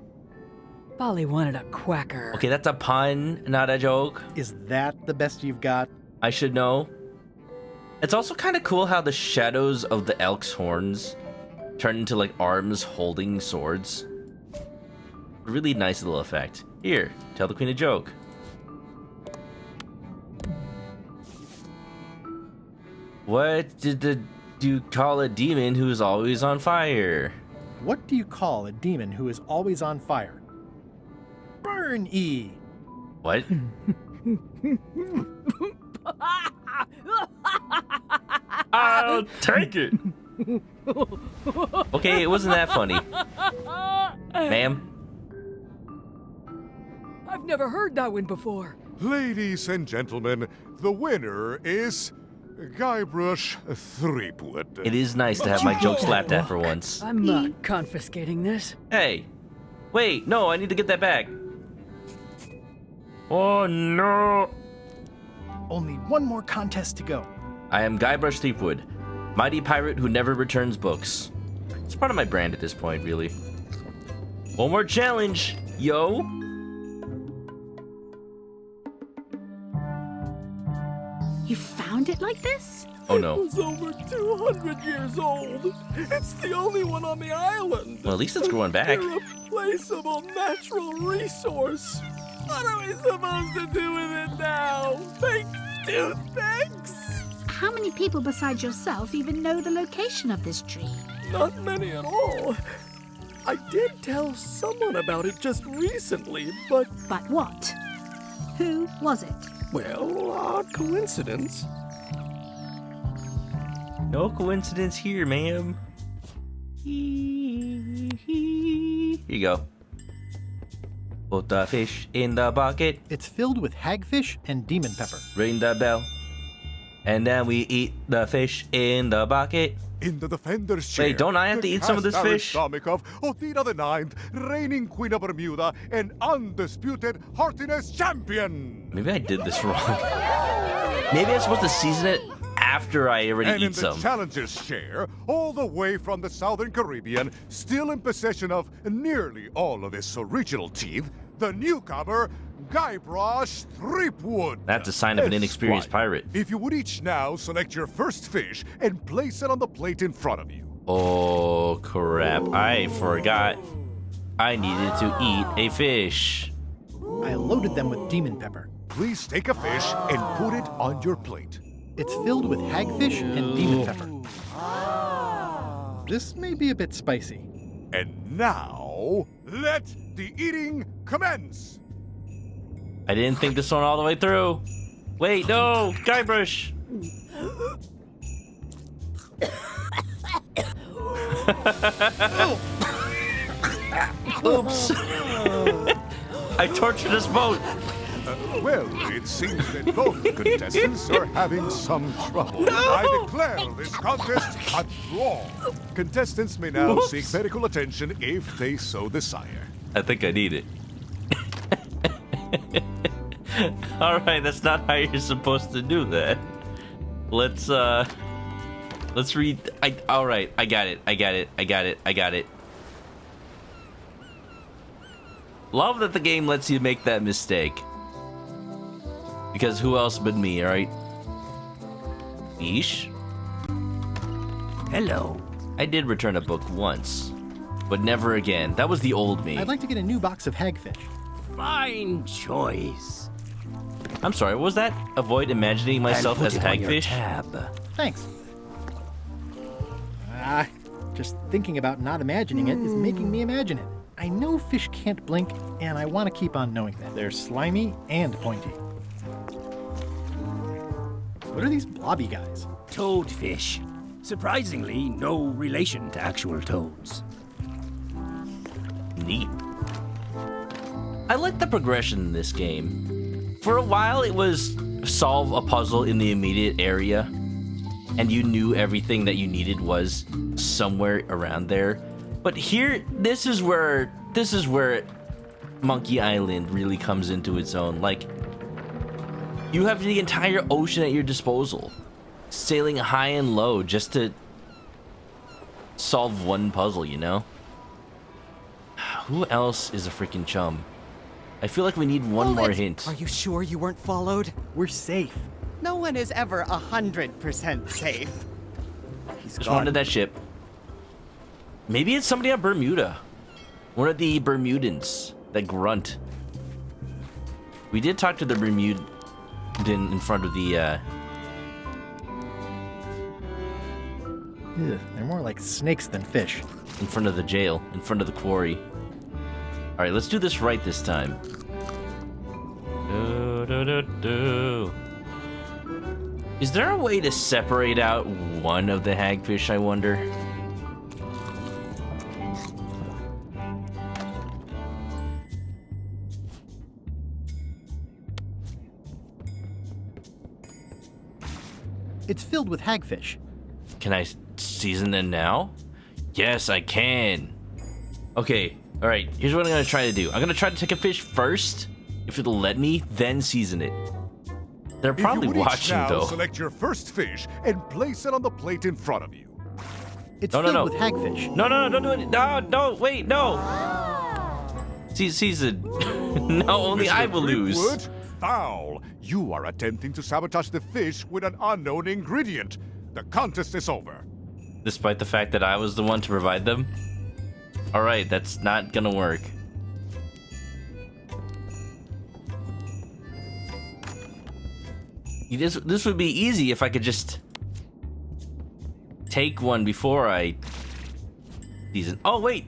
Polly wanted a quacker. Okay, that's a pun, not a joke. Is that the best you've got? I should know. It's also kind of cool how the shadows of the elk's horns turn into like arms holding swords. Really nice little effect. Here, tell the queen a joke. What did you call a demon who is always on fire? What do you call a demon who is always on fire? Burn E. What? I'll take it. Okay, it wasn't that funny. Ma'am? I've never heard that one before. Ladies and gentlemen, the winner is GUYBRUSH Threepwood. It is nice to have my jokes laughed at for once. I'm not confiscating this. Hey, wait, no, I need to get that back. Oh no. Only one more contest to go. I am GUYBRUSH Threepwood, mighty pirate who never returns books. It's part of my brand at this point, really. One more challenge, yo. You found it like this? Oh no. It was over 200 years old. It's the only one on the island. Well, at least it's growing back. Irreplaceable natural resource. What are we supposed to do with it now? Make two things? How many people besides yourself even know the location of this tree? Not many at all. I did tell someone about it just recently, but... But what? Who was it? Well, odd coincidence. No coincidence here, ma'am. Here you go. Put the fish in the bucket. It's filled with hagfish and demon pepper. Ring the bell. And then we eat the fish in the bucket. In the defender's chair. Wait, don't I have to eat some of this fish? Stomach of Odina the Ninth, reigning Queen of Bermuda and undisputed heartiness champion. Maybe I did this wrong. Maybe I'm supposed to season it after I already And eat in the some. challenger's chair, all the way from the Southern Caribbean, still in possession of nearly all of his original teeth, the newcomer, GUYBRUSH Threepwood. That's a sign of an inexperienced pirate. If you would each now select your first fish and place it on the plate in front of you. Oh, crap. I forgot. I needed to eat a fish. I loaded them with demon pepper. Please take a fish and put it on your plate. It's filled with hagfish and demon pepper. This may be a bit spicy. And now, let the eating commence. I didn't think this one all the way through. Wait, no, GUYBRUSH. Oops. I tortured us both. Well, it seems that both contestants are having some trouble. I declare this contest a draw. Contestants may now seek medical attention if they so desire. I think I need it. Alright, that's not how you're supposed to do that. Let's Let's read. All right, I got it. Love that the game lets you make that mistake. Because who else but me, alright? Ish? Hello. I did return a book once, but never again. That was the old me. I'd like to get a new box of hagfish. Fine choice. I'm sorry, what was that? Avoid imagining myself as hagfish? Thanks. Just thinking about not imagining it is making me imagine it. I know fish can't blink, and I want to keep on knowing that. They're slimy and pointy. What are these blobby guys? Toadfish. Surprisingly, no relation to actual toads. Neat. I like the progression in this game. For a while, it was solve a puzzle in the immediate area, and you knew everything that you needed was somewhere around there. But here, this is where Monkey Island really comes into its own. Like, you have the entire ocean at your disposal, sailing high and low just to solve one puzzle, you know? Who else is a freaking chum? I feel like we need one more hint. Are you sure you weren't followed? We're safe. No one is ever 100% safe. He's Just gone. wanted that ship. Maybe it's somebody on Bermuda. One of the Bermudans that grunt. We did talk to the Bermudan in front of the, Ugh, they're more like snakes than fish. in front of the jail, in front of the quarry. All right, let's do this right this time. Is there a way to separate out one of the hagfish, I wonder? It's filled with hagfish. Can I season them now? Yes, I can. Okay, all right, here's what I'm gonna try to do. I'm gonna try to take a fish first. If it'll let me, then season it. They're probably if you would watching, each now though. select your first fish and place it on the plate in front of you. It's No, filled with hagfish. No, don't do it. No, wait, no. Season. No, only I will lose. Threepwood, foul. You are attempting to sabotage the fish with an unknown ingredient. The contest is over. Despite the fact that I was the one to provide them? Alright, that's not gonna work. This would be easy if I could just take one before I season. Oh, wait!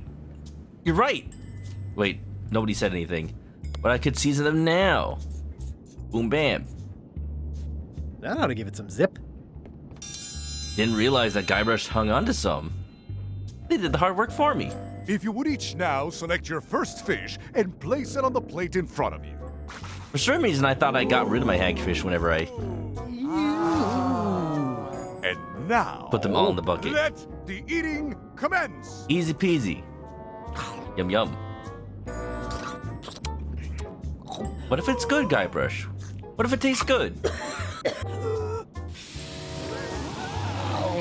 You're right! Wait, nobody said anything. But I could season them now. Boom, bam. That ought to give it some zip. Didn't realize that GUYBRUSH hung on to some. They did the hard work for me. If you would each now select your first fish and place it on the plate in front of you. For some reason, I thought I got rid of my hagfish whenever I And now, put them all in the bucket. let the eating commence. Easy peasy. Yum yum. What if it's good, GUYBRUSH? What if it tastes good?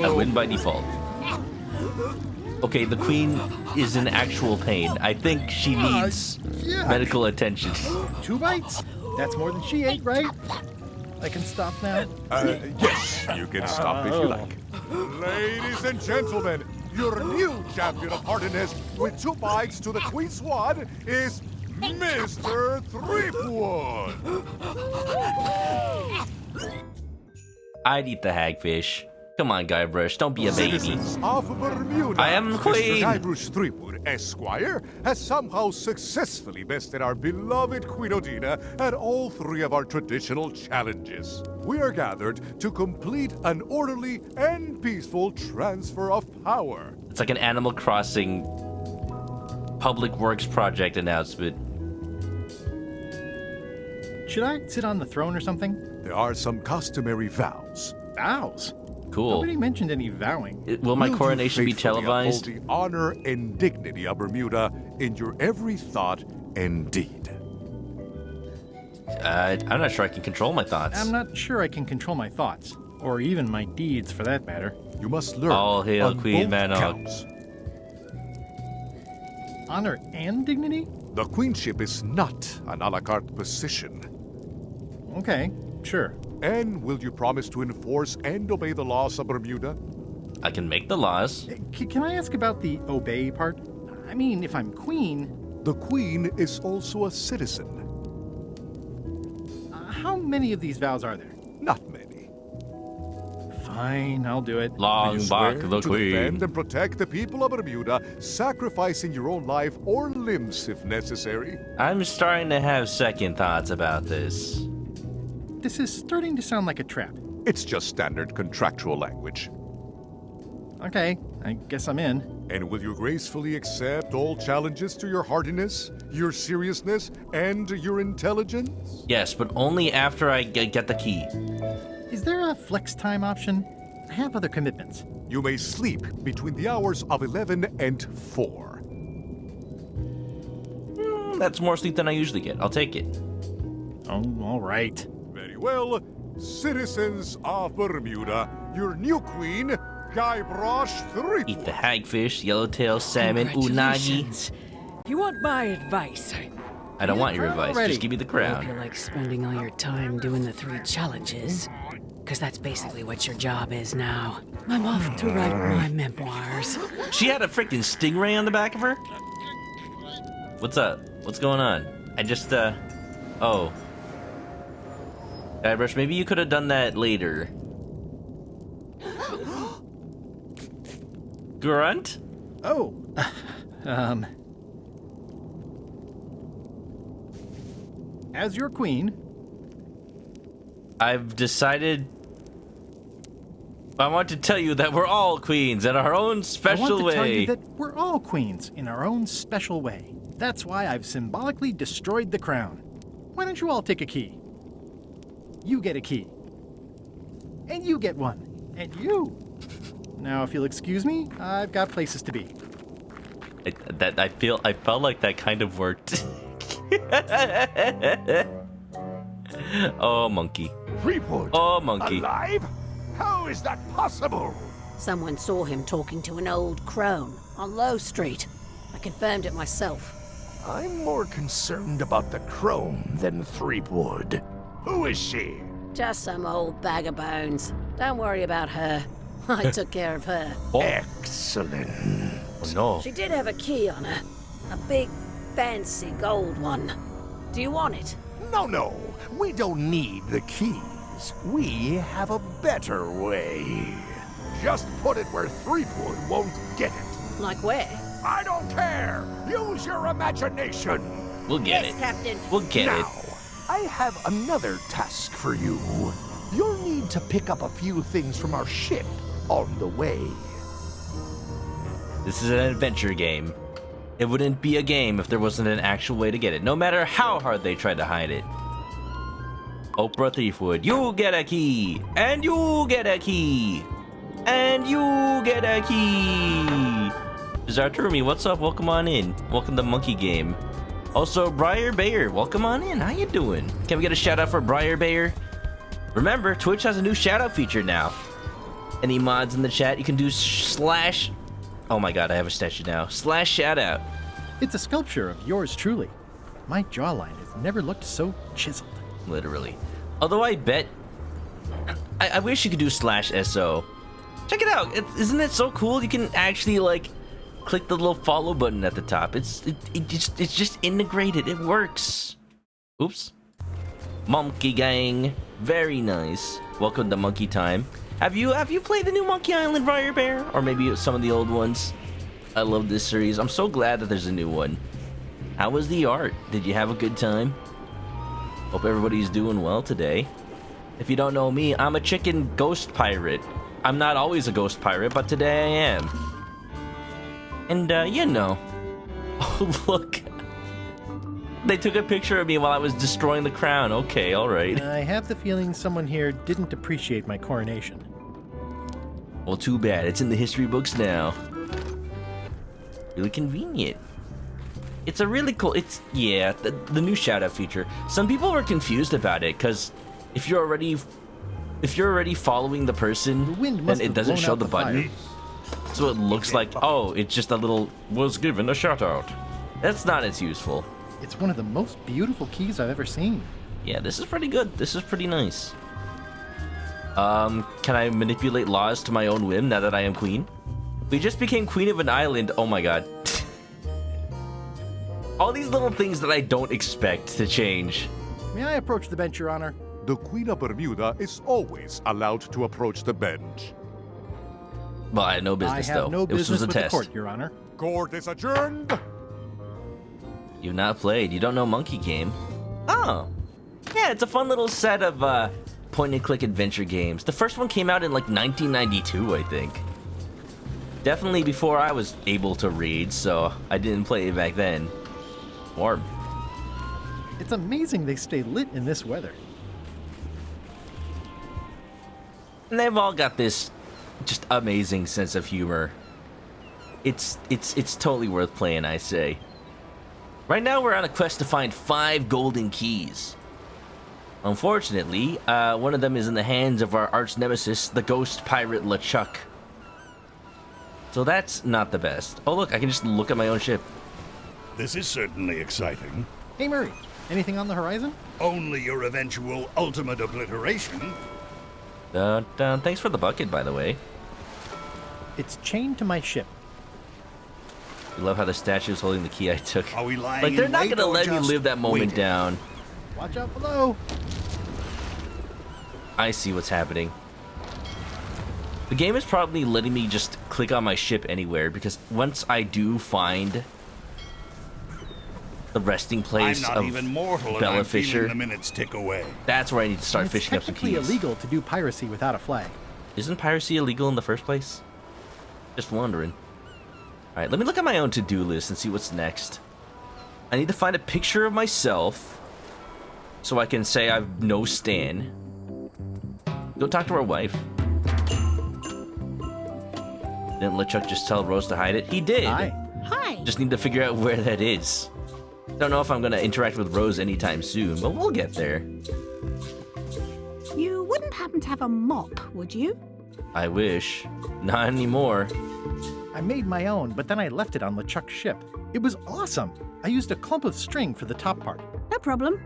I win by default. Okay, the queen is in actual pain. I think she needs medical attention. 2 bites? That's more than she ate, right? I can stop now? Yes, you can stop if you like. Ladies and gentlemen, your new champion of hardiness with 2 bites to the queen swan is Mr. Threepwood. I'd eat the hagfish. Come on, GUYBRUSH, don't be a baby. Citizens of Bermuda, I am the queen. Mr. GUYBRUSH Threepwood, Esquire, has somehow successfully bested our beloved Queen Odina at all 3 of our traditional challenges. We are gathered to complete an orderly and peaceful transfer of power. It's like an Animal Crossing public works project announcement. Should I sit on the throne or something? There are some customary vows. Vows? Cool. Nobody mentioned any vowing. Will my you coronation be faithfully televised? uphold the honor and dignity of Bermuda in your every thought and deed. I'm not sure I can control my thoughts. I'm not sure I can control my thoughts. Or even my deeds, for that matter. You must learn All hail on Queen both Manok. counts. Honor and dignity? The queenship is not an a la carte position. Okay, sure. And will you promise to enforce and obey the laws of Bermuda? I can make the laws. Can I ask about the obey part? I mean, if I'm queen... The queen is also a citizen. How many of these vows are there? Not many. Fine, I'll do it. Long Swear back the to queen. defend and protect the people of Bermuda, sacrificing your own life or limbs if necessary. I'm starting to have second thoughts about this. This is starting to sound like a trap. It's just standard contractual language. Okay, I guess I'm in. And will you gracefully accept all challenges to your hardiness, your seriousness, and your intelligence? Yes, but only after I get the key. Is there a flex time option? I have other commitments. You may sleep between the hours of 11 and 4. That's more sleep than I usually get. I'll take it. Oh, all right. Very well. Citizens of Bermuda, your new queen, GUYBRUSH 3. Eat the hagfish, yellowtail, salmon, unagi. Congratulations. If you want my advice, I don't want your advice. already. Just give me the I crown. hope you like spending all your time doing the 3 challenges. Because that's basically what your job is now. I'm off to write my memoirs. She had a freaking stingray on the back of her? What's up? What's going on? I just, oh. Guybrush, maybe you could have done that later. Grunt? Oh, as your queen, I've decided... I want to tell you that we're all queens in our own special I want to way. tell you that we're all queens in our own special way. That's why I've symbolically destroyed the crown. Why don't you all take a key? You get a key. And you get one. And you. Now, if you'll excuse me, I've got places to be. I felt like that kind of worked. Oh, monkey. Threepwood? Oh, monkey. Alive? How is that possible? Someone saw him talking to an old crone on Low Street. I confirmed it myself. I'm more concerned about the crone than Threepwood. Who is she? Just some old bag of bones. Don't worry about her. I took care of her. Oh. Excellent. Oh, no. She did have a key on her. A big, fancy gold one. Do you want it? No. We don't need the keys. We have a better way. Just put it where Threepwood won't get it. Like where? I don't care. Use your imagination. We'll get Yes, it. Captain. We'll get now, it. I have another task for you. You'll need to pick up a few things from our ship on the way. This is an adventure game. It wouldn't be a game if there wasn't an actual way to get it, no matter how hard they tried to hide it. Oprah Threepwood, you get a key, and you get a key, and you get a key. Zarturmi, what's up? Welcome on in. Welcome to Monkey Game. Also, Briar Bayer, welcome on in. How you doing? Can we get a shout out for Briar Bayer? Remember, Twitch has a new shout out feature now. Any mods in the chat, you can do slash... Oh my god, I have a statue now. Slash shout out. It's a sculpture of yours truly. My jawline has never looked so chiseled. Literally. Although I bet... I wish you could do slash SO. Check it out. Isn't it so cool? You can actually, like, click the little follow button at the top. It's just integrated. It works. Oops. Monkey Gang. Very nice. Welcome to Monkey Time. Have you played the new Monkey Island Briar Bear? Or maybe some of the old ones? I love this series. I'm so glad that there's a new one. How was the art? Did you have a good time? Hope everybody's doing well today. If you don't know me, I'm a chicken ghost pirate. I'm not always a ghost pirate, but today I am. And, you know. Oh, look. They took a picture of me while I was destroying the crown. Okay, alright. I have the feeling someone here didn't appreciate my coronation. Well, too bad. It's in the history books now. Really convenient. It's a really cool... Yeah, the new shout-out feature. Some people were confused about it, because if you're already if you're already following the person, then it doesn't show the button. So it looks like, oh, it's just a little, was given a shout out. That's not as useful. It's one of the most beautiful keys I've ever seen. Yeah, this is pretty good. This is pretty nice. Can I manipulate laws to my own whim now that I am queen? We just became queen of an island. Oh my god. All these little things that I don't expect to change. May I approach the bench, Your Honor? The Queen of Bermuda is always allowed to approach the bench. Well, I had no business, I have though. no This was business a with test. the court, Your Honor. Court is adjourned. You've not played. You don't know Monkey Game. Oh. Yeah, it's a fun little set of point-and-click adventure games. The first one came out in like 1992, I think. Definitely before I was able to read, so I didn't play it back then. Warm. It's amazing they stay lit in this weather. And they've all got this just amazing sense of humor. It's totally worth playing, I say. Right now we're on a quest to find 5 golden keys. Unfortunately, one of them is in the hands of our arch nemesis, the ghost pirate LeChuck. So that's not the best. Oh look, I can just look at my own ship. This is certainly exciting. Hey Murray, anything on the horizon? Only your eventual ultimate obliteration. Thanks for the bucket, by the way. It's chained to my ship. I love how the statue is holding the key I took. Are we lying Like, they're in not wait gonna or let me just live that moment waiting? down. Watch out below. I see what's happening. The game is probably letting me just click on my ship anywhere, because once I do find the resting place I'm not of even mortal, and Bella I'm Fisher, feeling the minutes tick away. that's where I need to start It's fishing up some technically keys. illegal to do piracy without a flag. Isn't piracy illegal in the first place? Just wondering. Alright, let me look at my own to-do list and see what's next. I need to find a picture of myself so I can say I've no Stan. Go talk to our wife. Didn't LeChuck just tell Rose to hide it? He did. Hi. Just need to figure out where that is. Don't know if I'm gonna interact with Rose anytime soon, but we'll get there. You wouldn't happen to have a mop, would you? I wish. Not anymore. I made my own, but then I left it on LeChuck's ship. It was awesome. I used a clump of string for the top part. No problem.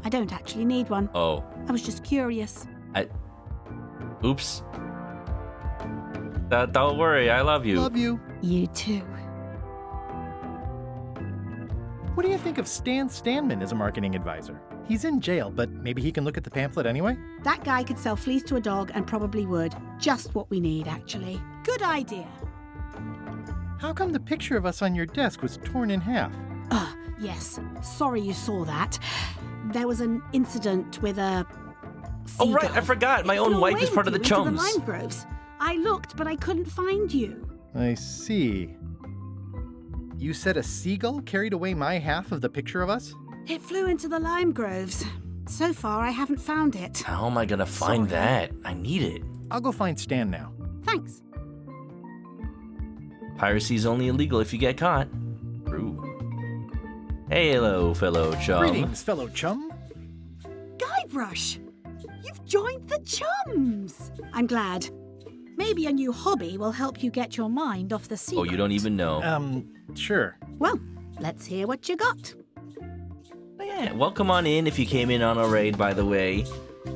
I don't actually need one. Oh. I was just curious. Oops. Don't worry, I love you. Love you. You too. What do you think of Stan Stanman as a marketing advisor? He's in jail, but maybe he can look at the pamphlet anyway? That guy could sell fleas to a dog and probably would. Just what we need, actually. Good idea. How come the picture of us on your desk was torn in half? Yes. Sorry you saw that. There was an incident with a seagull. Oh, right, I forgot. My own wife is part of the chums. The lime groves. I looked, but I couldn't find you. I see. You said a seagull carried away my half of the picture of us? It flew into the lime groves. So far, I haven't found it. How am I gonna find Sorry. that? I need it. I'll go find Stan now. Thanks. Piracy's only illegal if you get caught. True. Hey, hello, fellow chum. Greetings, fellow chum. Guybrush! You've joined the chums! I'm glad. Maybe a new hobby will help you get your mind off the secret. Oh, you don't even know. Sure. Well, let's hear what you got. Yeah, welcome on in if you came in on a raid, by the way.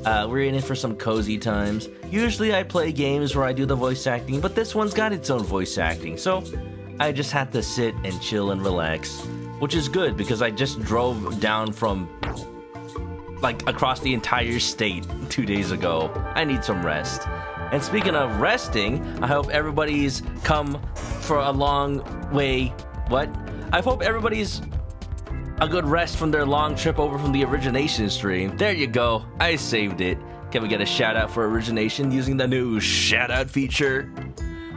We're in it for some cozy times. Usually I play games where I do the voice acting, but this one's got its own voice acting, so I just had to sit and chill and relax. Which is good, because I just drove down from, like, across the entire state 2 days ago. I need some rest. And speaking of resting, I hope everybody's come for a long way. What? I hope everybody's a good rest from their long trip over from the Origination stream. There you go. I saved it. Can we get a shout out for Origination using the new shout out feature?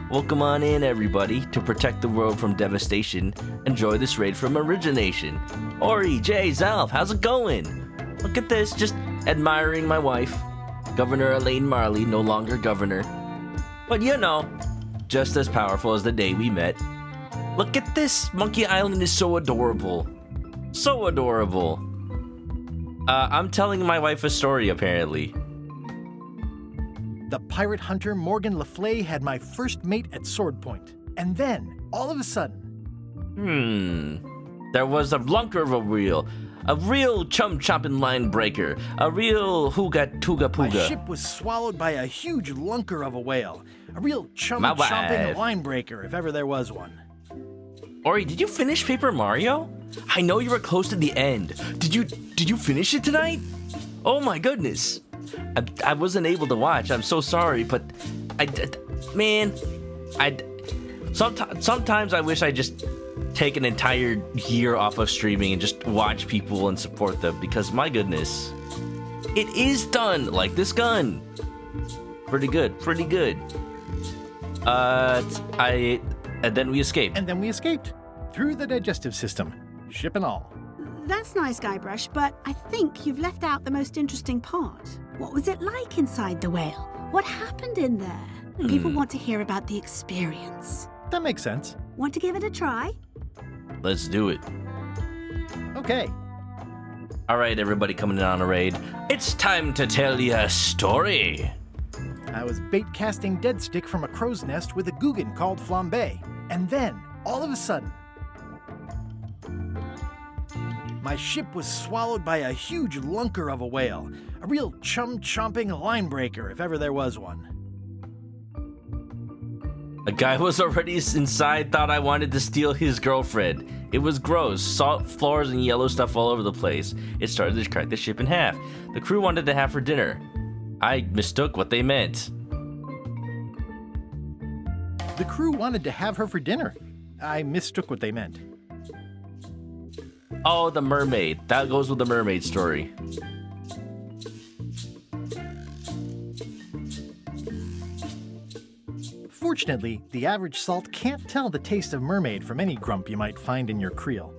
Welcome on in, everybody. To protect the world from devastation, enjoy this raid from Origination. Ori, Jay, Zalf, how's it going? Look at this, just admiring my wife. Governor Elaine Marley, no longer governor. But you know, just as powerful as the day we met. Look at this! Monkey Island is so adorable. So adorable. I'm telling my wife a story, apparently. the pirate hunter Morgan Le Fay had my first mate at sword point. And then, all of a sudden... There was a lunker of a reel. A real chum-chomping line breaker. A real hooga-tooga-pooga. My ship was swallowed by a huge lunker of a whale. A real chum-chomping line breaker, if ever there was one. Ori, did you finish Paper Mario? I know you were close to the end. Did you finish it tonight? Oh my goodness. I wasn't able to watch. I'm so sorry, but sometimes I wish I just take an entire year off of streaming and just watch people and support them, because my goodness, it is done. Like this gun. Pretty good. And then we escaped. Through the digestive system. Ship and all. That's nice, Guybrush, but I think you've left out the most interesting part. What was it like inside the whale? What happened in there? People want to hear about the experience. That makes sense. Want to give it a try? Let's do it. Okay. All right, everybody coming in on a raid. It's time to tell you a story. I was bait casting dead stick from a crow's nest with a Guggen called Flambe. And then, all of a sudden, my ship was swallowed by a huge lunker of a whale. A real chum-chomping line breaker, if ever there was one. A guy was already inside, thought I wanted to steal his girlfriend. It was gross, salt floors and yellow stuff all over the place. It started to crack the ship in half. The crew wanted to have for dinner. I mistook what they meant. The crew wanted to have her for dinner. I mistook what they meant. Oh, the mermaid. That goes with the mermaid story. Fortunately, the average salt can't tell the taste of mermaid from any grump you might find in your creel.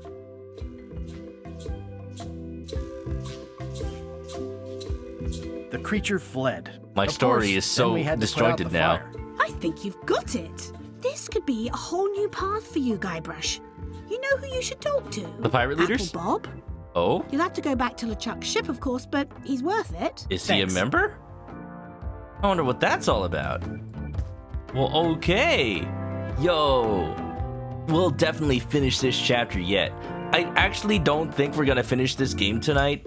The creature fled. My story is so disjointed now. I think you've got it. This could be a whole new path for you, Guybrush. You know who you should talk to? The pirate leaders? Apple Bob. Oh? You'll have to go back to LeChuck's ship, of course, but he's worth it. Is he a member? I wonder what that's all about. Well, okay. Yo. We'll definitely finish this chapter yet. I actually don't think we're gonna finish this game tonight.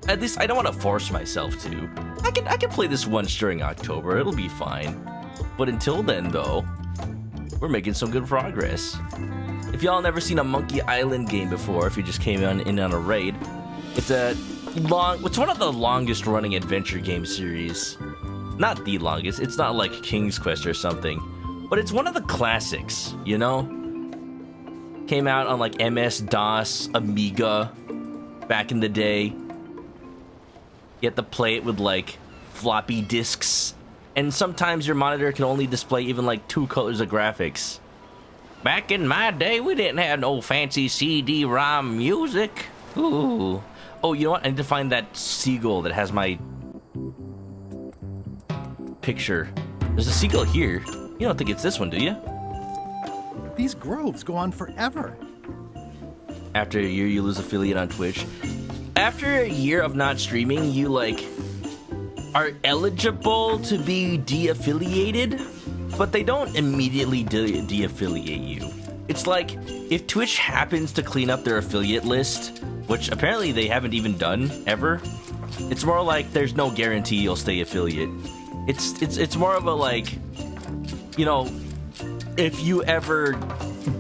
At least I don't want to force myself to. I can play this once during October. It'll be fine. But until then, though, we're making some good progress. If y'all never seen a Monkey Island game before, if you just came in on a raid, it's one of the longest running adventure game series. Not the longest, it's not like King's Quest or something, but it's one of the classics, you know? Came out on like MS-DOS, Amiga, back in the day. You have to play it with like floppy disks, and sometimes your monitor can only display even like 2 colors of graphics. Back in my day, we didn't have no fancy CD-ROM music. Ooh. Oh, you know what? I need to find that seagull that has my picture. There's a seagull here. You don't think it's this one, do you? These groves go on forever. After a year, you lose affiliate on Twitch. After a year of not streaming, you like are eligible to be de-affiliated, but they don't immediately de-affiliate you. It's like if Twitch happens to clean up their affiliate list, which apparently they haven't even done ever, it's more like there's no guarantee you'll stay affiliate. It's more of a like, you know, if you ever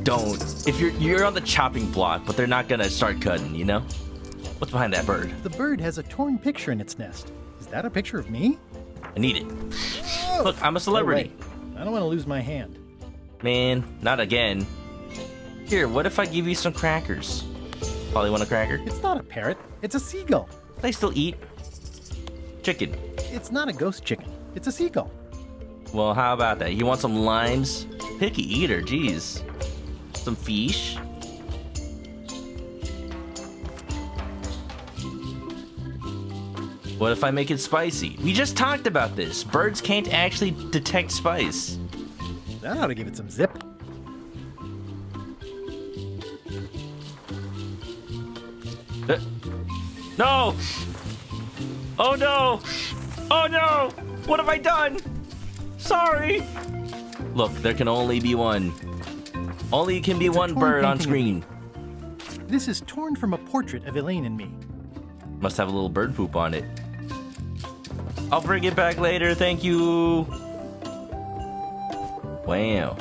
don't, if you're on the chopping block, but they're not gonna start cutting, you know? What's behind that bird? The bird has a torn picture in its nest. Is that a picture of me? I need it. Look, I'm a celebrity. I don't want to lose my hand. Man, not again. Here, what if I give you some crackers? Probably want a cracker? It's not a parrot. It's a seagull. They still eat chicken. It's not a ghost chicken. It's a seagull. Well, how about that? You want some limes? Picky eater, jeez. Some fish. What if I make it spicy? We just talked about this. Birds can't actually detect spice. That ought to give it some zip. No! Oh no! Oh no! What have I done? Sorry. Look, there can only be one. Only can be one bird on screen. This is torn from a portrait of Elaine and me. Must have a little bird poop on it. I'll bring it back later, thank you. Wow.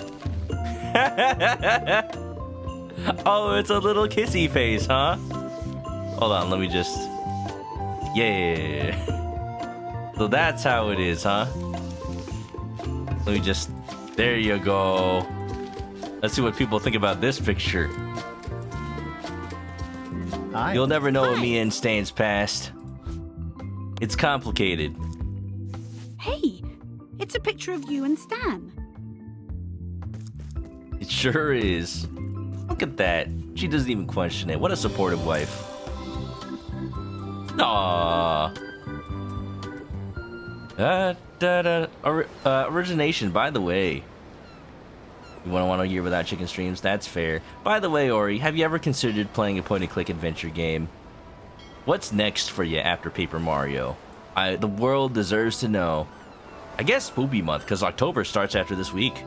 Oh, it's a little kissy face, huh? Hold on, let me just... Yeah. So that's how it is, huh? Let me just... There you go. Let's see what people think about this picture. Hi. You'll never know what me and Stan's past. It's complicated. Hey, it's a picture of you and Stan. It sure is. Look at that. She doesn't even question it. What a supportive wife. Aww. Origination, by the way. You want a year without chicken streams? That's fair. By the way, Ori, have you ever considered playing a point-and-click adventure game? What's next for you after Paper Mario? The world deserves to know. I guess Spoopy Month, because October starts after this week.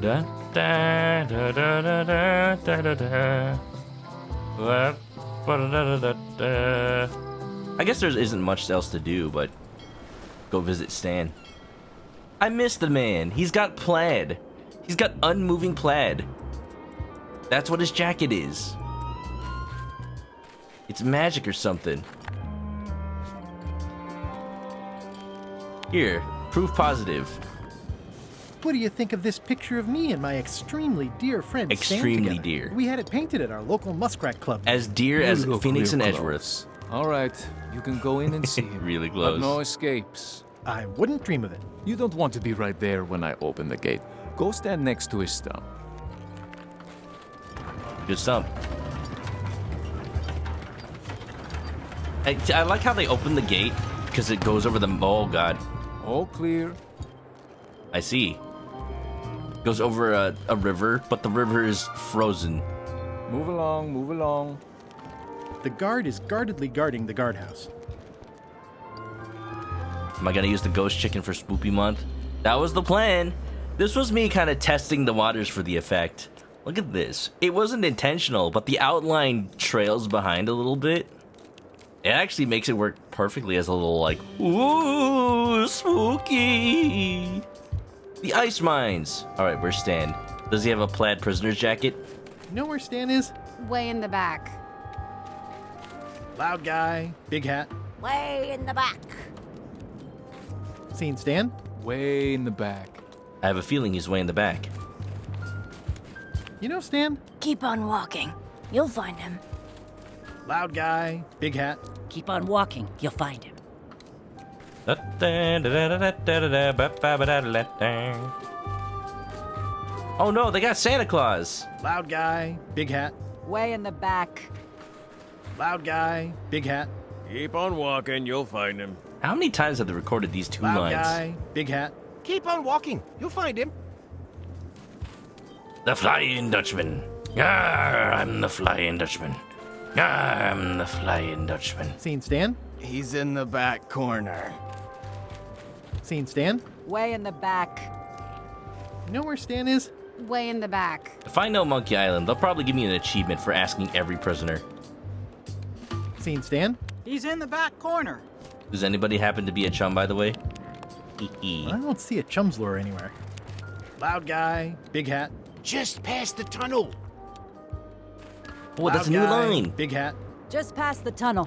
Da, da, da, da, da, da, da, da. I guess there isn't much else to do, but go visit Stan. I miss the man. He's got plaid. He's got unmoving plaid. That's what his jacket is. It's magic or something. Here, proof positive. What do you think of this picture of me and my extremely dear friend Stan Extremely together? dear. We had it painted at our local muskrat club. As dear as You look Phoenix real and close. Edgeworth. All right, you can go in and see him. Really But close. no escapes. I wouldn't dream of it. You don't want to be right there when I open the gate. Go stand next to his stump. Good stump. I like how they open the gate because it goes over the... Oh, God. All clear. I see. Goes over a river, but the river is frozen. Move along, move along. The guard is guardedly guarding the guardhouse. Am I gonna use the ghost chicken for Spoopy Month? That was the plan. This was me kind of testing the waters for the effect. Look at this. It wasn't intentional, but the outline trails behind a little bit. It actually makes it work perfectly as a little like, ooh, spooky. The ice mines. All right, where's Stan? Does he have a plaid prisoner's jacket? You know where Stan is? Way in the back. Loud guy, big hat. Way in the back. Seen Stan? Way in the back. I have a feeling he's way in the back. You know Stan? Keep on walking. You'll find him. Loud guy, big hat. Keep on walking. You'll find him. Oh no, they got Santa Claus. Loud guy, big hat. Way in the back. Loud guy, big hat. Keep on walking, you'll find him. How many times have they recorded these two Loud lines? guy, big hat. Keep on walking. You'll find him. The Flying Dutchman. Yarr, I'm the Flying Dutchman. Yarr, I'm the Flying Dutchman. Seen Stan? He's in the back corner. Seen Stan? Way in the back. You know where Stan is? Way in the back. If I know Monkey Island, they'll probably give me an achievement for asking every prisoner. Seen Stan? He's in the back corner. Does anybody happen to be a chum, by the way? I don't see a chum's lure anywhere. Loud guy, big hat. Just past the tunnel. Oh, that's a new Loud guy, line. Big hat. Just past the tunnel.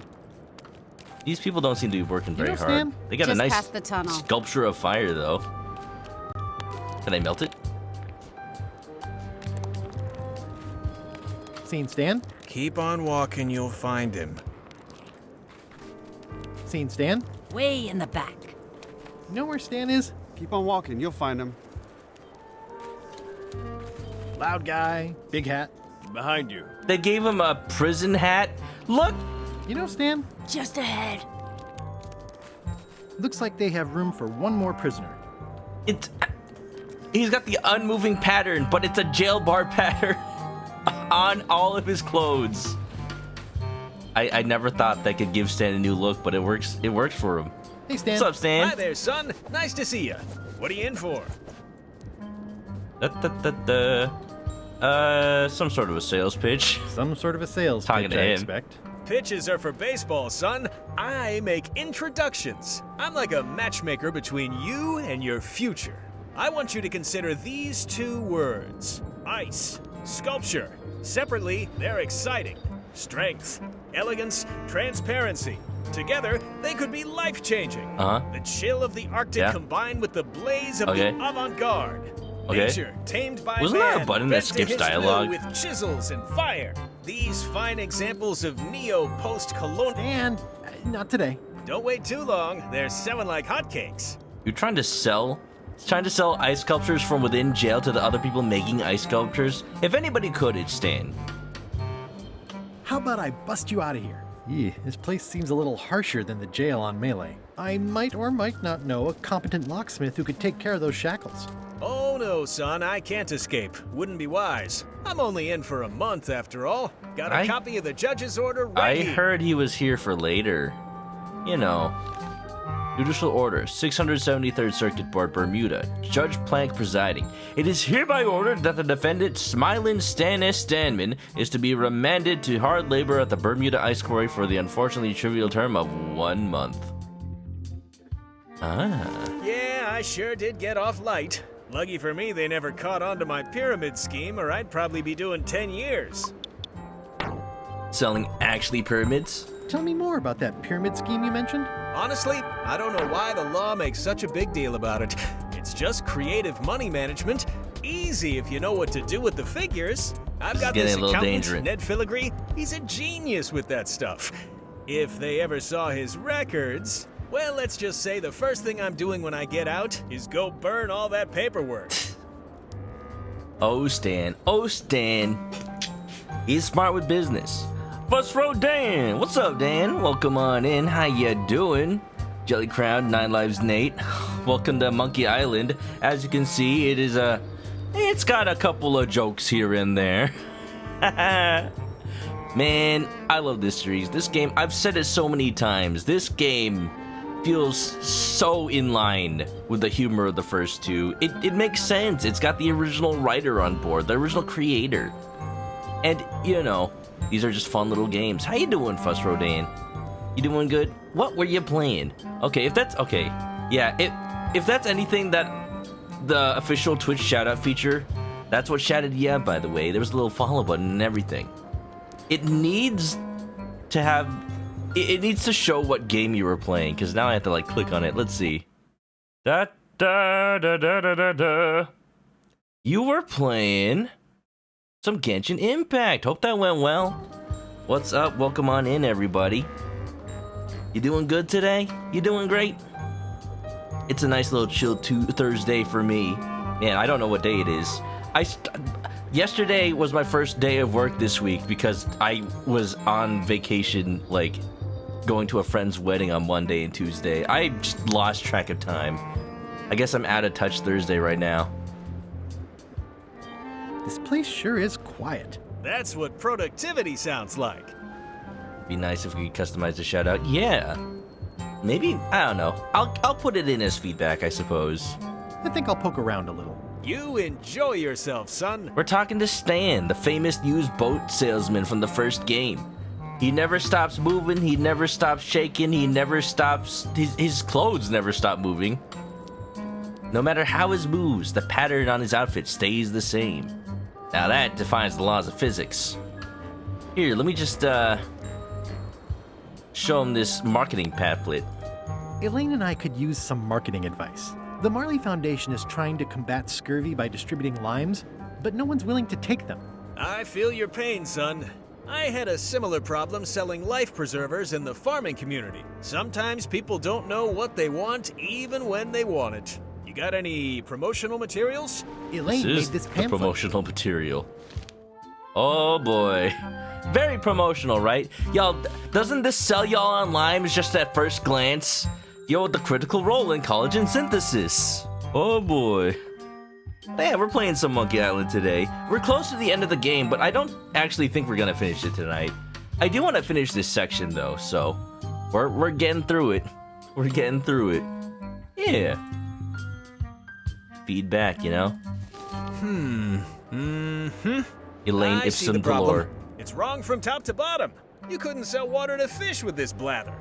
These people don't seem to be working very know, hard. Stan? They got a Just nice past the tunnel. sculpture of fire, though. Can I melt it? Seen Stan? Keep on walking, you'll find him. Seen Stan? Way in the back. You know where Stan is? Keep on walking, you'll find him. Loud guy, big hat. Behind you. They gave him a prison hat. Look! You know Stan? Just ahead. Looks like they have room for one more prisoner. He's got the unmoving pattern, but it's a jail bar pattern on all of his clothes. I never thought that could give Stan a new look, but it works. It works for him. Hey, Stan. What's up, Stan? Hi there, son. Nice to see you. What are you in for? Some sort of a sales pitch. Some sort of a sales Talking pitch, to I him. expect. Pitches are for baseball, son. I make introductions. I'm like a matchmaker between you and your future. I want you to consider these 2 words: ice, sculpture. Separately, they're exciting. Strength, elegance, transparency. Together, they could be life-changing. The chill of the Arctic combined with the blaze of the avant-garde. Okay. Nature tamed by Wasn't man, there a button that bent to skips his will dialogue? with chisels and fire. These fine examples of neo-post-colonial. And not today. Don't wait too long. They're selling like hotcakes. You're trying to sell ice sculptures from within jail to the other people making ice sculptures? If anybody could, it's Stan. How about I bust you out of here? This place seems a little harsher than the jail on Melee. I might or might not know a competent locksmith who could take care of those shackles. Oh no, son, I can't escape. Wouldn't be wise. I'm only in for a month after all. Got a copy of the judge's order right I here. heard he was here for later. You know. Judicial Order, 673rd Circuit Board, Bermuda. Judge Plank presiding. It is hereby ordered that the defendant, Smilin Stan S. Stanman, is to be remanded to hard labor at the Bermuda Ice Quarry for the unfortunately trivial term of 1 month. Yeah, I sure did get off light. Lucky for me, they never caught on to my pyramid scheme, or I'd probably be doing 10 years. Selling actually pyramids? Tell me more about that pyramid scheme you mentioned. Honestly, I don't know why the law makes such a big deal about it. It's just creative money management. Easy if you know what to do with the figures. I've got this accountant, Ned Filigree. He's a genius with that stuff. If they ever saw his records, well, let's just say the first thing I'm doing when I get out is go burn all that paperwork. Oh, Stan. Oh, Stan. He's smart with business. First Row Dan. What's up, Dan? Welcome on in. How ya doing? Jelly Crown, 9 Lives Nate. Welcome to Monkey Island. As you can see, it's got a couple of jokes here and there. Man, I love this series. This game, I've said it so many times. This game feels so in line with the humor of the first 2. It makes sense. It's got the original writer on board, the original creator. And, you know, these are just fun little games. How you doing, Fuss Rodan? You doing good? What were you playing? Okay, if that's okay. Yeah, if that's anything that the official Twitch shoutout feature, that's what shouted yeah, by the way. There was a little follow button and everything. It needs to have it needs to show what game you were playing, because now I have to like click on it. Let's see. Da da da da da da da. You were playing some Genshin Impact. Hope that went well. What's up? Welcome on in, everybody. You doing good today? You doing great? It's a nice little chill Thursday for me. Man, I don't know what day it is. Yesterday was my first day of work this week because I was on vacation, like going to a friend's wedding on Monday and Tuesday. I just lost track of time. I guess I'm out of touch Thursday right now. This place sure is quiet. That's what productivity sounds like. Be nice if we could customize the shout out. Yeah. Maybe, I don't know. I'll put it in as feedback, I suppose. I think I'll poke around a little. You enjoy yourself, son. We're talking to Stan, the famous used boat salesman from the first game. He never stops moving, he never stops shaking, he never stops, his clothes never stop moving. No matter how his moves, the pattern on his outfit stays the same. Now that defies the laws of physics. Here, let me just show him this marketing pamphlet. Elaine and I could use some marketing advice. The Marley Foundation is trying to combat scurvy by distributing limes, but no one's willing to take them. I feel your pain, son. I had a similar problem selling life preservers in the farming community. Sometimes people don't know what they want even when they want it. You got any promotional materials? Elaine made this pamphlet. The promotional material. Oh boy. Very promotional, right? Y'all, doesn't this sell y'all on limes just at first glance? Yo, the critical role in collagen synthesis. Oh boy. Yeah, we're playing some Monkey Island today. We're close to the end of the game, but I don't actually think we're gonna finish it tonight. I do want to finish this section though, so we're getting through it. We're getting through it. Yeah. Feedback, you know? Elaine I see the Ipsum problem. Delore. It's wrong from top to bottom. You couldn't sell water to fish with this blather.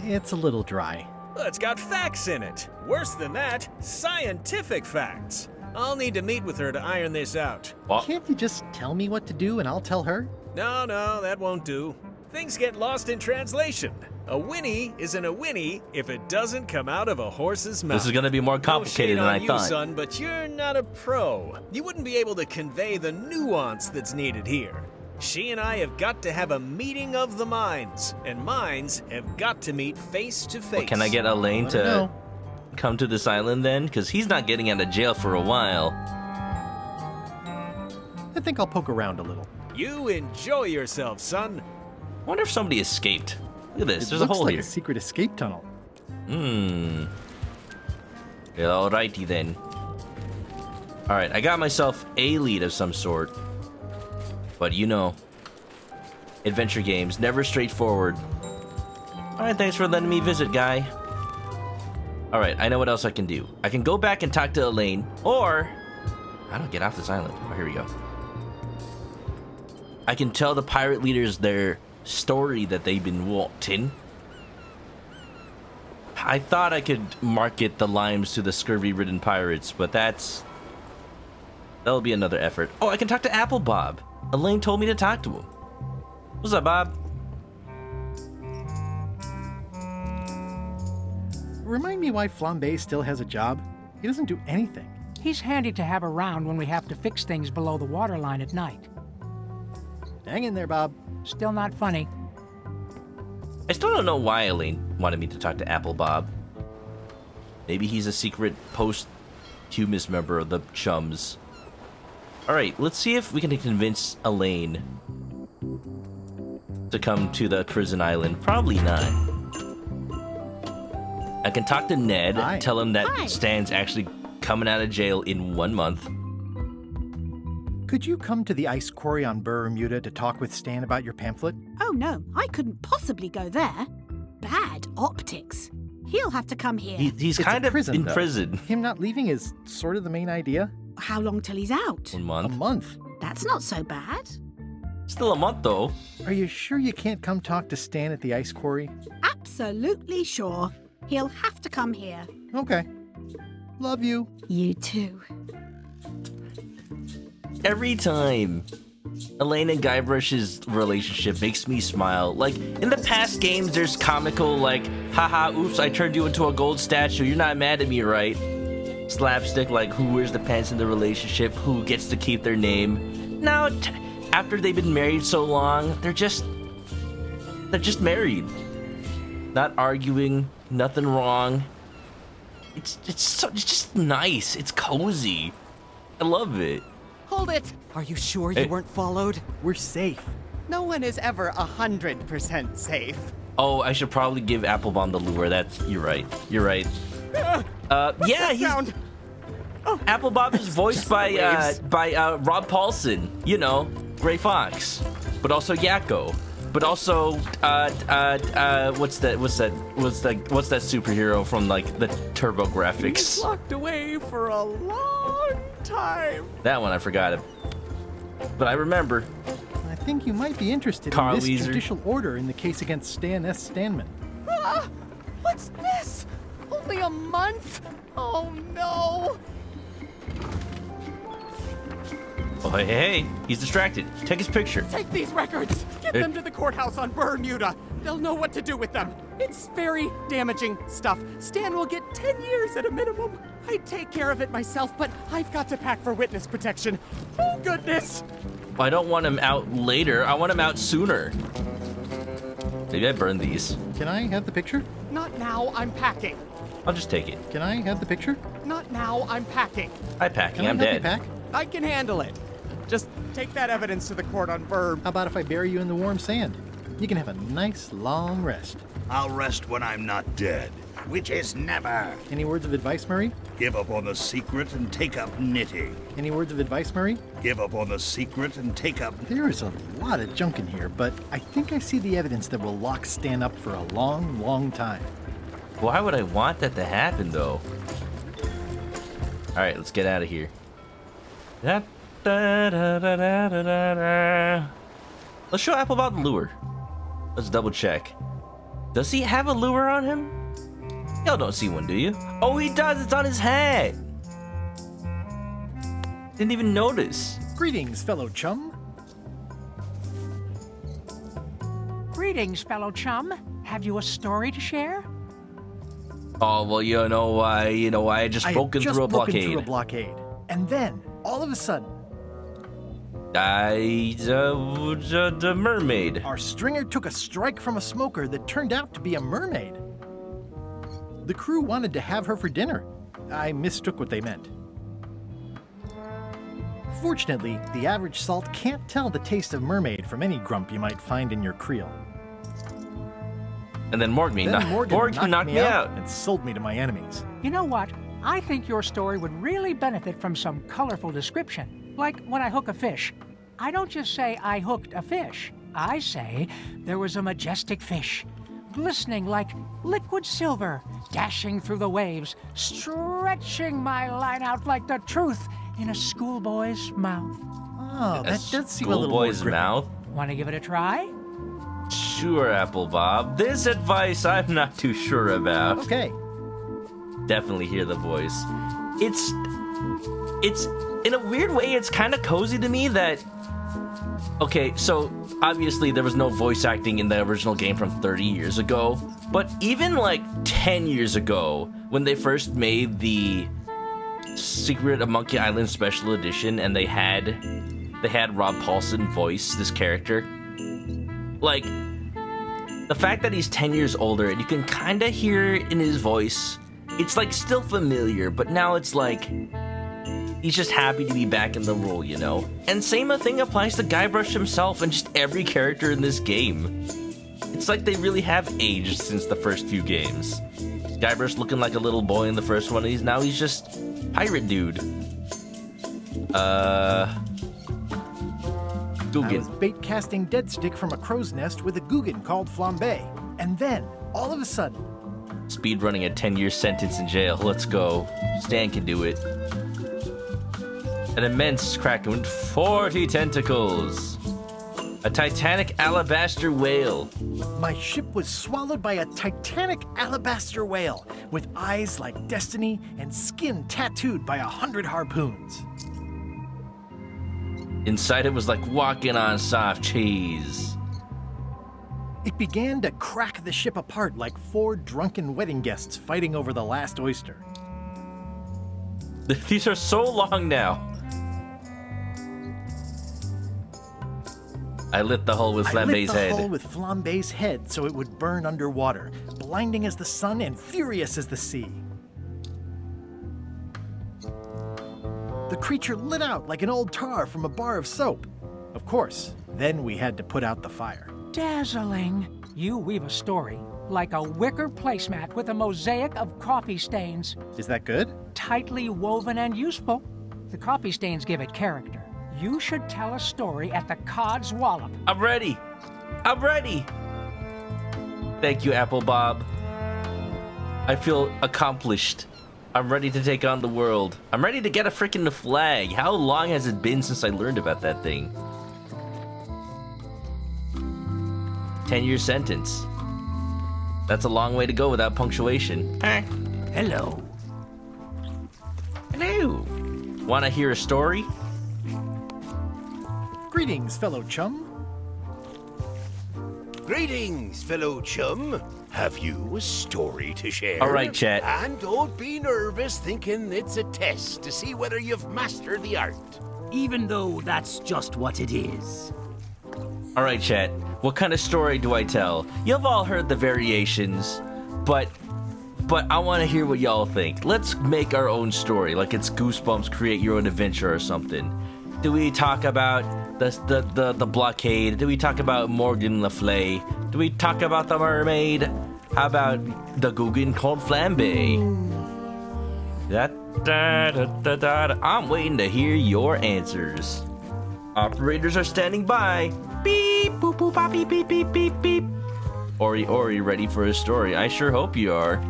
It's a little dry. Well, it's got facts in it. Worse than that, scientific facts. I'll need to meet with her to iron this out. Can't you just tell me what to do and I'll tell her? No, that won't do. Things get lost in translation. A whinny isn't a whinny if it doesn't come out of a horse's mouth. This is gonna be more complicated no than shade on I you, thought. Son, but you're not a pro. You wouldn't be able to convey the nuance that's needed here. She and I have got to have a meeting of the minds, and minds have got to meet face to face. Well, can I get Elaine to come to this island then? Because he's not getting out of jail for a while. I think I'll poke around a little. You enjoy yourself, son. I wonder if somebody escaped. Look at this. It There's a looks hole like here. a secret escape tunnel. Yeah, alrighty then. Alright, I got myself a lead of some sort. But you know, adventure games, never straightforward. Alright, thanks for letting me visit, guy. Alright, I know what else I can do. I can go back and talk to Elaine, or... How do I get off this island? Oh, here we go. I can tell the pirate leaders their story that they've been walked in. I thought I could market the limes to the scurvy-ridden pirates, but that'll be another effort. Oh, I can talk to Apple Bob. Elaine told me to talk to him. What's up, Bob? Remind me why Flambe still has a job? He doesn't do anything. He's handy to have around when we have to fix things below the waterline at night. Hang in there, Bob. Still not funny. I still don't know why Elaine wanted me to talk to Apple Bob. Maybe he's a secret posthumous member of the Chums. Alright, let's see if we can convince Elaine to come to the prison island. Probably not. I can talk to Ned, tell him that Stan's actually coming out of jail in 1 month. Could you come to the ice quarry on Bermuda to talk with Stan about your pamphlet? Oh no, I couldn't possibly go there. Bad optics. He'll have to come here. He's It's kind a of prison, in though. prison. Him not leaving is sort of the main idea. How long till he's out? 1 month. A month. That's not so bad. Still a month, though. Are you sure you can't come talk to Stan at the ice quarry? Absolutely sure. He'll have to come here. Okay. Love you. You too. Every time Elaine and Guybrush's relationship makes me smile. Like, in the past games, there's comical, like, haha, oops, I turned you into a gold statue. You're not mad at me, right? Slapstick, like, who wears the pants in the relationship, who gets to keep their name. Now, after they've been married so long, they're just married. Not arguing, nothing wrong. It's just nice. It's cozy. I love it. Hold it! Are you sure you weren't followed? We're safe. No one is ever 100% safe. Oh, I should probably give Applebaum the lure. You're right. You're right. Yeah, he's... sound? Applebaum is voiced by Rob Paulson. You know, Gray Fox, but also Yakko, but also what's that superhero from like the TurboGrafx? He's locked away for a long time. That one I forgot, but I remember. I think you might be interested Carl in this Weezer. judicial order in the case against Stan S. Stanman. Ah, what's this? Only a month? Oh no! Oh, hey, he's distracted. Take his picture. Take these records! Get them to the courthouse on Bermuda! They'll know what to do with them. It's very damaging stuff. Stan will get 10 years at a minimum. I'd take care of it myself, but I've got to pack for witness protection. Oh, goodness! I don't want him out later. I want him out sooner. Maybe I burned these. Can I have the picture? Not now, I'm packing. I'll just take it. Can I have the picture? Not now, I'm packing. I'm packing. Can I'm I help dead. you pack? I can handle it. Just take that evidence to the court on Verb. How about if I bury you in the warm sand? You can have a nice long rest. I'll rest when I'm not dead, which is never. Any words of advice, Murray? Give up on the secret and take up knitting. Any words of advice, Murray? Give up on the secret and take up... There is a lot of junk in here, but I think I see the evidence that will lock Stan up for a long, long time. Why would I want that to happen, though? Alright, let's get out of here. Let's show Applebob the lure. Let's double check. Does he have a lure on him? Y'all don't see one, do you? Oh, he does! It's on his hat! Didn't even notice. Greetings, fellow chum. Greetings, fellow chum. Have you a story to share? Oh, well, you know, I just broken through a blockade. And then, all of a sudden, the mermaid. Our stringer took a strike from a smoker that turned out to be a mermaid. The crew wanted to have her for dinner. I mistook what they meant. Fortunately, the average salt can't tell the taste of mermaid from any grump you might find in your creel. And then Morgan knocked me out and sold me to my enemies. You know what? I think your story would really benefit from some colorful description. Like when I hook a fish. I don't just say I hooked a fish. I say there was a majestic fish, glistening like liquid silver, dashing through the waves, stretching my line out like the truth in a schoolboy's mouth. Oh, that does seem a little more schoolboy's mouth? Want to give it a try? Sure, Applebob. This advice I'm not too sure about. Okay. Definitely hear the voice. It's in a weird way, it's kind of cozy to me that... Okay, so obviously there was no voice acting in the original game from 30 years ago, but even like 10 years ago, when they first made the Secret of Monkey Island Special Edition and they had Rob Paulson voice this character, like, the fact that he's 10 years older and you can kind of hear it in his voice, it's like still familiar, but now it's like he's just happy to be back in the role, you know? And same thing applies to Guybrush himself and just every character in this game. It's like they really have aged since the first few games. Guybrush looking like a little boy in the first one, and now he's just pirate dude. Guggen. I was bait casting dead stick from a crow's nest with a Guggen called Flambe. And then, all of a sudden... Speed running a 10-year sentence in jail. Let's go. Stan can do it. An immense kraken with 40 tentacles. A titanic alabaster whale. My ship was swallowed by a titanic alabaster whale with eyes like destiny and skin tattooed by 100 harpoons. Inside it was like walking on soft cheese. It began to crack the ship apart like 4 drunken wedding guests fighting over the last oyster. These are so long now. I lit the hole with Flambe's head. I lit the hole with Flambe's head so it would burn underwater, blinding as the sun and furious as the sea. The creature lit out like an old tar from a bar of soap. Of course, then we had to put out the fire. Dazzling. You weave a story like a wicker placemat with a mosaic of coffee stains. Is that good? Tightly woven and useful. The coffee stains give it character. You should tell a story at the Cod's Wallop. I'm ready. I'm ready. Thank you, Applebob. I feel accomplished. I'm ready to take on the world. I'm ready to get a frickin' flag. How long has it been since I learned about that thing? 10-year sentence. That's a long way to go without punctuation. Hello. Hello. Wanna hear a story? Greetings, fellow chum. Greetings, fellow chum. Have you a story to share? All right, chat. And don't be nervous thinking it's a test to see whether you've mastered the art. Even though that's just what it is. All right, chat. What kind of story do I tell? You've all heard the variations, but I want to hear what y'all think. Let's make our own story, like it's Goosebumps Create Your Own Adventure or something. Do we talk about the blockade? Do we talk about Morgan Le Fay? Do we talk about the mermaid? How about the Guggen called Flambe? I'm waiting to hear your answers. Operators are standing by. Beep, boop, boop, bop, beep, beep, beep, beep, beep. Ori, ready for a story? I sure hope you are.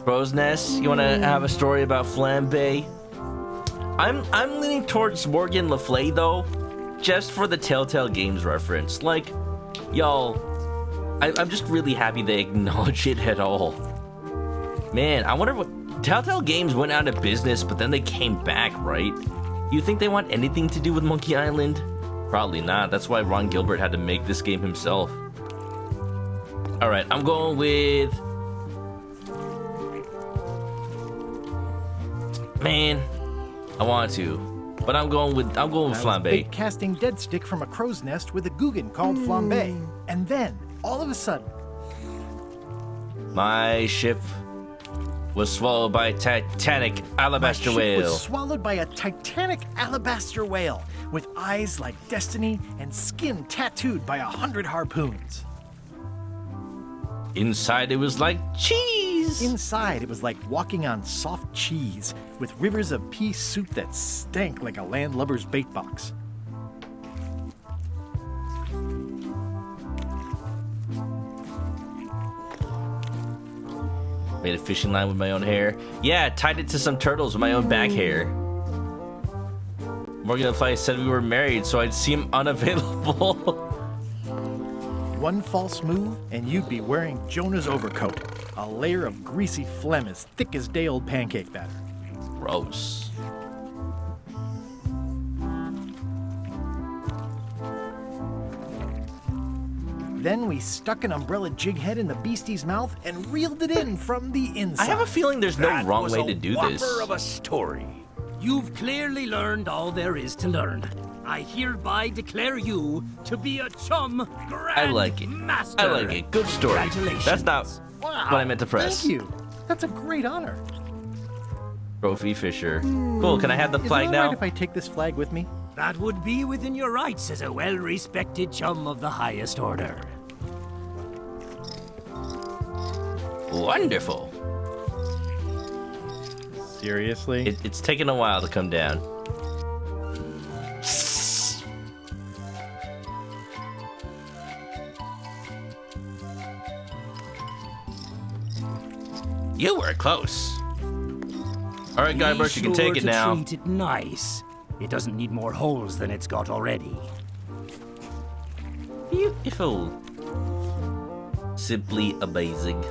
Crow's Nest, you want to have a story about flambe? I'm leaning towards Morgan Le Fay though, just for the Telltale Games reference. Like, y'all, I'm just really happy they acknowledge it at all. Man, I wonder what Telltale Games went out of business, but then they came back, right? You think they want anything to do with Monkey Island? Probably not. That's why Ron Gilbert had to make this game himself. All right, I'm going with. Man, I want to, but I'm going with flambe. Big casting dead stick from a crow's nest with a Guggen called flambe, and then all of a sudden, my ship was swallowed by a titanic alabaster whale. Was swallowed by a titanic alabaster whale with eyes like destiny and skin tattooed by 100 harpoons. Inside it was like cheese. Inside it was like walking on soft cheese with rivers of pea soup that stank like a landlubber's bait box. Made a fishing line with my own hair. Yeah, tied it to some turtles with my own back hair. Morgan Le Fay said we were married, so I'd seem unavailable. One false move, and you'd be wearing Jonah's overcoat, a layer of greasy phlegm as thick as day-old pancake batter. Gross. Then we stuck an umbrella jig head in the beastie's mouth and reeled it in from the inside. I have a feeling there's no wrong way to do this. Of a story. You've clearly learned all there is to learn. I hereby declare you to be a chum grand I like it. master. I like it. Good story. Congratulations. That's not what I meant to press. Thank you. That's a great honor. Trophy Fisher. Cool. Can I have the flag Is it now? all right if I take this flag with me? That would be within your rights as a well-respected chum of the highest order. Wonderful. Seriously? It's taken a while to come down. You were close. All right, Guybrush, you can take it now. Treat it nice. It doesn't need more holes than it's got already. Beautiful. Simply amazing.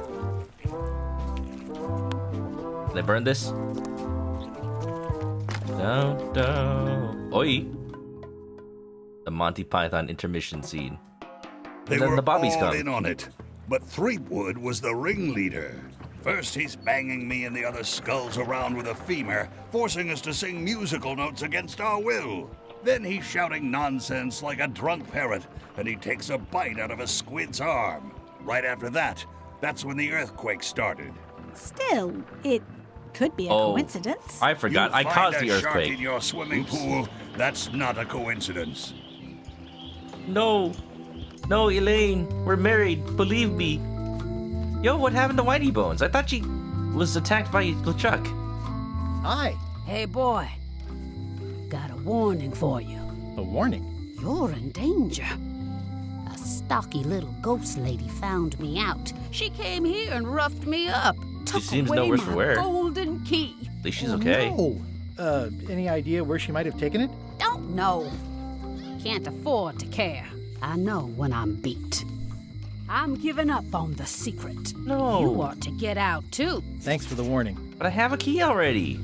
Can I burn this? No, no. Oi. The Monty Python intermission scene. They And then were the Bobbies all come. in on it, but Threepwood was the ringleader. First, he's banging me and the other skulls around with a femur, forcing us to sing musical notes against our will. Then he's shouting nonsense like a drunk parrot, and he takes a bite out of a squid's arm. Right after that, that's when the earthquake started. Still, it could be a coincidence. I forgot. You I find caused a the shark earthquake. in your swimming pool, that's not a coincidence. No. No, Elaine. We're married. Believe me. Yo, what happened to Whitey Bones? I thought she was attacked by LeChuck. Hi. Hey, boy. Got a warning for you. A warning? You're in danger. A stocky little ghost lady found me out. She came here and roughed me up. Took seems away no worse my for wear. golden key. At least she's okay. No. Any idea where she might have taken it? Don't know. Can't afford to care. I know when I'm beat. I'm giving up on the secret. No. You ought to get out, too. Thanks for the warning. But I have a key already.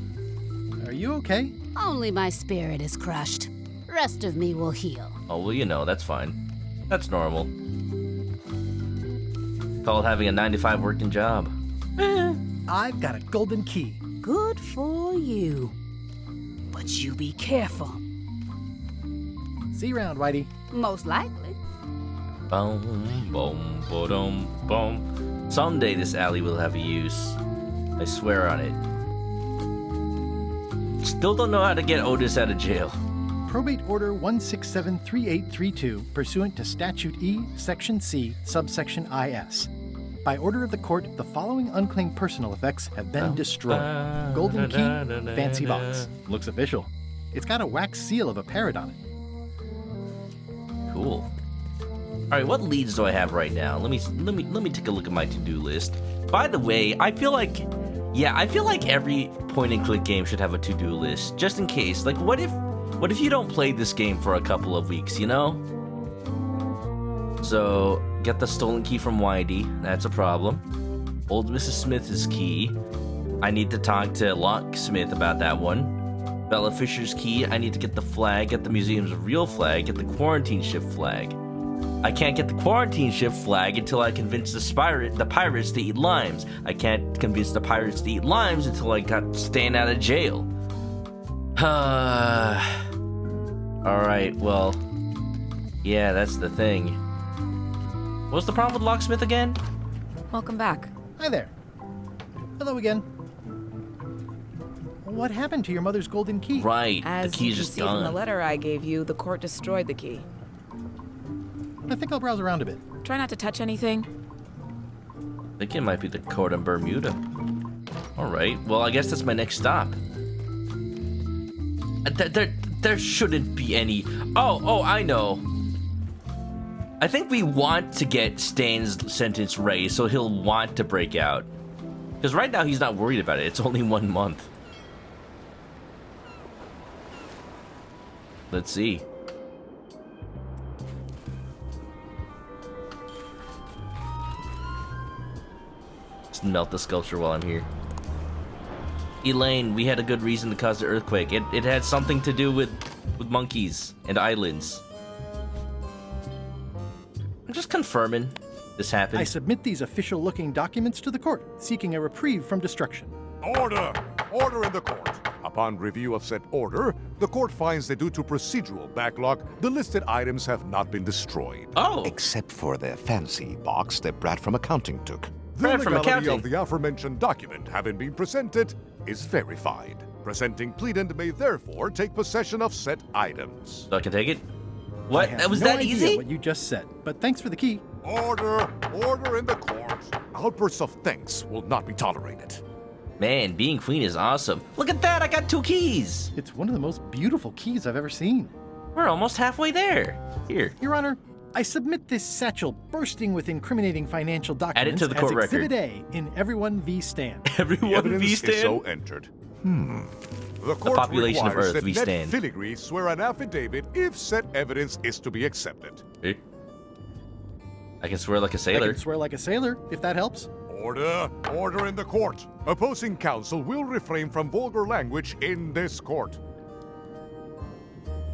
Are you okay? Only my spirit is crushed. Rest of me will heal. Oh, well, you know, that's fine. That's normal. Called having a 9-to-5 working job. I've got a golden key. Good for you. But you be careful. See you around, Whitey. Most likely. Boom, boom, boom, boom. Someday this alley will have a use. I swear on it. Still don't know how to get Otis out of jail. Probate Order 1673832, pursuant to Statute E, Section C, subsection IS. By order of the court, the following unclaimed personal effects have been destroyed. Golden key, fancy box. Looks official. It's got a wax seal of a parrot on it. Cool. right, what leads do I have right now? Let me take a look at my to-do list. By the way, I feel like every point-and-click game should have a to-do list, just in case. Like, what if you don't play this game for a couple of weeks, you know? So, get the stolen key from Whitey. That's a problem. Old Mrs. Smith's key. I need to talk to Locksmith about that one. Bella Fisher's key. I need to get the flag, get the museum's real flag, get the quarantine ship flag. I can't get the quarantine ship flag until I convince the pirates to eat limes. I can't convince the pirates to eat limes until I got Stan out of jail. Alright, well, yeah, that's the thing. What's the problem with Locksmith again? Welcome back. Hi there. Hello again. What happened to your mother's golden key? Right, As the key's you can just see from the gone. letter I gave you, the court destroyed the key. I think I'll browse around a bit. Try not to touch anything. I think it might be the court in Bermuda. Alright, well, I guess that's my next stop. There shouldn't be any... Oh, I know. I think we want to get Stan's sentence raised, so he'll want to break out. Because right now, he's not worried about it. It's only 1 month. Let's see. Just melt the sculpture while I'm here. Elaine, we had a good reason to cause the earthquake. It had something to do with monkeys and islands. I'm just confirming this happened. I submit these official-looking documents to the court, seeking a reprieve from destruction. Order! Order in the court. Upon review of said order, the court finds that due to procedural backlog, the listed items have not been destroyed. Oh! Except for the fancy box that Brad from accounting took. The legality of the aforementioned document having been presented is verified. Presenting pleadant may therefore take possession of said items. So I can take it? What? I have That was no that idea easy? what you just said, but thanks for the key. Order! Order in the court. Outbursts of thanks will not be tolerated. Man, being queen is awesome. Look at that, I got 2 keys. It's one of the most beautiful keys I've ever seen. We're almost halfway there. Here. Your Honor, I submit this satchel bursting with incriminating financial documents Add it to the court as Exhibit record. A in Everyone v. Stan. Everyone Evidence v. is Stan? so entered. The court population of requires Earth that v. Ned Stan. Filigree swear an affidavit if said evidence is to be accepted. Eh? I can swear like a I sailor. can swear like a sailor, if that helps. Order! Order in the court. Opposing counsel will refrain from vulgar language in this court.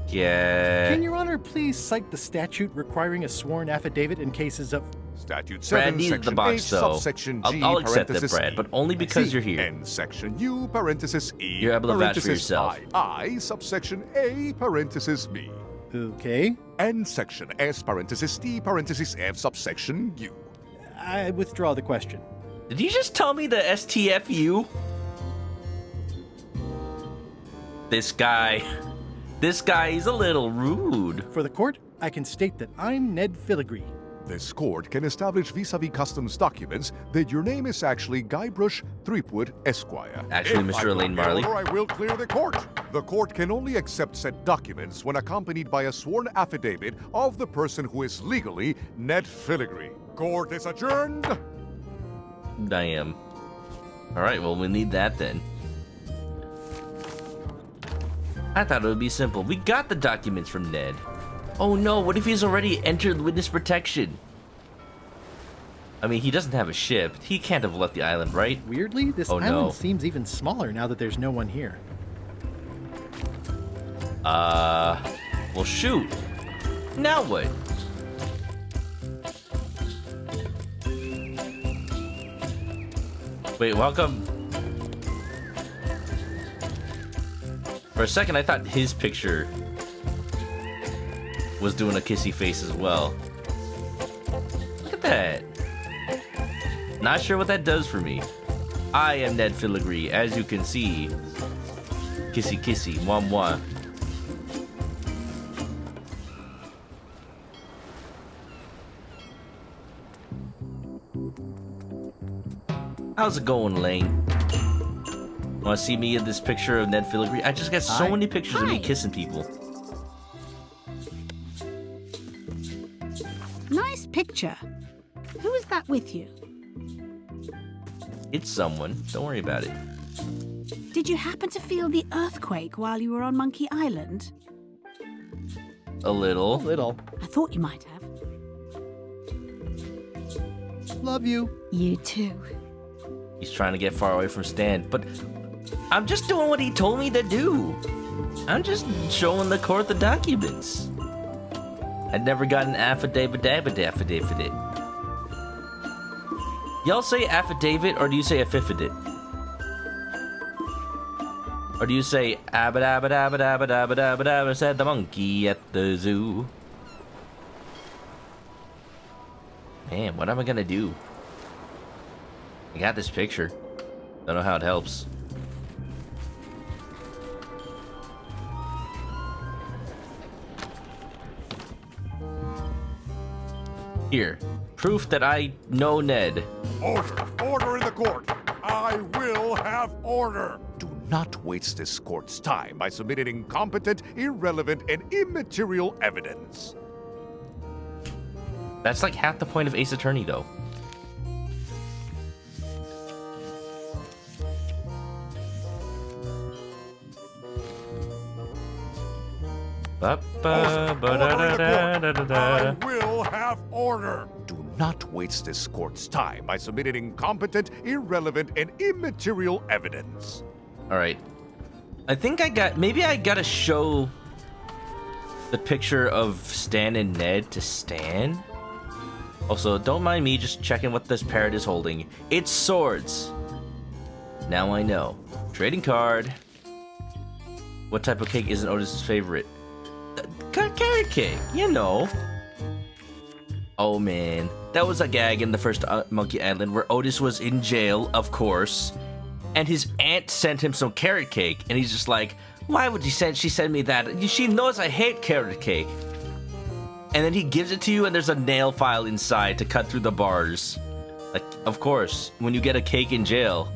Yeah. Can Your Honor please cite the statute requiring a sworn affidavit in cases of... Statute 7, Brad needed the section box, H, though. subsection G, I'll accept it, parenthesis Brad, E. but only because you're here. And section U, parenthesis E, You're able to vouch for parenthesis yourself. I, subsection A, parenthesis B. Okay. And section S, parenthesis T, parenthesis F, subsection U. I withdraw the question. Did you just tell me the STFU? This guy is a little rude. For the court, I can state that I'm Ned Filigree. This court can establish vis-a-vis customs documents that your name is actually GUYBRUSH Threepwood Esquire. Actually, If Mr. I Elaine grant Marley. the order, I will clear the court. The court can only accept said documents when accompanied by a sworn affidavit of the person who is legally Ned Filigree. Court is adjourned. I am. Alright, well, we need that then. I thought it would be simple. We got the documents from Ned. Oh no, what if he's already entered witness protection? I mean, he doesn't have a ship. He can't have left the island, right? Weirdly, this Oh, island no. seems even smaller now that there's no one here. Well, shoot. Now what? Wait, how come? For a second, I thought his picture was doing a kissy face as well. Look at that. Not sure what that does for me. I am Ned Filigree, as you can see. Kissy kissy, moi moi. How's it going, Lane? Wanna see me in this picture of Ned Filigree? I just got so many pictures of me kissing people. Nice picture. Who is that with you? It's someone. Don't worry about it. Did you happen to feel the earthquake while you were on Monkey Island? A little. I thought you might have. Love you. You too. He's trying to get far away from Stan, but I'm just doing what he told me to do. I'm just showing the court the documents. I'd never got an affidavit. Y'all say affidavit, or do you say affidavit? Or do you say abba said the monkey at the zoo? Man, what am I gonna do? I got this picture. Don't know how it helps. Here, proof that I know Ned. Order in the court. I will have order. Do not waste this court's time by submitting incompetent, irrelevant, and immaterial evidence. That's like half the point of Ace Attorney, though. I will have order. Do not waste this court's time by submitting incompetent, irrelevant, and immaterial evidence. All right. I think maybe I gotta show the picture of Stan and Ned to Stan. Also, don't mind me just checking what this parrot is holding. It's swords. Now I know. Trading card. What type of cake isn't Otis's favorite? Carrot cake, you know. Oh man, that was a gag in the first Monkey Island where Otis was in jail, of course, and his aunt sent him some carrot cake, and he's just like, why would she send me that? She knows I hate carrot cake. And then he gives it to you, and there's a nail file inside to cut through the bars. Like, of course, when you get a cake in jail.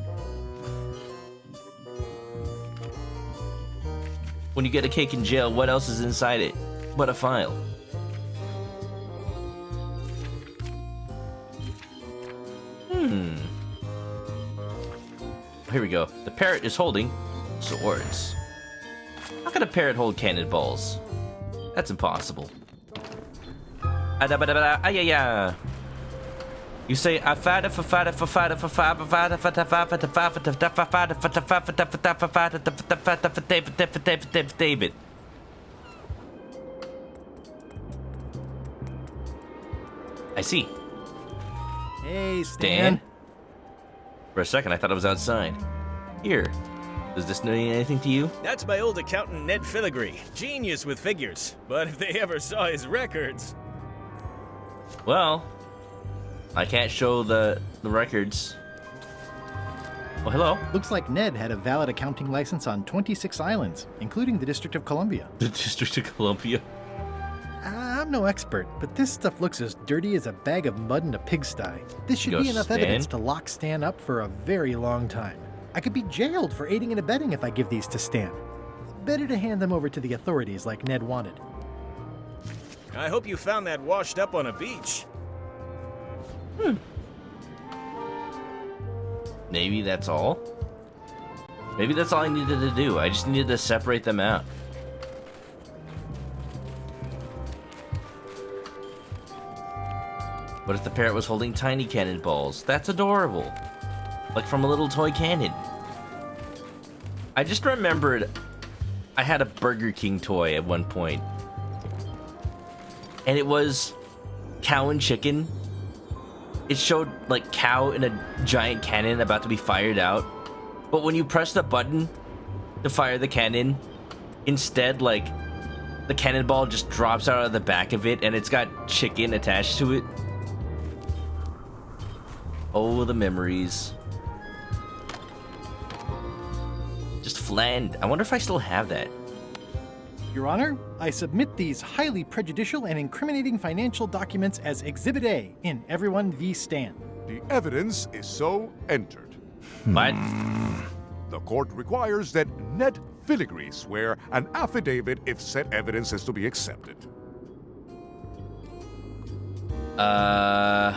When you get a cake in jail, what else is inside it but a file? Here we go. The parrot is holding swords. How can a parrot hold cannonballs? That's impossible. You say David. I see. Hey, Stan. For a second, I thought I was outside. Here. Does this mean anything to you? That's my old accountant, Ned Filigree. Genius with figures. But if they ever saw his records... Well, I can't show the records. Oh, hello. Looks like Ned had a valid accounting license on 26 islands, including the District of Columbia. The District of Columbia? I'm no expert, but this stuff looks as dirty as a bag of mud in a pigsty. This should be enough evidence to lock Stan up for a very long time. I could be jailed for aiding and abetting if I give these to Stan. Better to hand them over to the authorities like Ned wanted. I hope you found that washed up on a beach. Maybe that's all? Maybe that's all I needed to do. I just needed to separate them out. What if the parrot was holding tiny cannonballs? That's adorable. Like from a little toy cannon. I just remembered I had a Burger King toy at one point. And it was cow and chicken. It showed like cow in a giant cannon about to be fired out. But when you press the button to fire the cannon, instead like the cannonball just drops out of the back of it and it's got chicken attached to it. Oh, the memories. Just flan. I wonder if I still have that. Your Honor, I submit these highly prejudicial and incriminating financial documents as Exhibit A in Everyone v. Stan. The evidence is so entered. What? The court requires that Ned Filigree swear an affidavit if said evidence is to be accepted. I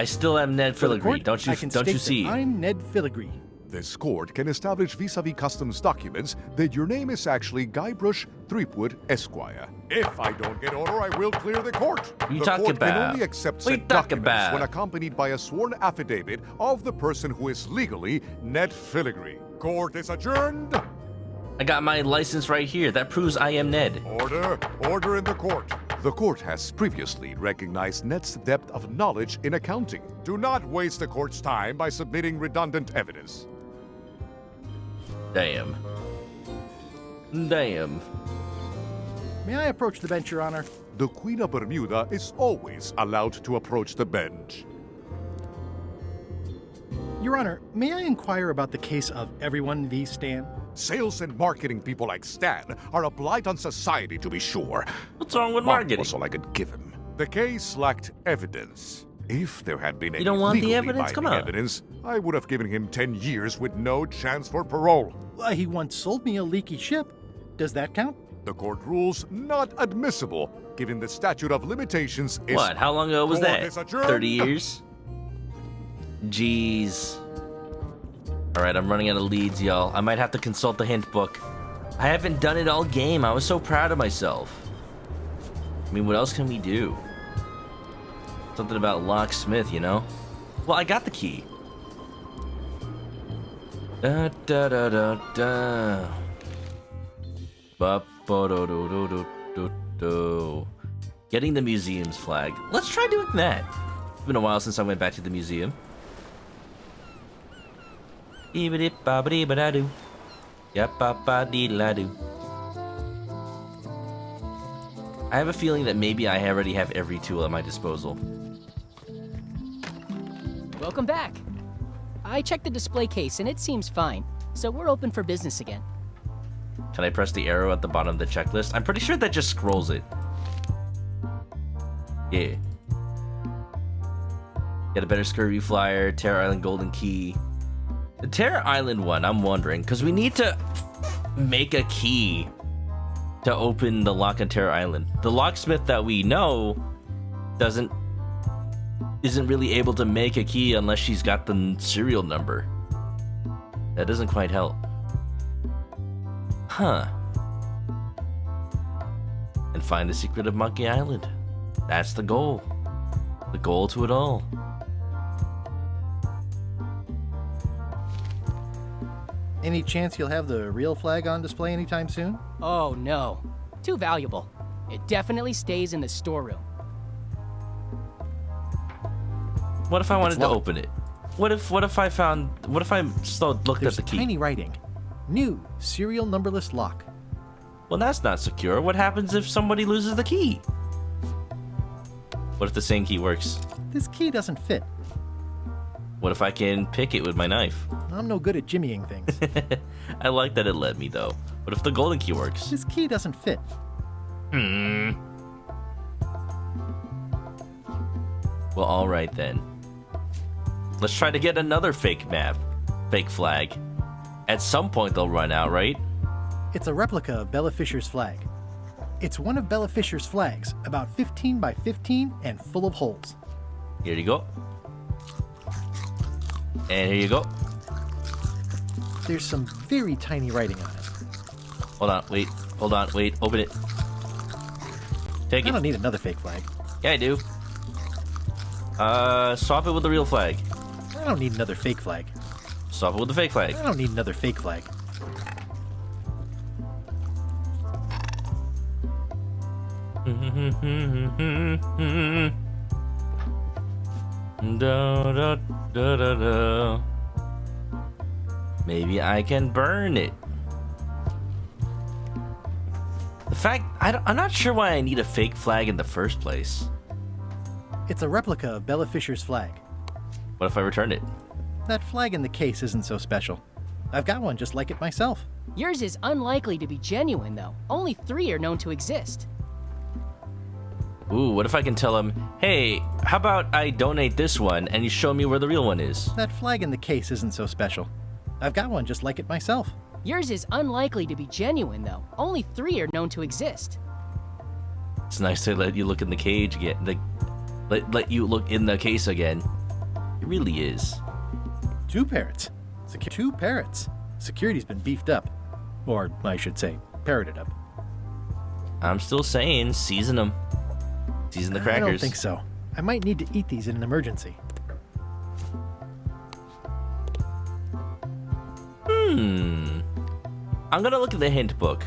still am Ned Filigree. Don't you see? I'm Ned Filigree. This court can establish vis-a-vis customs documents that your name is actually GUYBRUSH Threepwood Esquire. If I don't get order, I will clear the court. You the talk court about? can only accept What you said talk documents about? when accompanied by a sworn affidavit of the person who is legally Ned Filigree. Court is adjourned. I got my license right here. That proves I am Ned. Order in the court. The court has previously recognized Ned's depth of knowledge in accounting. Do not waste the court's time by submitting redundant evidence. Damn. Damn. May I approach the bench, Your Honor? The Queen of Bermuda is always allowed to approach the bench. Your Honor, may I inquire about the case of Everyone v. Stan? Sales and marketing people like Stan are a blight on society, to be sure. What's wrong with marketing? Was all I could give him. The case lacked evidence. If there had been any don't want the legally evidence? Come binding on. evidence, I would have given him 10 years with no chance for parole. He once sold me a leaky ship. Does that count? The court rules not admissible, given the statute of limitations is... What? How long ago was Court that? is adjourned. 30 years? Jeez. Alright, I'm running out of leads, y'all. I might have to consult the hint book. I haven't done it all game. I was so proud of myself. I mean, what else can we do? Something about locksmith, you know? Well, I got the key. Da da da da da. Ba ba do do do do do do. Getting the museum's flag. Let's try doing that. It's been a while since I went back to the museum. Eebidi-ba-ba-dee-ba-da-doo. Yap-ba-ba-dee-la-doo. I have a feeling that maybe I already have every tool at my disposal. Welcome back. I checked the display case and it seems fine, so we're open for business again. Can I press the arrow at the bottom of the checklist? I'm pretty sure that just scrolls it. Yeah. Get a better scurvy flyer, Terror Island golden key. The Terror Island one, I'm wondering, because we need to make a key to open the lock on Terror Island. The locksmith that we know isn't really able to make a key unless she's got the serial number. That doesn't quite help. Huh. And find the secret of Monkey Island. That's the goal. The goal to it all. Any chance you'll have the real flag on display anytime soon? Oh no, too valuable. It definitely stays in the storeroom. What if I wanted to open it? What if I still looked There's at the key? tiny writing. New serial numberless lock. Well, that's not secure. What happens if somebody loses the key? What if the same key works? This key doesn't fit. What if I can pick it with my knife? I'm no good at jimmying things. I like that it let me, though. What if the golden key works? This key doesn't fit. Well, alright then. Let's try to get another fake map. Fake flag. At some point they'll run out, right? It's a replica of Bella Fisher's flag. It's one of Bella Fisher's flags, about 15 by 15 and full of holes. Here you go. And here you go. There's some very tiny writing on it. Hold on, wait. Hold on, wait. Open it. Take it. I don't need another fake flag. Yeah, I do. Swap it with the real flag. I don't need another fake flag. Swap it with the fake flag. I don't need another fake flag. Da, da, da, da, da. Maybe I can burn it. The fact, I'm not sure why I need a fake flag in the first place. It's a replica of Bella Fisher's flag. What if I return it? That flag in the case isn't so special. I've got one just like it myself. Yours is unlikely to be genuine, though. Only 3 are known to exist. Ooh, what if I can tell him, hey, how about I donate this one and you show me where the real one is? That flag in the case isn't so special. I've got one just like it myself. Yours is unlikely to be genuine, though. Only 3 are known to exist. It's nice to let you look in the cage again. Let you look in the case again. It really is. 2 parrots. 2 parrots. Security's been beefed up. Or, I should say, parroted up. I'm still saying, season them. Season the crackers. I don't think so. I might need to eat these in an emergency. I'm gonna look at the hint book,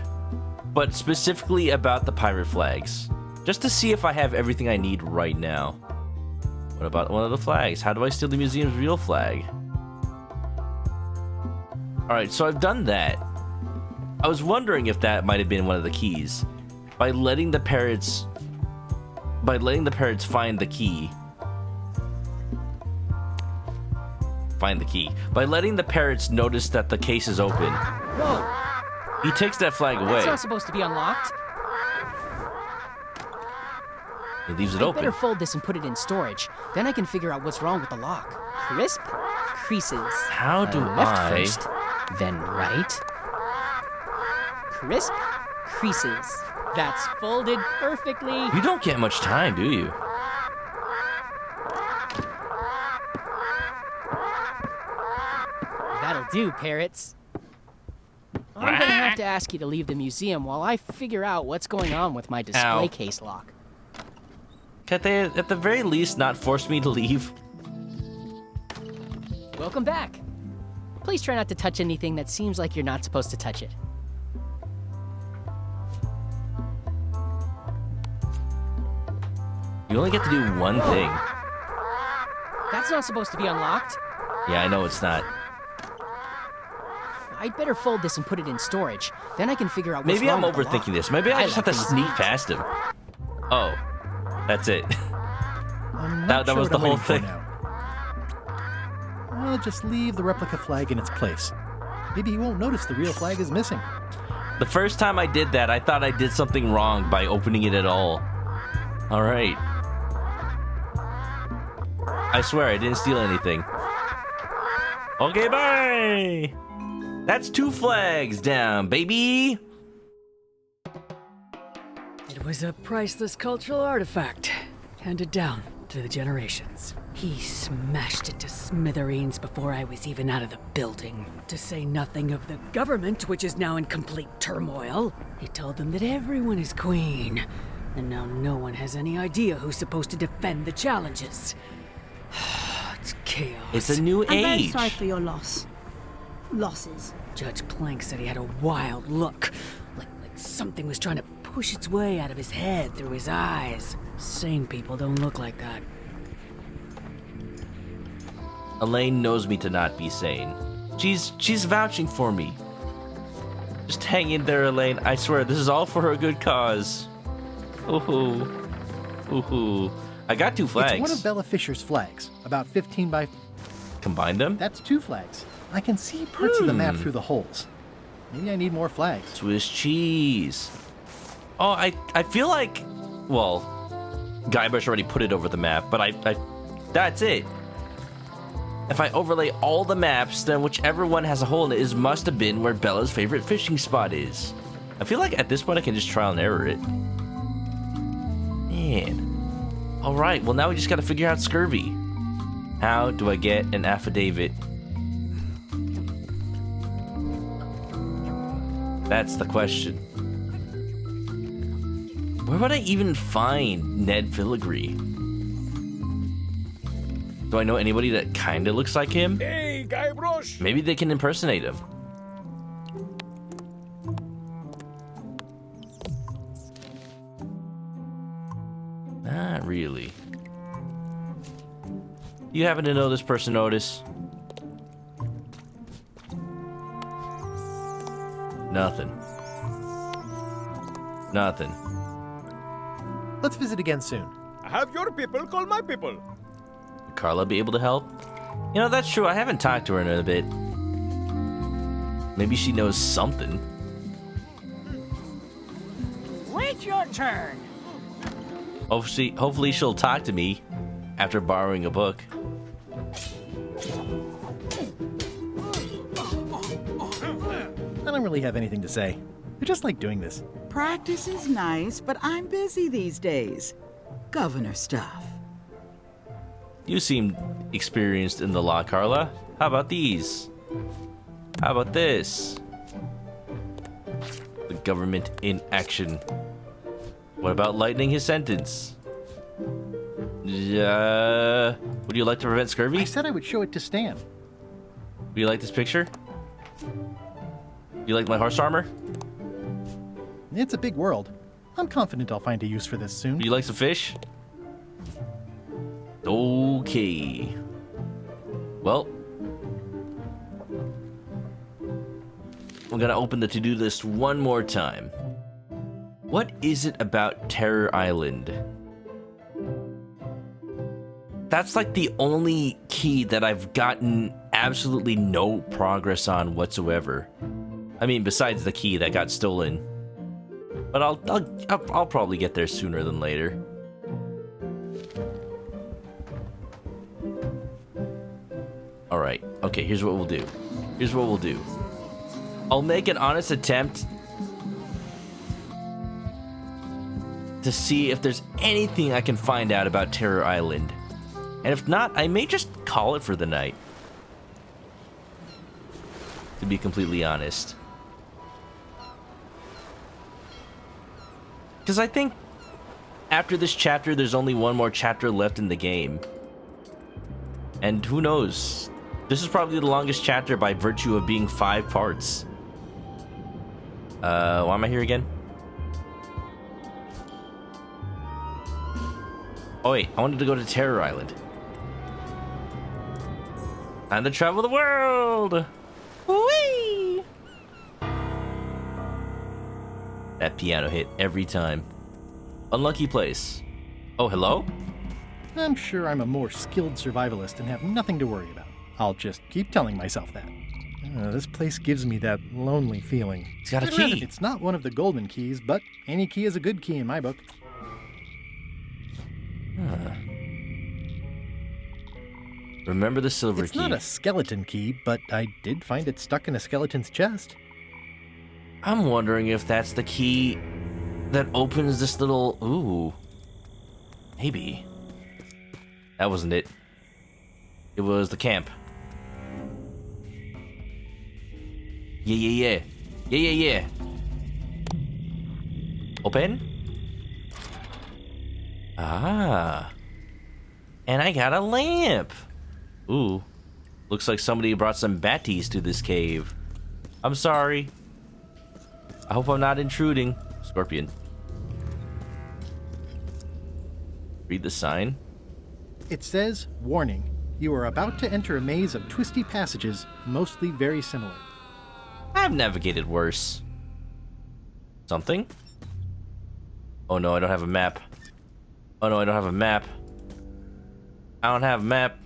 but specifically about the pirate flags, just to see if I have everything I need right now. What about one of the flags? How do I steal the museum's real flag? Alright, so I've done that. I was wondering if that might have been one of the keys. By letting the parrots find the key. By letting the parrots notice that the case is open. Whoa! He takes that flag away. That's not supposed to be unlocked. He leaves it I open. better fold this and put it in storage. Then I can figure out what's wrong with the lock. Crisp? Creases. How do left I... first, then right. Crisp? Creases. That's folded perfectly. You don't get much time, do you? That'll do, parrots. I'm gonna have to ask you to leave the museum while I figure out what's going on with my display case lock. Can't they, at the very least, not force me to leave? Welcome back. Please try not to touch anything that seems like you're not supposed to touch it. You only get to do one thing. That's not supposed to be unlocked. Yeah, I know it's not. I'd better fold this and put it in storage. Then I can figure out what's Maybe I'm wrong with the overthinking lock. this. Maybe I just have to like sneak past him. Oh, that's it. That Sure was what the I'm whole waiting for thing. now. I'll just leave the replica flag in its place. Maybe he won't notice the real flag is missing. The first time I did that, I thought I did something wrong by opening it at all. All right. I swear I didn't steal anything. Okay, bye! That's 2 flags down, baby! It was a priceless cultural artifact, handed down through the generations. He smashed it to smithereens before I was even out of the building. To say nothing of the government, which is now in complete turmoil. He told them that everyone is queen, and now no one has any idea who's supposed to defend the challenges. It's chaos. It's a new I'm very age. sorry for your losses. Judge Plank said he had a wild look, like something was trying to push its way out of his head through his eyes. Sane people don't look like that. Elaine knows me to not be sane. She's vouching for me. Just hang in there, Elaine. I swear, this is all for a good cause. Ooh. Ooh. I got 2 flags. It's one of Bella Fisher's flags, about 15 by... Combine them? That's 2 flags. I can see parts of the map through the holes. Maybe I need more flags. Swiss cheese. Oh, I feel like... Well, GUYBRUSH already put it over the map, but I that's it. If I overlay all the maps, then whichever one has a hole in it must have been where Bella's favorite fishing spot is. I feel like at this point I can just trial and error it. Man. Alright, well now we just gotta figure out scurvy. How do I get an affidavit? That's the question. Where would I even find Ned Filigree? Do I know anybody that kinda looks like him? Hey, GUYBRUSH! Maybe they can impersonate him. Not really. You happen to know this person, Otis? Nothing. Nothing. Let's visit again soon. Have your people call my people. Would Carla be able to help? You know, that's true. I haven't talked to her in a bit. Maybe she knows something. Wait your turn. Hopefully she'll talk to me after borrowing a book. I don't really have anything to say. I just like doing this. Practice is nice, but I'm busy these days. Governor stuff. You seem experienced in the law, Carla. How about these? How about this? The government in action. What about lightening his sentence? Would you like to prevent scurvy? I said I would show it to Stan. Do you like this picture? You like my horse armor? It's a big world. I'm confident I'll find a use for this soon. Do you like some fish? Okay. Well, I'm gonna open the to-do list one more time. What is it about Terror Island? That's like the only key that I've gotten absolutely no progress on whatsoever. I mean, besides the key that got stolen. But I'll probably get there sooner than later. All right. Okay, here's what we'll do. Here's what we'll do. I'll make an honest attempt to see if there's anything I can find out about Terror Island. And if not, I may just call it for the night. To be completely honest. Because I think after this chapter, there's only one more chapter left in the game. And who knows? This is probably the longest chapter by virtue of being 5 parts. Why am I here again? Oh wait, I wanted to go to Terror Island. Time to travel the world! Whee! That piano hit every time. Unlucky place. Oh, hello? I'm sure I'm a more skilled survivalist and have nothing to worry about. I'll just keep telling myself that. This place gives me that lonely feeling. It's got a key. It's not one of the golden keys, but any key is a good key in my book. Huh. Remember the silver It's key. not a skeleton key, but I did find it stuck in a skeleton's chest. I'm wondering if that's the key that opens this little... Ooh. Maybe. That wasn't it. It was the camp. Yeah. Open? Ah. And I got a lamp. Ooh. Looks like somebody brought some batties to this cave. I'm sorry. I hope I'm not intruding. Scorpion. Read the sign. It says, warning, you are about to enter a maze of twisty passages, mostly very similar. I've navigated worse. Something? Oh no, I don't have a map. Oh no, I don't have a map. I don't have a map.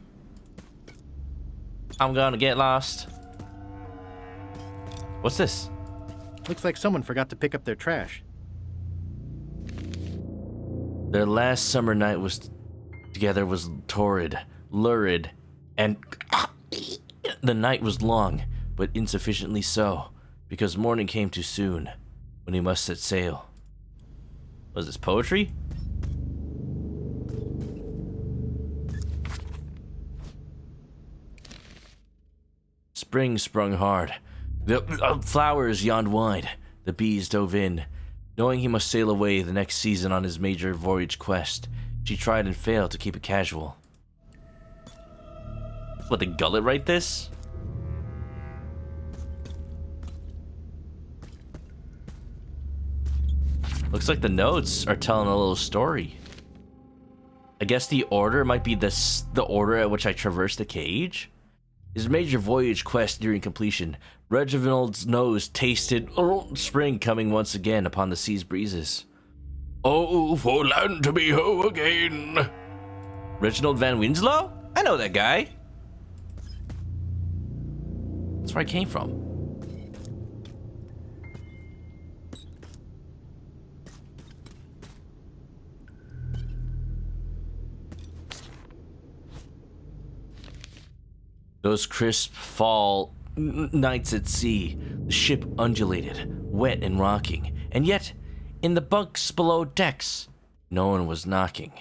I'm gonna get lost. What's this? Looks like someone forgot to pick up their trash. Their last summer night together was torrid, lurid, and the night was long, but insufficiently so, because morning came too soon, when he must set sail. Was this poetry? Spring sprung hard. The flowers yawned wide. The bees dove in. Knowing he must sail away the next season on his major voyage quest, she tried and failed to keep it casual. What, the gullet write this? Looks like the notes are telling a little story. I guess the order might be the order at which I traversed the cage? His major voyage quest nearing completion, Reginald's nose tasted spring coming once again upon the sea's breezes. Oh, for land to be ho again! Reginald Van Winslow? I know that guy. That's where I came from. Those crisp fall nights at sea, the ship undulated, wet and rocking, and yet, in the bunks below decks, no one was knocking.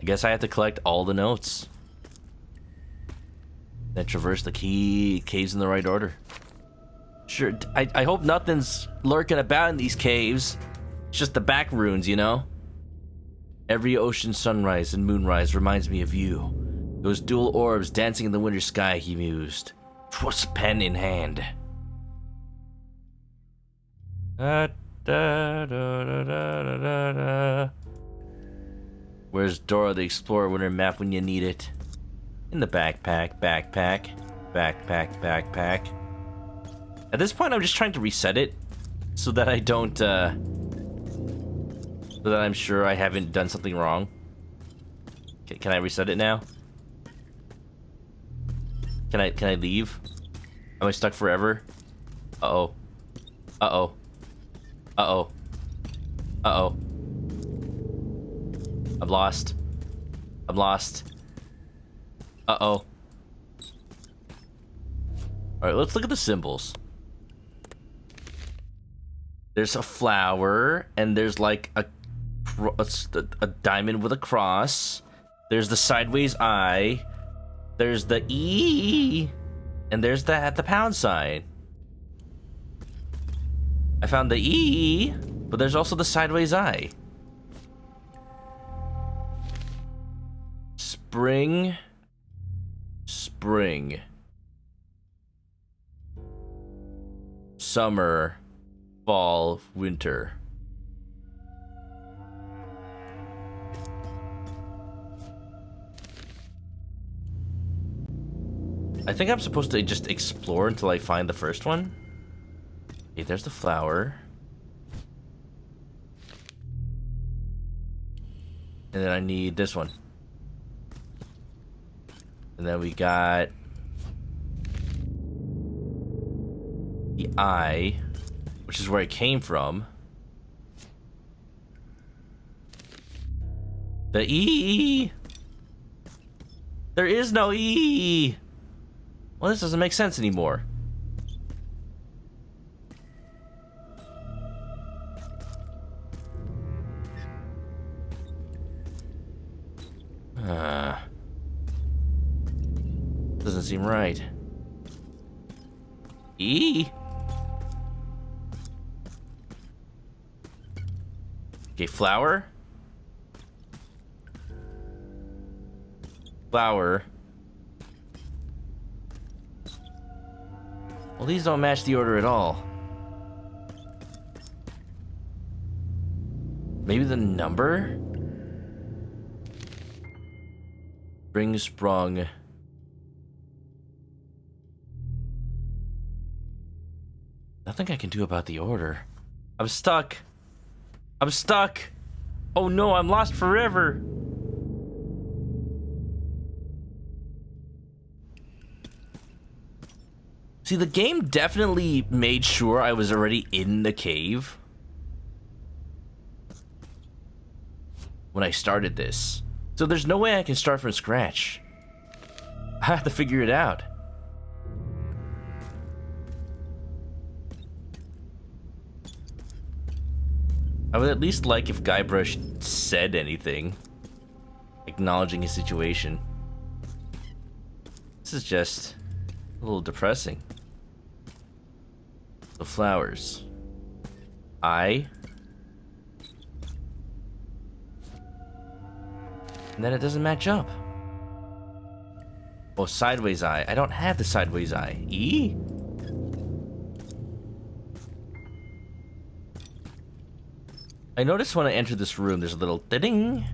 I guess I have to collect all the notes. Then traverse the caves in the right order. Sure, I hope nothing's lurking about in these caves. It's just the back ruins, you know? Every ocean sunrise and moonrise reminds me of you. Those dual orbs dancing in the winter sky, he mused. 'Twas pen in hand. Where's Dora the Explorer winter map when you need it? In the backpack. At this point, I'm just trying to reset it so that I don't, so that I'm sure I haven't done something wrong. Can I reset it now? Can I leave? Am I stuck forever? Uh-oh. Uh-oh. Uh-oh. Uh-oh. I'm lost. I'm lost. Uh-oh. Alright, let's look at the symbols. There's a flower, and there's like a diamond with a cross. There's the sideways eye. There's the E. And there's the pound sign. I found the E, but there's also the sideways eye. Spring. Spring. Summer. Fall. Winter. I think I'm supposed to just explore until I find the first one. Okay, there's the flower. And then I need this one. And then we got the eye, which is where it came from. The E! There is no E! Well, this doesn't make sense anymore. Doesn't seem right. E? Okay, flower. Flower. Well, these don't match the order at all. Maybe the number? Spring sprung. Nothing I can do about the order. I'm stuck. I'm stuck. Oh no, I'm lost forever. See, the game definitely made sure I was already in the cave when I started this. So there's no way I can start from scratch. I have to figure it out. I would at least like if GUYBRUSH said anything, acknowledging his situation. This is just a little depressing. The flowers. Eye. And then it doesn't match up. Oh, sideways eye. I don't have the sideways eye. E? I noticed when I entered this room, there's a little ding.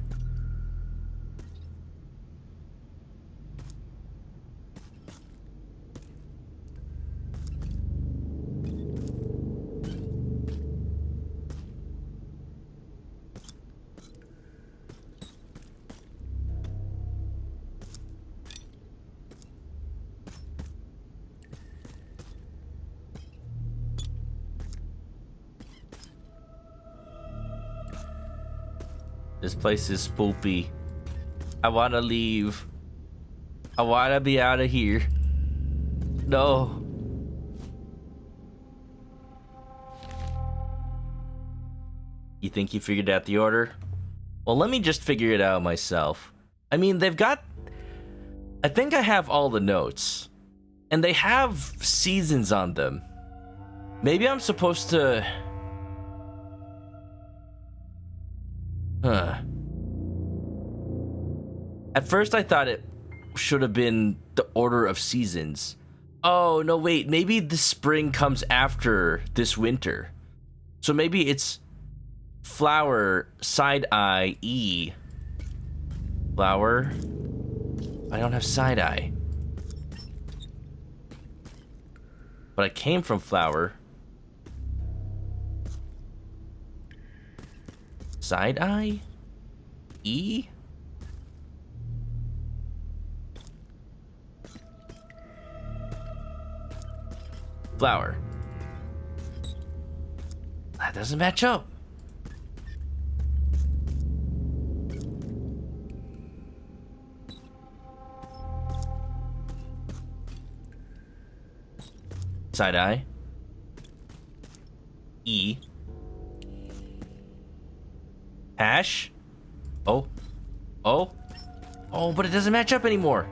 This place is spoopy. I wanna leave. I wanna be out of here. No. You think you figured out the order? Well, let me just figure it out myself. I mean, they've got... I think I have all the notes. And they have seasons on them. Maybe I'm supposed to... Huh. At first I thought it should have been the order of seasons. Oh, no, wait. Maybe the spring comes after this winter. So maybe it's flower, side-eye, E. Flower. I don't have side-eye. But I came from flower. Side-eye? E? Flower. That doesn't match up. Side-eye. E. Hash. Oh. Oh. Oh, but it doesn't match up anymore.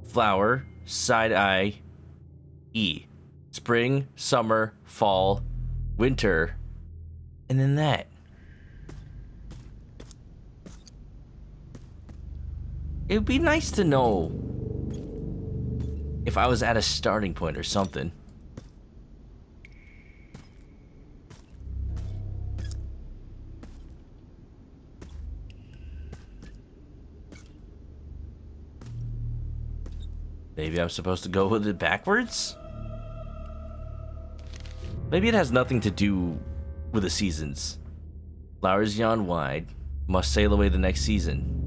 Flower, side-eye, E. Spring, summer, fall, winter, and then that. It would be nice to know if I was at a starting point or something. Maybe I'm supposed to go with it backwards? Maybe it has nothing to do with the seasons. Flowers yawn wide, must sail away the next season.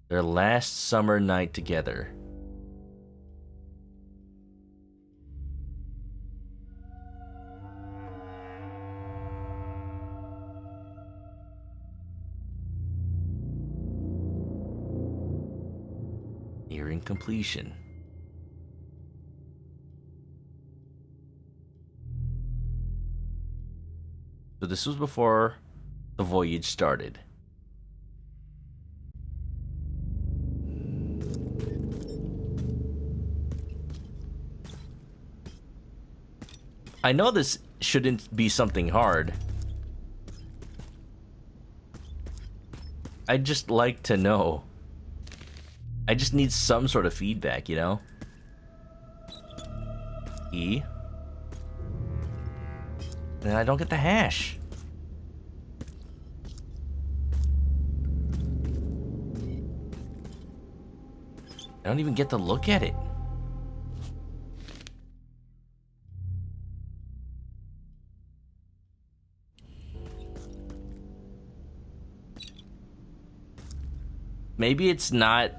Their last summer night together. Nearing completion. So this was before the voyage started. I know this shouldn't be something hard. I'd just like to know. I just need some sort of feedback, you know? E. And I don't get the hash. I don't even get to look at it. Maybe it's not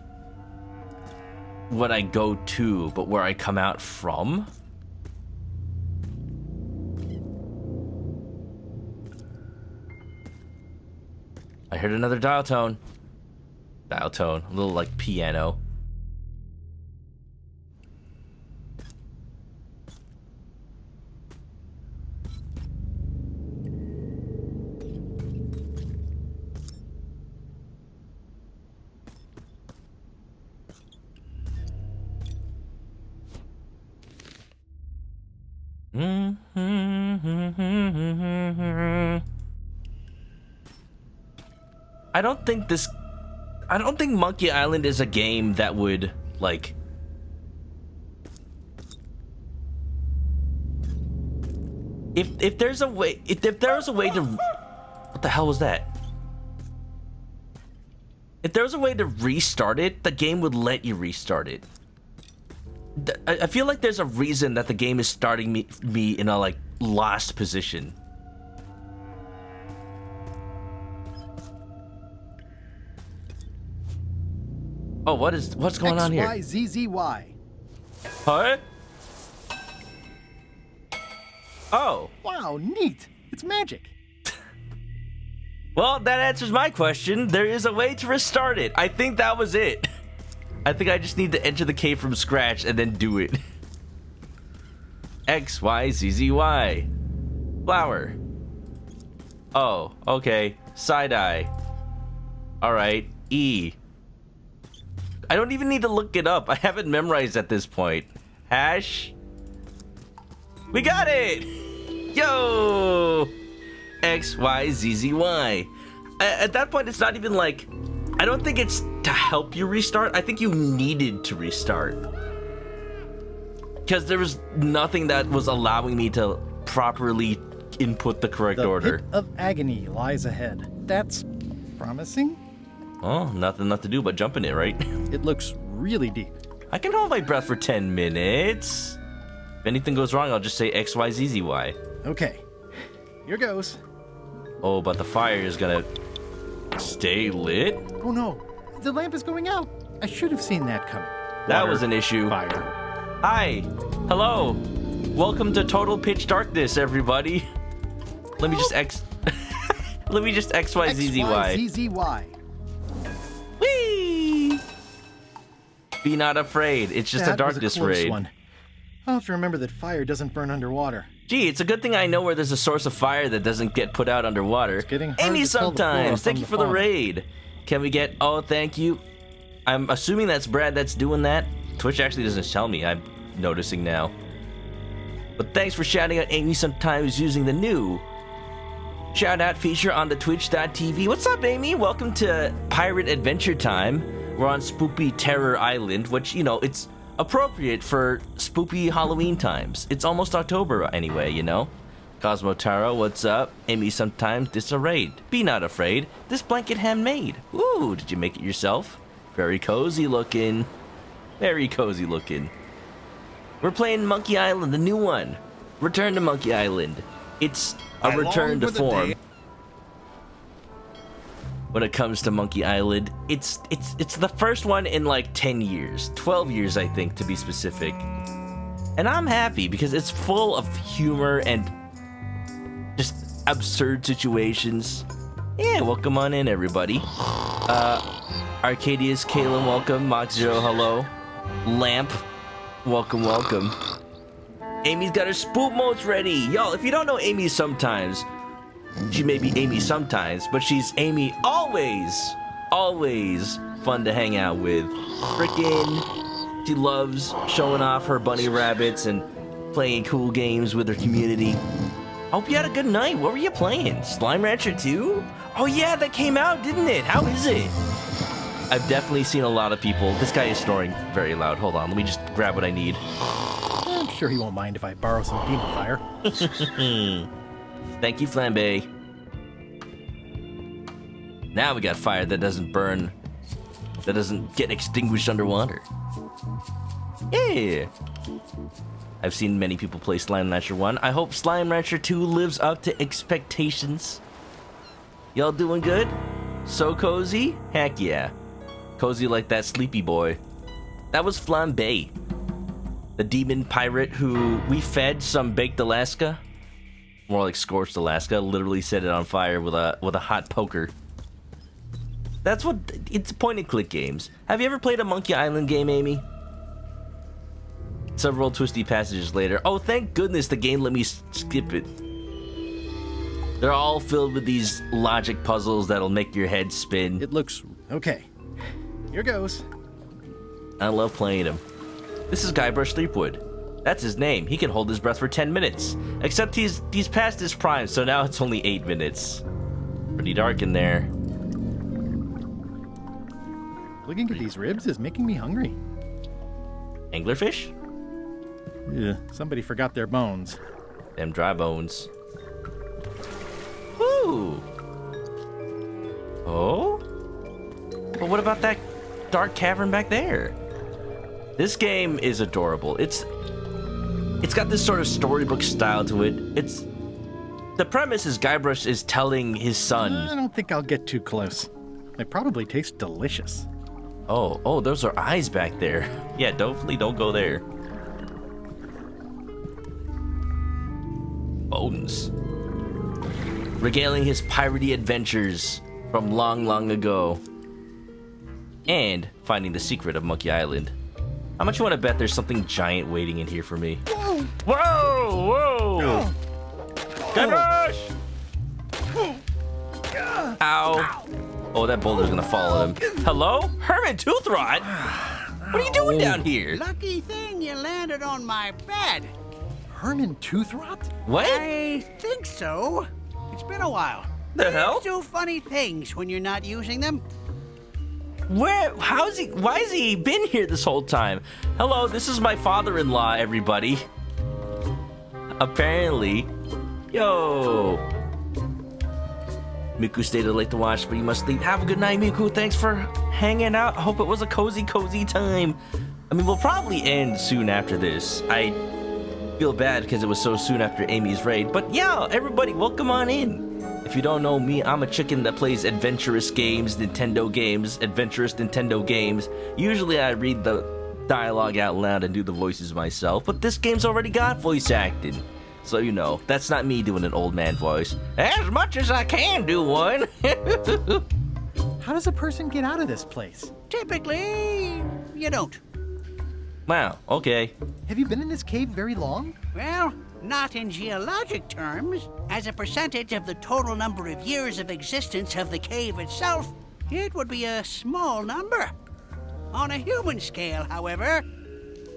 what I go to, but where I come out from. I heard another dial tone. Dial tone, a little like piano. I don't think Monkey Island is a game that would, like... If there's a way... If there was a way to... What the hell was that? If there was a way to restart it, the game would let you restart it. I feel like there's a reason that the game is starting me in a, like, lost position. Oh, what's going on here? XYZZY. Huh? Oh. Wow, neat. It's magic. Well, that answers my question. There is a way to restart it. I think that was it. I think I just need to enter the cave from scratch and then do it. X, Y, Z, Z, Y. Flower. Oh, okay. Side-eye. Alright. E. I don't even need to look it up. I have it memorized at this point. Hash. We got it! Yo! X, Y, Z, Z, Y. At that point, it's not even like... I don't think it's to help you restart. I think you needed to restart. Because there was nothing that was allowing me to properly input the correct order. The pit of agony lies ahead. That's promising? Oh, nothing left to do but jump in it, right? It looks really deep. I can hold my breath for 10 minutes. If anything goes wrong, I'll just say X, Y, Z, Z, Y. Okay, here goes. Oh, but the fire is gonna stay lit? Oh no, the lamp is going out. I should have seen that coming. That was an issue. Fire. Hi. Hello. Welcome to Total Pitch Darkness, everybody. Let me just Let me just X, Y, Z, Z, Y. X, Y, Z, Z, Y. Whee! Be not afraid. It's just a darkness raid. One. I'll have to remember that fire doesn't burn underwater. Gee, it's a good thing I know where there's a source of fire that doesn't get put out underwater. It's getting hard Amy, to tell the flora sometimes. Thank from you the for the fauna. raid. Can we get... Oh, thank you. I'm assuming that's Brad that's doing that. Twitch actually doesn't tell me. I'm noticing now. But thanks for shouting out Amy sometimes using the new shout out feature on the twitch.tv. What's up, Amy? Welcome to Pirate Adventure Time. We're on Spoopy Terror Island, which, you know, it's appropriate for spoopy Halloween times. It's almost October anyway, you know? Cosmo Taro, what's up? Amy, sometimes this a raid. Be not afraid. This blanket handmade. Ooh, did you make it yourself? Very cozy looking. Very cozy looking. We're playing Monkey Island, the new one. Return to Monkey Island. It's a return to form. When it comes to Monkey Island, it's the first one in like 10 years, 12 years I think to be specific. And I'm happy because it's full of humor and just absurd situations. Yeah, welcome on in everybody. Arcadius, Kalen, welcome. Mox Zero, hello. Lamp, welcome, welcome. Amy's got her spook modes ready. Y'all, if you don't know Amy sometimes, she may be Amy sometimes, but she's Amy always. Always fun to hang out with. Frickin', she loves showing off her bunny rabbits and playing cool games with her community. Hope you had a good night. What were you playing? Slime Rancher 2? Oh yeah, that came out, didn't it? How is it? I've definitely seen a lot of people. This guy is snoring very loud. Hold on, let me just grab what I need. I'm sure he won't mind if I borrow some demon fire. Thank you, Flambe. Now we got fire that doesn't burn, that doesn't get extinguished underwater. Yeah. I've seen many people play Slime Rancher 1. I hope Slime Rancher 2 lives up to expectations. Y'all doing good? So cozy? Heck yeah. Cozy like that sleepy boy. That was Flambe, the demon pirate who we fed some baked Alaska. More like scorched Alaska. Literally set it on fire with a hot poker. That's what it's point and click games. Have you ever played a Monkey Island game, Amy? Several twisty passages later. Oh, thank goodness the game let me skip it. They're all filled with these logic puzzles that'll make your head spin. It looks okay. Here goes. I love playing him. This is GUYBRUSH Threepwood. That's his name. He can hold his breath for 10 minutes. Except he's past his prime, so now it's only 8 minutes. Pretty dark in there. Looking at these ribs is making me hungry. Anglerfish? Yeah, somebody forgot their bones. Them dry bones. Ooh. Oh? But what about that dark cavern back there? This game is adorable. It's got this sort of storybook style to it. The premise is GUYBRUSH is telling his son. I don't think I'll get too close. They probably taste delicious. Oh, those are eyes back there. Yeah, definitely don't go there. bones. Regaling his piratey adventures from long, long ago. And finding the secret of Monkey Island. How much you want to bet there's something giant waiting in here for me? Whoa! GUYBRUSH! Ow. Oh, that boulder's gonna fall on him. Hello? Herman Toothrot? What are you doing down here? Lucky thing you landed on my bed. Herman Toothrot? What? I think so. It's been a while. The hell? Do funny things when you're not using them. Why has he been here this whole time? Hello, this is my father-in-law, everybody. Apparently. Yo. Miku stayed late to watch, but you must leave. Have a good night, Miku. Thanks for hanging out. I hope it was a cozy time. I mean, we'll probably end soon after this. I feel bad because it was so soon after Amy's raid. But yeah, everybody, welcome on in. If you don't know me, I'm a chicken that plays adventurous games, adventurous Nintendo games. Usually I read the dialogue out loud and do the voices myself, but this game's already got voice acting. So you know, that's not me doing an old man voice. As much as I can do one. How does a person get out of this place? Typically, you don't. Wow, okay. Have you been in this cave very long? Well, not in geologic terms. As a percentage of the total number of years of existence of the cave itself, it would be a small number. On a human scale, however,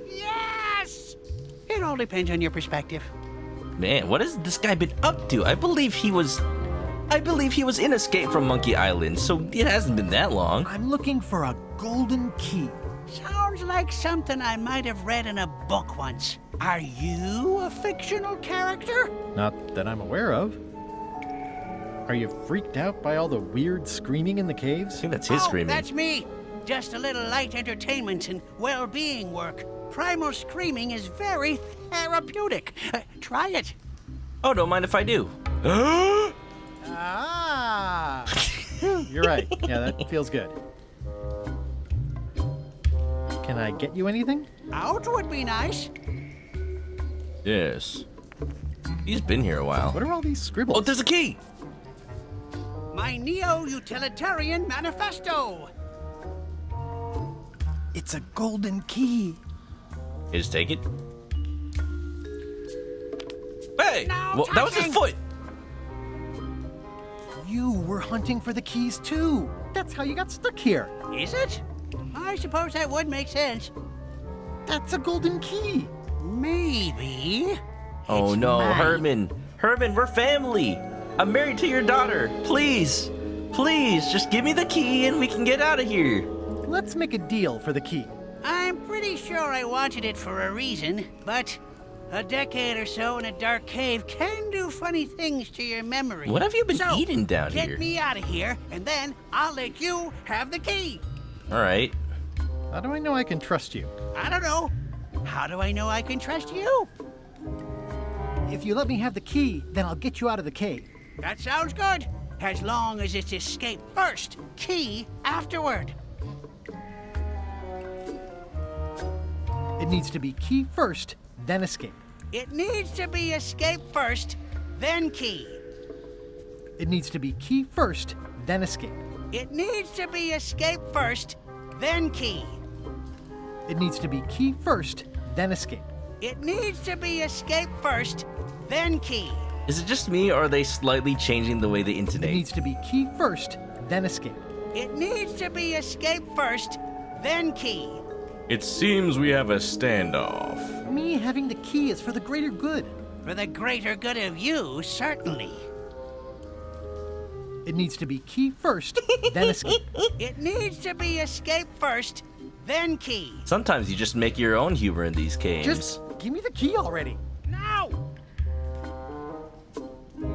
yes! It all depends on your perspective. Man, what has this guy been up to? I believe he was in Escape from Monkey Island, so it hasn't been that long. I'm looking for a golden key. Sounds like something I might have read in a book once. Are you a fictional character? Not that I'm aware of. Are you freaked out by all the weird screaming in the caves? I think that's his screaming. That's me. Just a little light entertainment and well-being work. Primal screaming is very therapeutic. Try it. Oh, don't mind if I do. Ah! You're right. Yeah, that feels good. Can I get you anything? Out would be nice. Yes. He's been here a while. What are all these scribbles? Oh, there's a key! My neo-utilitarian manifesto. It's a golden key. Just take it. Hey! No Well, that was his foot! You were hunting for the keys too. That's how you got stuck here. Is it? I suppose that would make sense. That's a golden key. Maybe. Oh no, Herman. Herman, we're family. I'm married to your daughter. Please, just give me the key and we can get out of here. Let's make a deal for the key. I'm pretty sure I wanted it for a reason, but a decade or so in a dark cave can do funny things to your memory. What have you been eating down here? here? Get me out of here, and then I'll let you have the key. All right. How do I know I can trust you? I don't know. How do I know I can trust you? If you let me have the key, then I'll get you out of the cave. That sounds good. As long as it's escape first, key afterward. It needs to be key first, then escape. It needs to be escape first, then key. It needs to be key first, then escape. It needs to be escape first, then key. It needs to be key first, then escape. It needs to be escape first, then key. Is it just me, or are they slightly changing the way they intonate? It needs to be key first, then escape. It needs to be escape first, then key. It seems we have a standoff. Me having the key is for the greater good. For the greater good of you, certainly. It needs to be key first, then escape. It needs to be escape first, then key. Sometimes you just make your own humor in these games. Just give me the key already. No!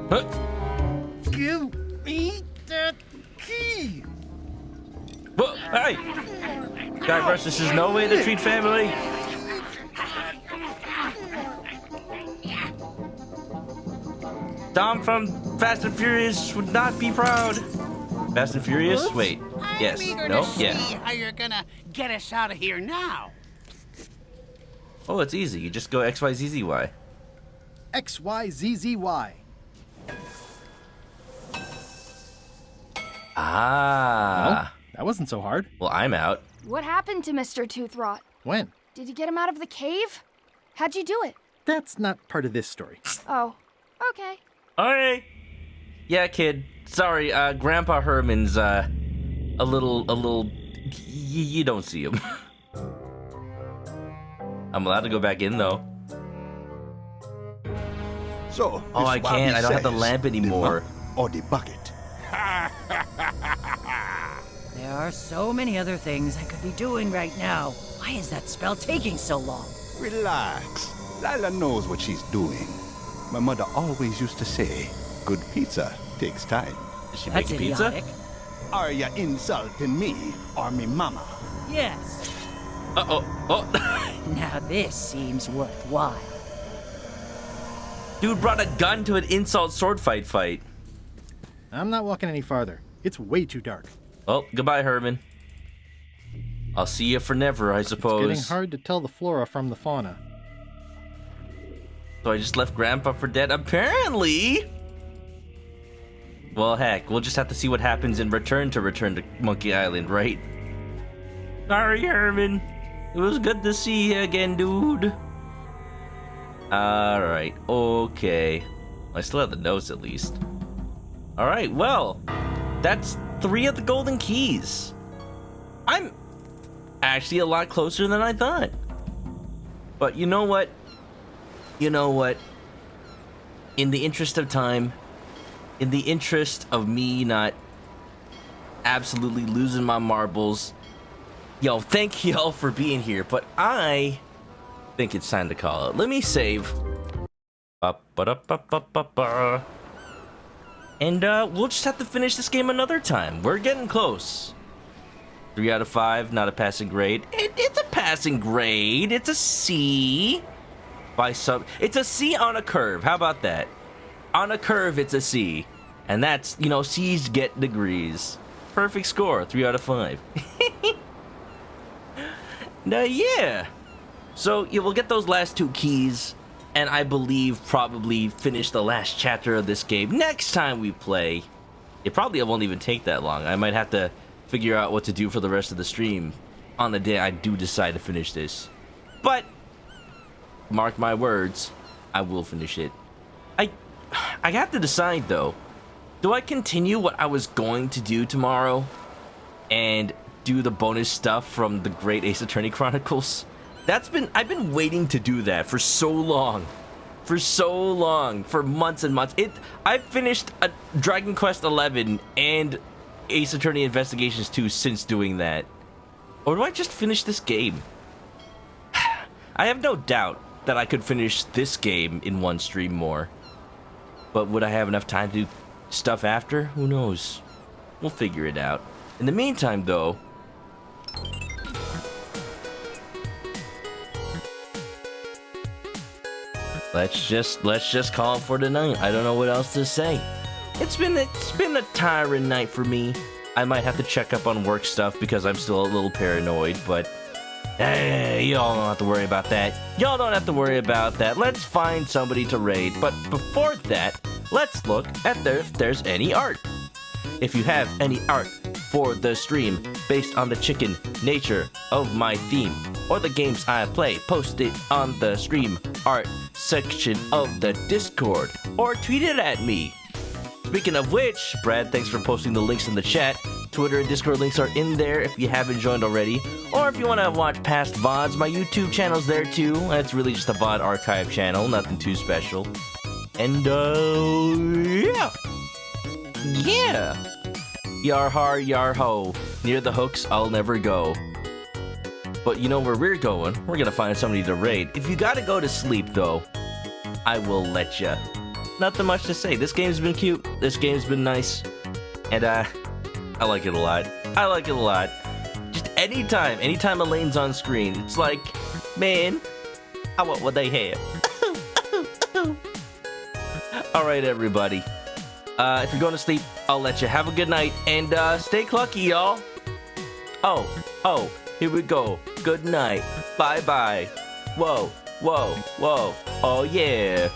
Huh? Give me the key. Whoa, hey! GUYBRUSH, this is no way to treat family. Dom from Fast and Furious would not be proud. Fast and Furious? Oops. Wait. Yes. I'm eager No? to see Yeah. how you're gonna get us out of here now. Oh, it's easy. You just go XYZZY. XYZZY. Ah. Well, that wasn't so hard. Well, I'm out. What happened to Mr. Toothrot? When? Did you get him out of the cave? How'd you do it? That's not part of this story. Oh, okay. Alright. Yeah, kid. Sorry, Grandpa Herman's, a little... You don't see him. I'm allowed to go back in, though. So, oh, I can't. I don't have the lamp anymore. Or the bucket. There are so many other things I could be doing right now. Why is that spell taking so long? Relax. Lila knows what she's doing. My mother always used to say, good pizza takes time. Is she That's making idiotic. pizza? Are ya insulting me or me mama? Yes. Uh-oh. Oh. Now this seems worthwhile. Dude brought a gun to an insult sword fight. I'm not walking any farther. It's way too dark. Well, goodbye, Herman. I'll see you for never, I suppose. It's getting hard to tell the flora from the fauna. So I just left Grandpa for dead, apparently. Well, heck, we'll just have to see what happens in return to Monkey Island, right? Sorry, Herman. It was good to see you again, dude. Alright, okay. I still have the notes, at least. Alright, well, that's 3 of the golden keys. I'm actually a lot closer than I thought. But you know what? In the interest of time, in the interest of me not absolutely losing my marbles, yo, thank y'all for being here, but I think it's time to call it. Let me save. And we'll just have to finish this game another time. We're getting close. 3 out of 5, not a passing grade. It's a passing grade. It's a C. It's a C on a curve. How about that? On a curve, it's a C. And that's, C's get degrees. Perfect score, 3 out of 5. Now, yeah. So, we'll get those last 2 keys, and I believe probably finish the last chapter of this game next time we play. It probably won't even take that long. I might have to figure out what to do for the rest of the stream on the day I do decide to finish this. But mark my words, I will finish it. I have to decide, though. Do I continue what I was going to do tomorrow and do the bonus stuff from the Great Ace Attorney Chronicles? I've been waiting to do that for so long. For months and months. I've finished Dragon Quest XI and Ace Attorney Investigations 2 since doing that. Or do I just finish this game? I have no doubt that I could finish this game in one stream more. But would I have enough time to do stuff after? Who knows? We'll figure it out. In the meantime, though, let's just call it for tonight. I don't know what else to say. It's been a tiring night for me. I might have to check up on work stuff because I'm still a little paranoid, but hey, y'all don't have to worry about that. Let's find somebody to raid. But before that, let's look at if there's any art. If you have any art for the stream based on the chicken nature of my theme or the games I play, post it on the stream art section of the Discord or tweet it at me. Speaking of which, Brad, thanks for posting the links in the chat. Twitter and Discord links are in there if you haven't joined already. Or if you want to watch past VODs, my YouTube channel's there too. It's really just a VOD archive channel, nothing too special. And, yeah. Yar har, yar ho. Near the hooks, I'll never go. But you know where we're going? We're gonna find somebody to raid. If you gotta go to sleep, though, I will let ya. Nothing much to say. This game's been cute. This game's been nice. And, I like it a lot. Just anytime Elaine's on screen, it's like, man, I want what they have. Alright, everybody. If you're going to sleep, I'll let you. Have a good night, and stay clucky, y'all. Oh, here we go. Good night. Bye-bye. Whoa. Oh, yeah.